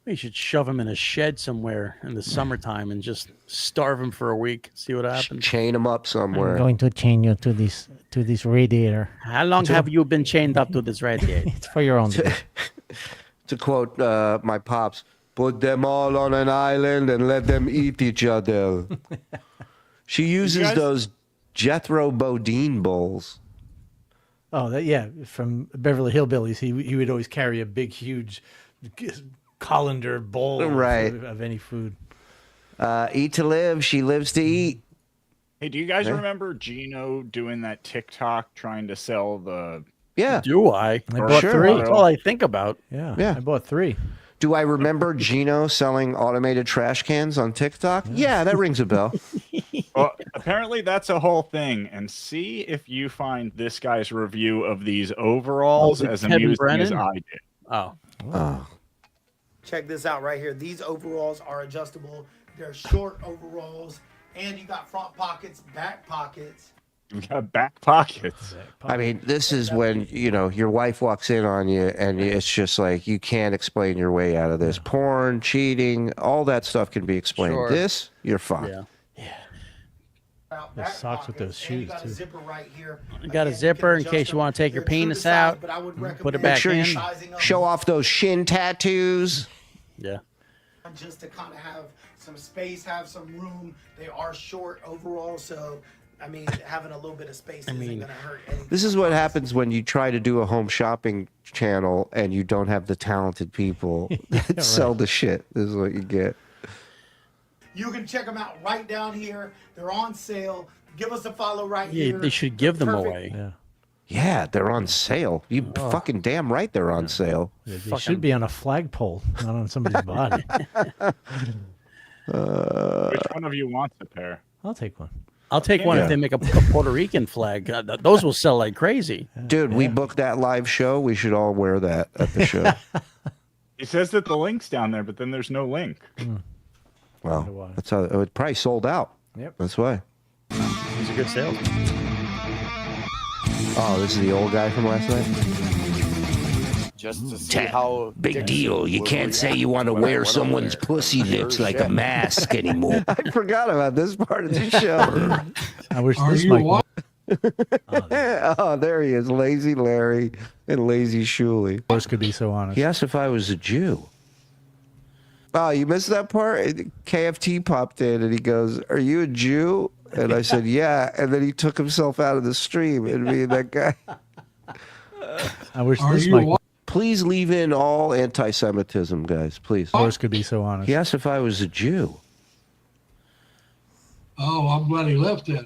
You should shove him in a shed somewhere in the summertime and just starve him for a week. See what happens. Chain him up somewhere. I'm going to chain you to this radiator. How long have you been chained up to this radiator? It's for your own good. To quote my pops, put them all on an island and let them eat each other. She uses guys- those Jethro Bodine bowls. Oh, yeah. From Beverly Hillbillies, he would always carry a big, huge colander bowl Right. of any food. Eat to live. She lives to eat. Hey, do you guys Okay. remember Gino doing that TikTok trying to sell the? Yeah. Do I? I bought Sure. 3. That's all I think about. Yeah. Yeah. I bought 3. Do I remember Gino selling automated trash cans on TikTok? Yeah, that rings a bell. Well, apparently that's a whole thing. And see if you find this guy's review of these overalls Oh, as Kevin amusing as Brennan? I did. Oh. Oh. Check this out right here. These overalls are adjustable. They're short overalls, and you got front pockets, back pockets. You've got back pockets. I mean, this is when, your wife walks in on you and it's just like, you can't explain your way out of this. Porn, cheating, all that stuff can be explained. Sure. This, you're fucked. Yeah. Those socks with those shoes, too. You got a zipper in case you want to take your penis out, put it Make back sure in. you show off those shin tattoos. Yeah. Just to kind of have some space, have some room. They are short overall, so I mean, having a little bit of space isn't going to hurt anything. This is what happens when you try to do a home shopping channel and you don't have the talented people that sell the shit. This is what you get. You can check them out right down here. They're on sale. Give us a follow right Yeah, here. they should give them Perfect. away. Yeah, they're on sale. You fucking damn right they're on sale. They should be on a flagpole, not on somebody's body. Which one of you wants a pair? I'll take one. I'll take one if they make a Puerto Rican flag. Those will sell like crazy. Dude, we booked that live show. We should all wear that at the show. He says that the link's down there, but then there's no link. Well, that's how it probably sold out. Yep. That's why. He's a good salesman. Oh, this is the old guy from last night? Just to see how Big deal. You can't say you want to when I wear went someone's over there. pussy lips like a shit. mask anymore. I forgot about this part of the show. I wish this mic. Oh, there he is. Lazy Larry and Lazy Shuli. Morse could be so honest. He asked if I was a Jew. Oh, you missed that part? KFT popped in and he goes, "Are you a Jew?" And I said, "Yeah." And then he took himself out of the stream and me and that guy. I wish this mic. Please leave in all anti-Semitism, guys. Please. Morse could be so honest. He asked if I was a Jew. Oh, I'm glad he left it.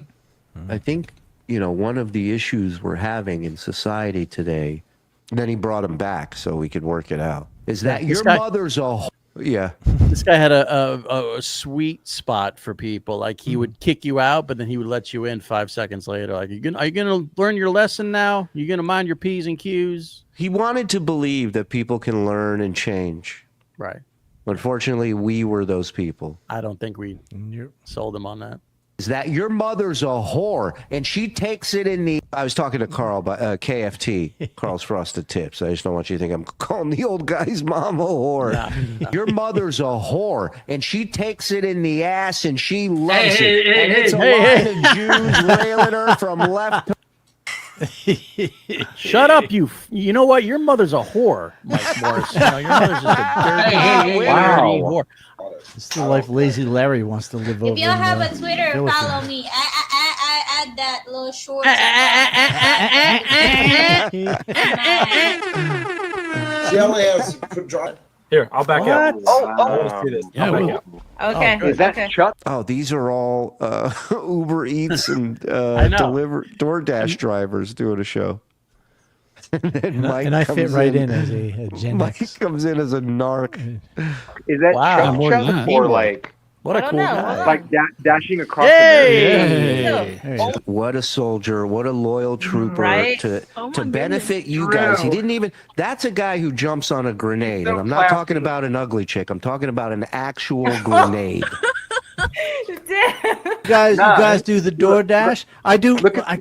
I think, one of the issues we're having in society today, then he brought him back so we could work it out, is that your mother's a... Yeah. This guy had a sweet spot for people. Like he would kick you out, but then he would let you in 5 seconds later. Like, are you gonna learn your lesson now? You gonna mind your P's and Q's? He wanted to believe that people can learn and change. Right. Unfortunately, we were those people. I don't think we sold him on that. Is that your mother's a whore and she takes it in the... I was talking to Karl about KFT, Karl's Frosted Tips. I just don't want you to think I'm calling the old guy's mom a whore. No. Your mother's a whore and she takes it in the ass and she loves it. And it's a line of Jews railing her from left to... Shut up, you know what? Your mother's a whore, Mike Morse. Your mother's just a dirty, dirty whore. It's the life Lazy Larry wants to live over. If y'all have a Twitter, Philippines. follow me. I add that little short. She only has Here, I'll back up. Oh. Yeah, Okay. Is that Chuck? Oh, these are all Uber Eats and DoorDash drivers doing a show. And then Mike and I fit comes right in as a Gen Mike X. comes in as a narc. Is that Wow, more than Chuck that. or like What a cool guy. like dashing across Hey! America? What a soldier! What a loyal trooper Right? to Oh my to benefit goodness. you guys. He True. didn't even. That's a guy who jumps on a grenade, and I'm not talking about an ugly chick. I'm talking about an actual grenade. You guys do the DoorDash. I do.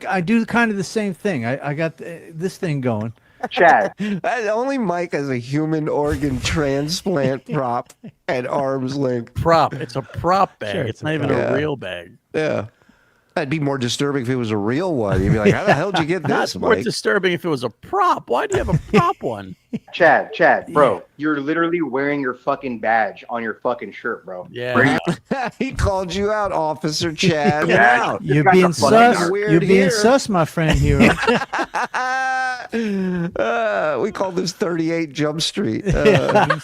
I do kind of the same thing. I got this thing going. Chad. Only Mike has a human organ transplant prop at arm's length. Prop. It's a prop bag. Sure, it's not even prop. a real bag. Yeah. That'd be more disturbing if it was a real one. You'd be like, how the hell did you get this, That's more Mike? disturbing if it was a prop. Why do you have a prop one? Chad, bro, you're literally wearing your fucking badge on your fucking shirt, bro. Yeah. He called you out, Officer Chad. Yeah. Out. You're guys being are fucking sus. weird You're being here. sus, my friend here. We call this 38 Jump Street. My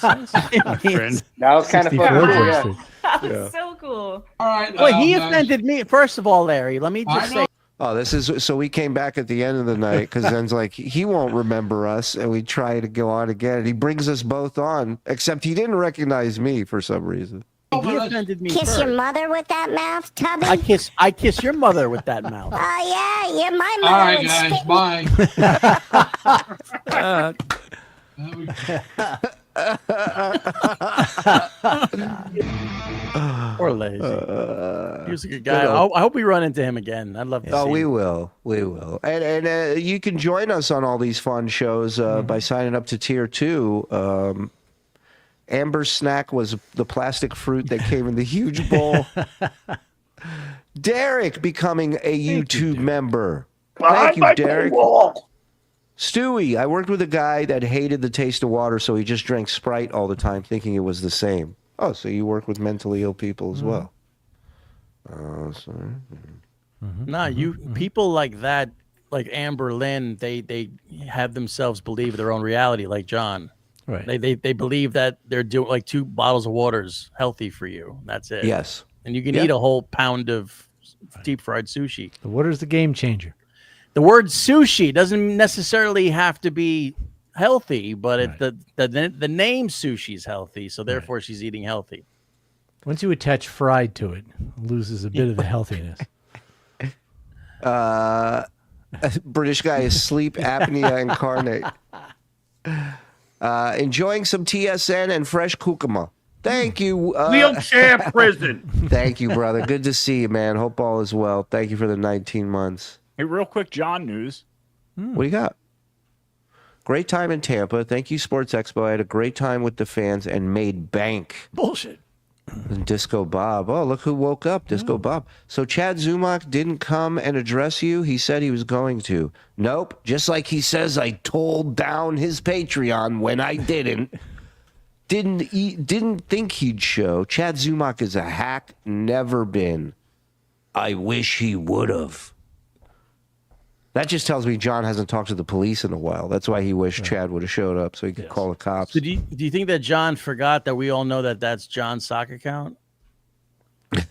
friend. That was kind of 64 fun. Jump Yeah. Street. Yeah. So cool. All right. Well, he guys. offended me. First of all, Larry, let me just say. Oh, this is so we came back at the end of the night because Zen's like, he won't remember us, and we try to go on again. And he brings us both on, except he didn't recognize me for some reason. He offended me Kiss first. your mother with that mouth, Tubby. I kiss your mother with that mouth. Oh yeah, my All mother right, would guys. spit. Bye. Or lazy. He was a good guy. I hope we run into him again. I'd love to see we him. will. We will. And you can join us on all these fun shows by signing up to Tier 2. Amber's snack was the plastic fruit that came in the huge bowl. Derek becoming a YouTube member. Thank you, Derek. Stewie, I worked with a guy that hated the taste of water, so he just drank Sprite all the time, thinking it was the same. Oh, so you work with mentally ill people as well. People like that, like Amberlynn, they have themselves believe their own reality, like John. Right. They believe that they're doing like 2 bottles of water is healthy for you. That's it. Yes. And you can eat a whole pound of deep fried sushi. The water's the game changer. The word sushi doesn't necessarily have to be healthy, but the name sushi is healthy, so therefore she's eating healthy. Once you attach fried to it, it loses a bit of the healthiness. British guy is sleep apnea incarnate. Enjoying some TSN and fresh kukuma. Thank you. Wheelchair prison. Thank you, brother. Good to see you, man. Hope all is well. Thank you for the 19 months. Hey, real quick, John news. What do you got? Great time in Tampa. Thank you, Sports Expo. I had a great time with the fans and made bank. Bullshit. And Disco Bob. Oh, look who woke up. Disco Bob. So Chad Zumach didn't come and address you? He said he was going to. Nope. Just like he says I told down his Patreon when I didn't. Didn't think he'd show. Chad Zumach is a hack. Never been. I wish he would have. That just tells me John hasn't talked to the police in a while. That's why he wished Chad would have showed up so he could call the cops. So do you think that John forgot that we all know that that's John's sock account?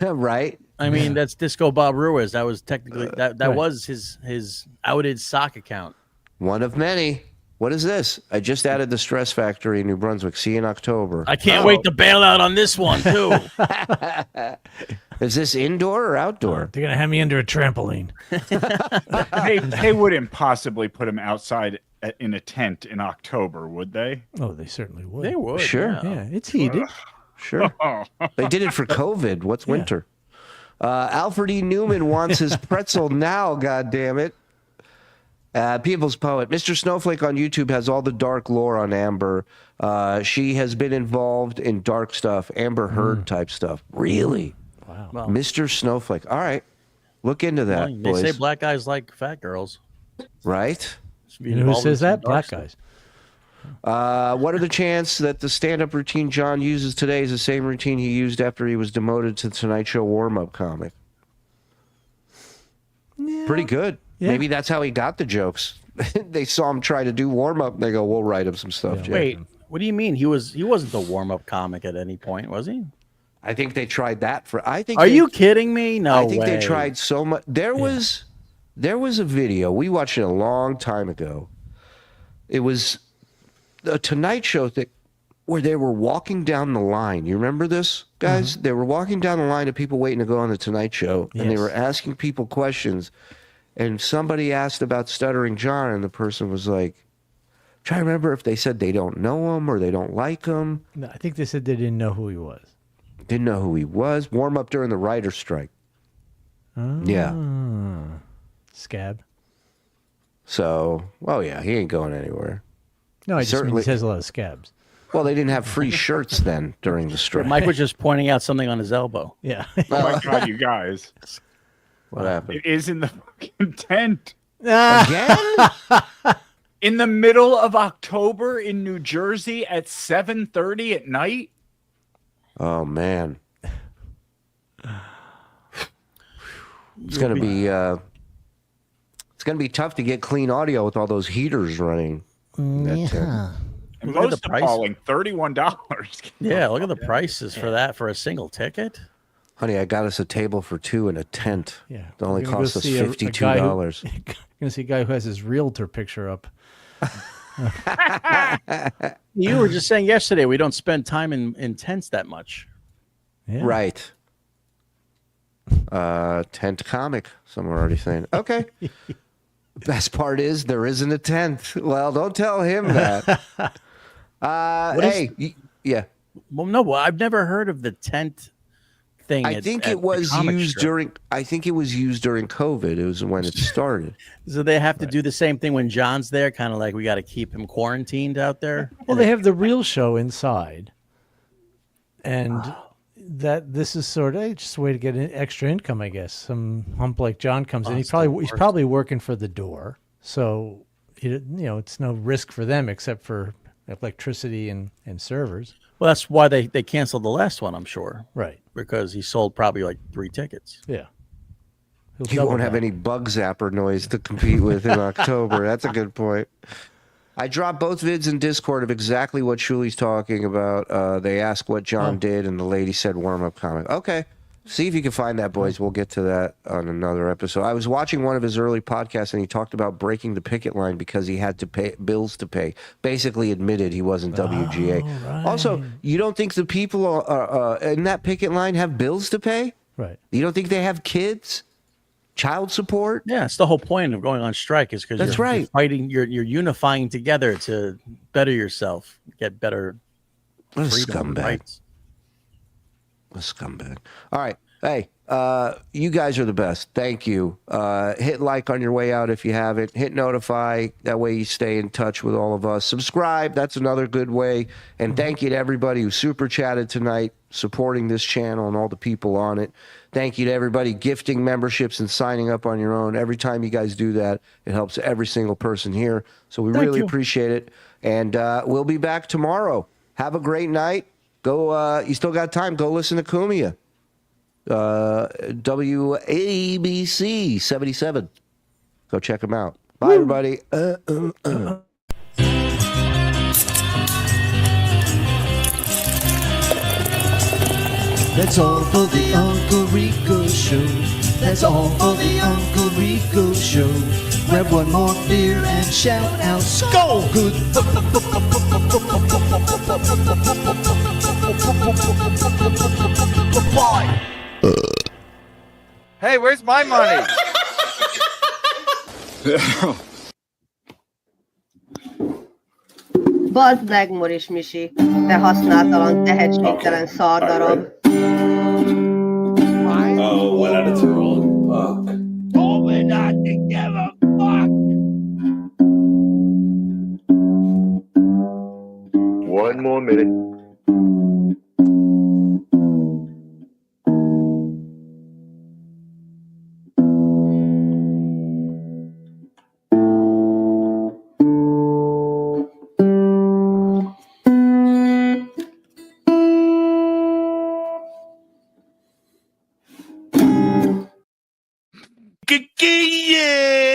Right. I mean, that's Disco Bob Ruiz. That was technically that was his outed sock account. One of many. What is this? I just added the Stress Factory in New Brunswick. See you in October. I can't wait to bail out on this one too. Is this indoor or outdoor? They're gonna have me under a trampoline. They wouldn't possibly put him outside in a tent in October, would they? Oh, they certainly would. They would. Sure. Yeah, it's heated. Sure. They did it for COVID. What's winter? Alfred E. Newman wants his pretzel now, God damn it. People's Poet. Mr. Snowflake on YouTube has all the dark lore on Amber. She has been involved in dark stuff, Amber Heard type stuff. Really? Wow. Well, Mr. Snowflake. All right. Look into that, they boys. say black guys like fat girls. Right? You know who says that? Black guys. What are the chances that the stand-up routine John uses today is the same routine he used after he was demoted to the Tonight Show warm-up comic? Yeah. Pretty good. Yeah. Maybe that's how he got the jokes. They saw him try to do warm-up, and they go, we'll write him some stuff, Jay. Wait, what do you mean? He wasn't the warm-up comic at any point, was he? I think they tried that for. Are you kidding me? No, I think way. they tried so much. There was a video we watched it a long time ago. It was a Tonight Show thing where they were walking down the line. You remember this, guys? Mm-hmm. They were walking down the line of people waiting to go on the Tonight Show, and they were asking people questions. And somebody asked about Stuttering John, and the person was like, try to remember if they said they don't know him or they don't like him. No, I think they said they didn't know who he was. Didn't know who he was. Warm up during the writer's strike. Yeah. Scab. So, well, yeah, he ain't going anywhere. No, I just mean he has a lot of scabs. Well, they didn't have free shirts then during the strike. Mike was just pointing out something on his elbow. Yeah. Oh my God, you guys. What happened? It is in the fucking tent. Again? In the middle of October in New Jersey at 7:30 at night? Oh, man. It's going to be tough to get clean audio with all those heaters running. And Look at most the price. appalling, $31. Yeah, look at the prices for that for a single ticket. Honey, I got us a table for two in a tent. Yeah. It only We're gonna go cost us see $52. You're going to see a guy who has his realtor picture up. You were just saying yesterday we don't spend time in tents that much. Yeah. Right. Tent comic, some are already saying. Okay. Best part is there isn't a tent. Well, don't tell him that. Yeah. Well, no, I've never heard of the tent thing. I think it was used during COVID. It was when it started. So they have to do the same thing when John's there, kind of like we got to keep him quarantined out there. Well, they have the real show inside, and this is sort of just a way to get an extra income, I guess. Some hump like John comes in, he's probably working for the door, so it's no risk for them except for electricity and servers. Well, that's why they canceled the last one, I'm sure. Right. Because he sold probably like 3 tickets. Yeah. He won't have any bug zapper noise to compete with in October. That's a good point. I dropped both vids in Discord of exactly what Shuli's talking about. They asked what John did, and the lady said warm-up comic. Okay. See if you can find that, boys. We'll get to that on another episode. I was watching one of his early podcasts, and he talked about breaking the picket line because he had to pay bills to pay. Basically admitted he wasn't WGA. Right. Also, you don't think the people in that picket line have bills to pay? Right. You don't think they have kids? Child support? Yeah, it's the whole point of going on strike is because you're fighting, you're unifying together to better yourself, get better What a freedom and scumbag. rights. A scumbag. All right. Hey, you guys are the best. Thank you. Hit like on your way out if you haven't. Hit notify. That way you stay in touch with all of us. Subscribe. That's another good way. And thank you to everybody who super chatted tonight, supporting this channel and all the people on it. Thank you to everybody gifting memberships and signing up on your own. Every time you guys do that, it helps every single person here. So we really appreciate it. And we'll be back tomorrow. Have a great night. Go. You still got time. Go listen to Cumia. WABC 77. Go check them out. Bye, everybody. That's all for the Uncle Rico Show. That's all for the Uncle Rico Show. Grab one more beer and shout out, Skull Good. Goodbye. Hey, where's my money? Bazd meg, Moris Misi, te használtalan, tehetségtelen szardarab. Oh, 1 out of 2 rolling. Fuck. Oh, we're not together. Fuck. 1 more minute. Yeah.